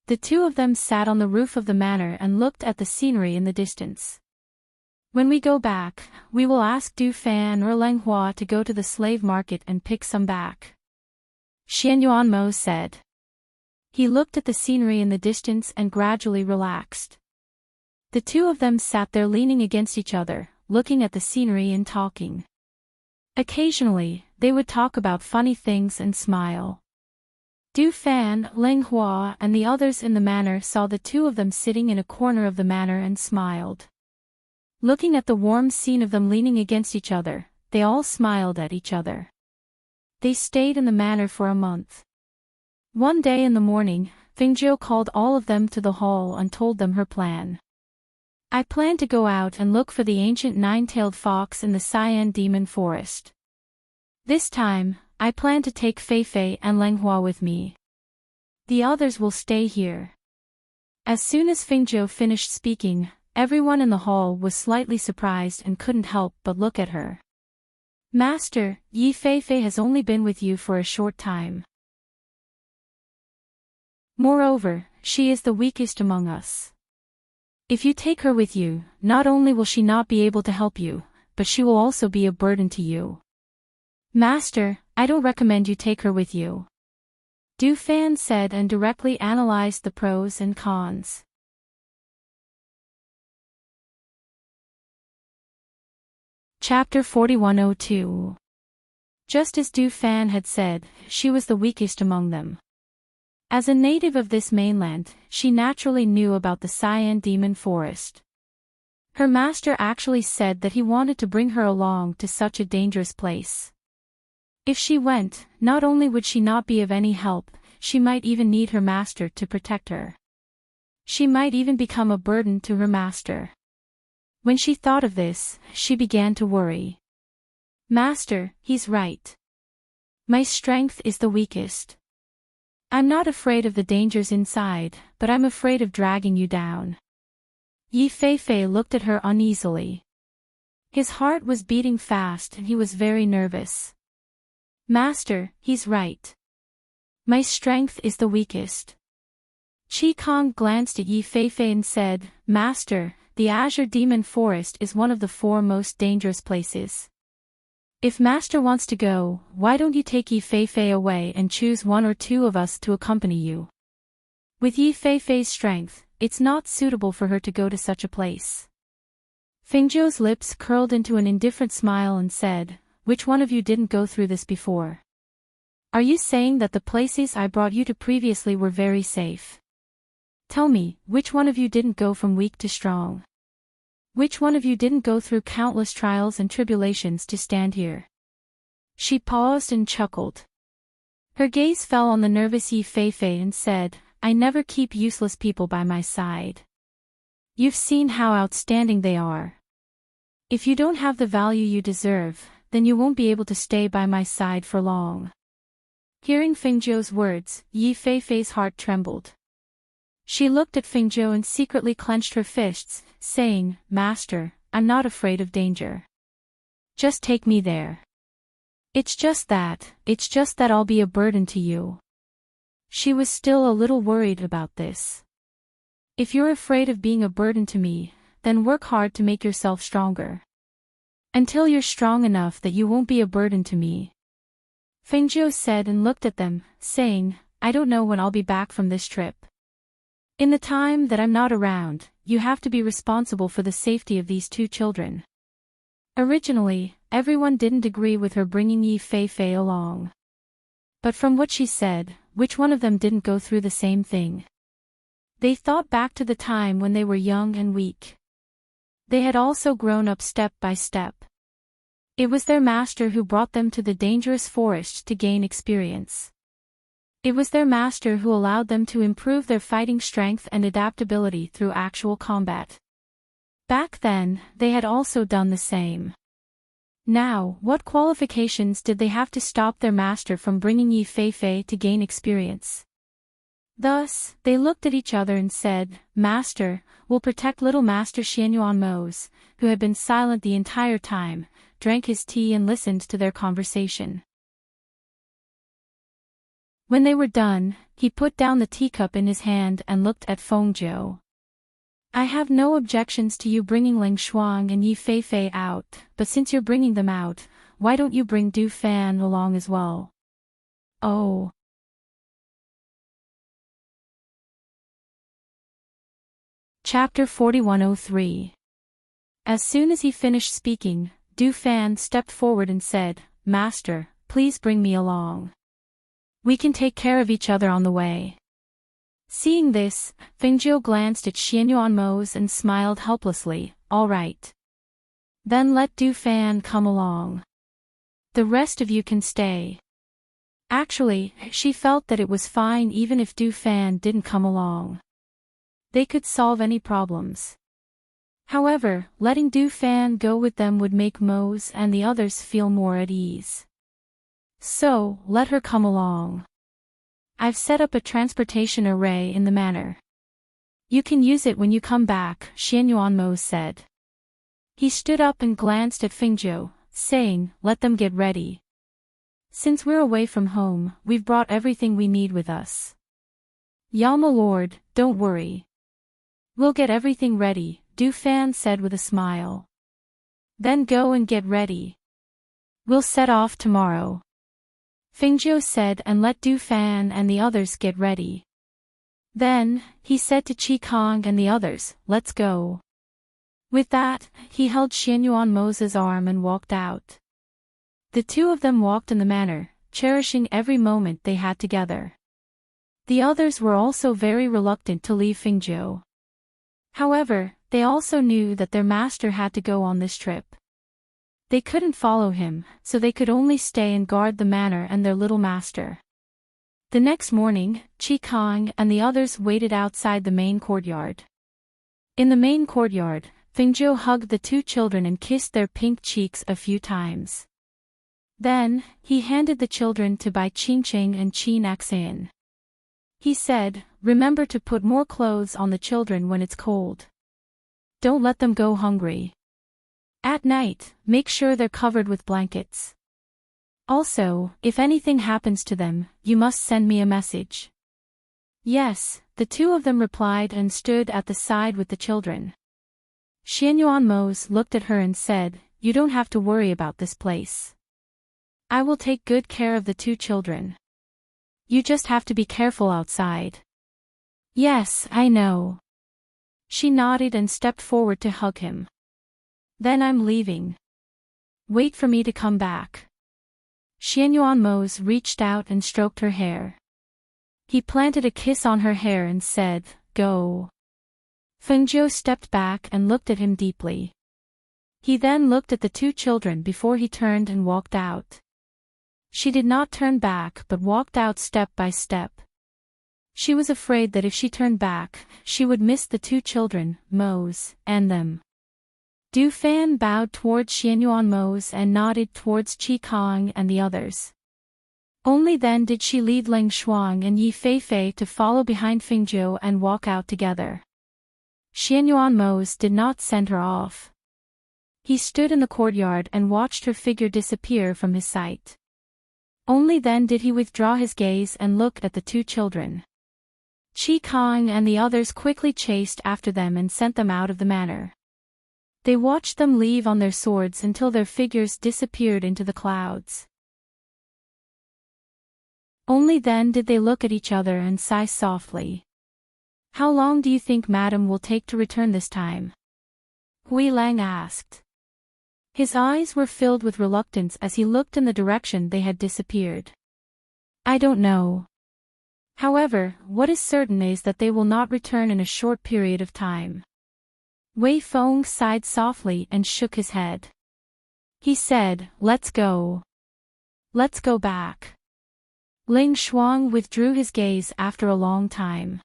The two of them sat on the roof of the manor and looked at the scenery in the distance. When we go back, we will ask Du Fan or Leng Hua to go to the slave market and pick some back. Xian Yuanmo said. He looked at the scenery in the distance and gradually relaxed. The two of them sat there leaning against each other, looking at the scenery and talking. Occasionally, they would talk about funny things and smile. Du Fan, Leng Hua and the others in the manor saw the two of them sitting in a corner of the manor and smiled. Looking at the warm scene of them leaning against each other, they all smiled at each other. They stayed in the manor for a month. One day in the morning, Fengjiu called all of them to the hall and told them her plan. I plan to go out and look for the ancient nine-tailed fox in the Cyan Demon Forest. This time, I plan to take Feifei and Leng Hua with me. The others will stay here. As soon as Fengjiu finished speaking, everyone in the hall was slightly surprised and couldn't help but look at her. Master, Yi Feifei has only been with you for a short time. Moreover, she is the weakest among us. If you take her with you, not only will she not be able to help you, but she will also be a burden to you. Master, I don't recommend you take her with you. Du Fan said and directly analyzed the pros and cons. Chapter 4102. Just as Du Fan had said, she was the weakest among them. As a native of this mainland, she naturally knew about the Cyan Demon Forest. Her master actually said that he wanted to bring her along to such a dangerous place. If she went, not only would she not be of any help, she might even need her master to protect her. She might even become a burden to her master. When she thought of this, she began to worry. Master, he's right. My strength is the weakest. I'm not afraid of the dangers inside, but I'm afraid of dragging you down. Yi Feifei looked at her uneasily. His heart was beating fast and he was very nervous. Master, he's right. My strength is the weakest. Qi Kong glanced at Yi Feifei and said, Master, the Azure Demon Forest is one of the 4 most dangerous places. If Master wants to go, why don't you take Yi Feifei away and choose 1 or 2 of us to accompany you? With Yi Feifei's strength, it's not suitable for her to go to such a place. Fengjiu's lips curled into an indifferent smile and said, Which one of you didn't go through this before? Are you saying that the places I brought you to previously were very safe? Tell me, which one of you didn't go from weak to strong? Which one of you didn't go through countless trials and tribulations to stand here? She paused and chuckled. Her gaze fell on the nervous Yi Feifei and said, I never keep useless people by my side. You've seen how outstanding they are. If you don't have the value you deserve, then you won't be able to stay by my side for long. Hearing Fengjiu's words, Yi Feifei's heart trembled. She looked at Fengjiu and secretly clenched her fists, saying, Master, I'm not afraid of danger. Just take me there. It's just that I'll be a burden to you. She was still a little worried about this. If you're afraid of being a burden to me, then work hard to make yourself stronger. Until you're strong enough that you won't be a burden to me. Fengjiu said and looked at them, saying, I don't know when I'll be back from this trip. In the time that I'm not around, you have to be responsible for the safety of these 2 children. Originally, everyone didn't agree with her bringing Yi Feifei along. But from what she said, which one of them didn't go through the same thing? They thought back to the time when they were young and weak. They had also grown up step by step. It was their master who brought them to the dangerous forest to gain experience. It was their master who allowed them to improve their fighting strength and adaptability through actual combat. Back then, they had also done the same. Now, what qualifications did they have to stop their master from bringing Yi Feifei to gain experience? Thus, they looked at each other and said, Master, we'll protect little Master Xianyuan Mose, who had been silent the entire time, drank his tea and listened to their conversation. When they were done, he put down the teacup in his hand and looked at Fengjiu. I have no objections to you bringing Ling Shuang and Yi Feifei out, but since you're bringing them out, why don't you bring Du Fan along as well? Oh. Chapter 4103. As soon as he finished speaking, Du Fan stepped forward and said, Master, please bring me along. We can take care of each other on the way. Seeing this, Fengjiu glanced at Xianyuanmos and smiled helplessly, all right. Then let Du Fan come along. The rest of you can stay. Actually, she felt that it was fine even if Du Fan didn't come along. They could solve any problems. However, letting Du Fan go with them would make Mose and the others feel more at ease. So, let her come along. I've set up a transportation array in the manor. You can use it when you come back, Xianyuanmo said. He stood up and glanced at Fengjiu, saying, let them get ready. Since we're away from home, we've brought everything we need with us. Yama Lord, don't worry. We'll get everything ready, Du Fan said with a smile. Then go and get ready. We'll set off tomorrow. Fengjiu said and let Du Fan and the others get ready. Then, he said to Qi Kong and the others, let's go. With that, he held Xianyuanmo's arm and walked out. The two of them walked in the manor, cherishing every moment they had together. The others were also very reluctant to leave Fengjiu. However, they also knew that their master had to go on this trip. They couldn't follow him, so they could only stay and guard the manor and their little master. The next morning, Qi Kong and the others waited outside the main courtyard. In the main courtyard, Fengjiu hugged the two children and kissed their pink cheeks a few times. Then, he handed the children to Bai Qingqing and Qi Naxian. He said, remember to put more clothes on the children when it's cold. Don't let them go hungry. At night, make sure they're covered with blankets. Also, if anything happens to them, you must send me a message. Yes, the two of them replied and stood at the side with the children. Xianyuanmo looked at her and said, you don't have to worry about this place. I will take good care of the two children. You just have to be careful outside. Yes, I know. She nodded and stepped forward to hug him. Then I'm leaving. Wait for me to come back. Xianyuanmo reached out and stroked her hair. He planted a kiss on her hair and said, go. Fengjiu stepped back and looked at him deeply. He then looked at the two children before he turned and walked out. She did not turn back but walked out step by step. She was afraid that if she turned back, she would miss the two children, Mose, and them. Du Fan bowed towards Xianyuanmo and nodded towards Qi Kong and the others. Only then did she lead Ling Shuang and Yi Feifei to follow behind Fengjiu and walk out together. Xianyuanmo did not send her off. He stood in the courtyard and watched her figure disappear from his sight. Only then did he withdraw his gaze and look at the two children. Qi Kong and the others quickly chased after them and sent them out of the manor. They watched them leave on their swords until their figures disappeared into the clouds. Only then did they look at each other and sigh softly. How long do you think Madam will take to return this time? Hui Lang asked. His eyes were filled with reluctance as he looked in the direction they had disappeared. I don't know. However, what is certain is that they will not return in a short period of time. Wei Feng sighed softly and shook his head. He said, let's go. Let's go back. Ling Shuang withdrew his gaze after a long time.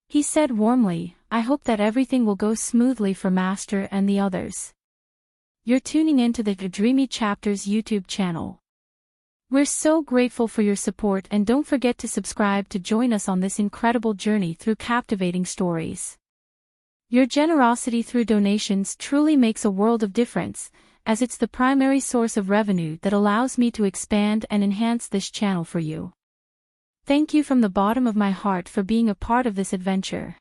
He said warmly, I hope that everything will go smoothly for Master and the others. You're tuning into the Dreamy Chapters YouTube channel. We're so grateful for your support and don't forget to subscribe to join us on this incredible journey through captivating stories. Your generosity through donations truly makes a world of difference, as it's the primary source of revenue that allows me to expand and enhance this channel for you. Thank you from the bottom of my heart for being a part of this adventure.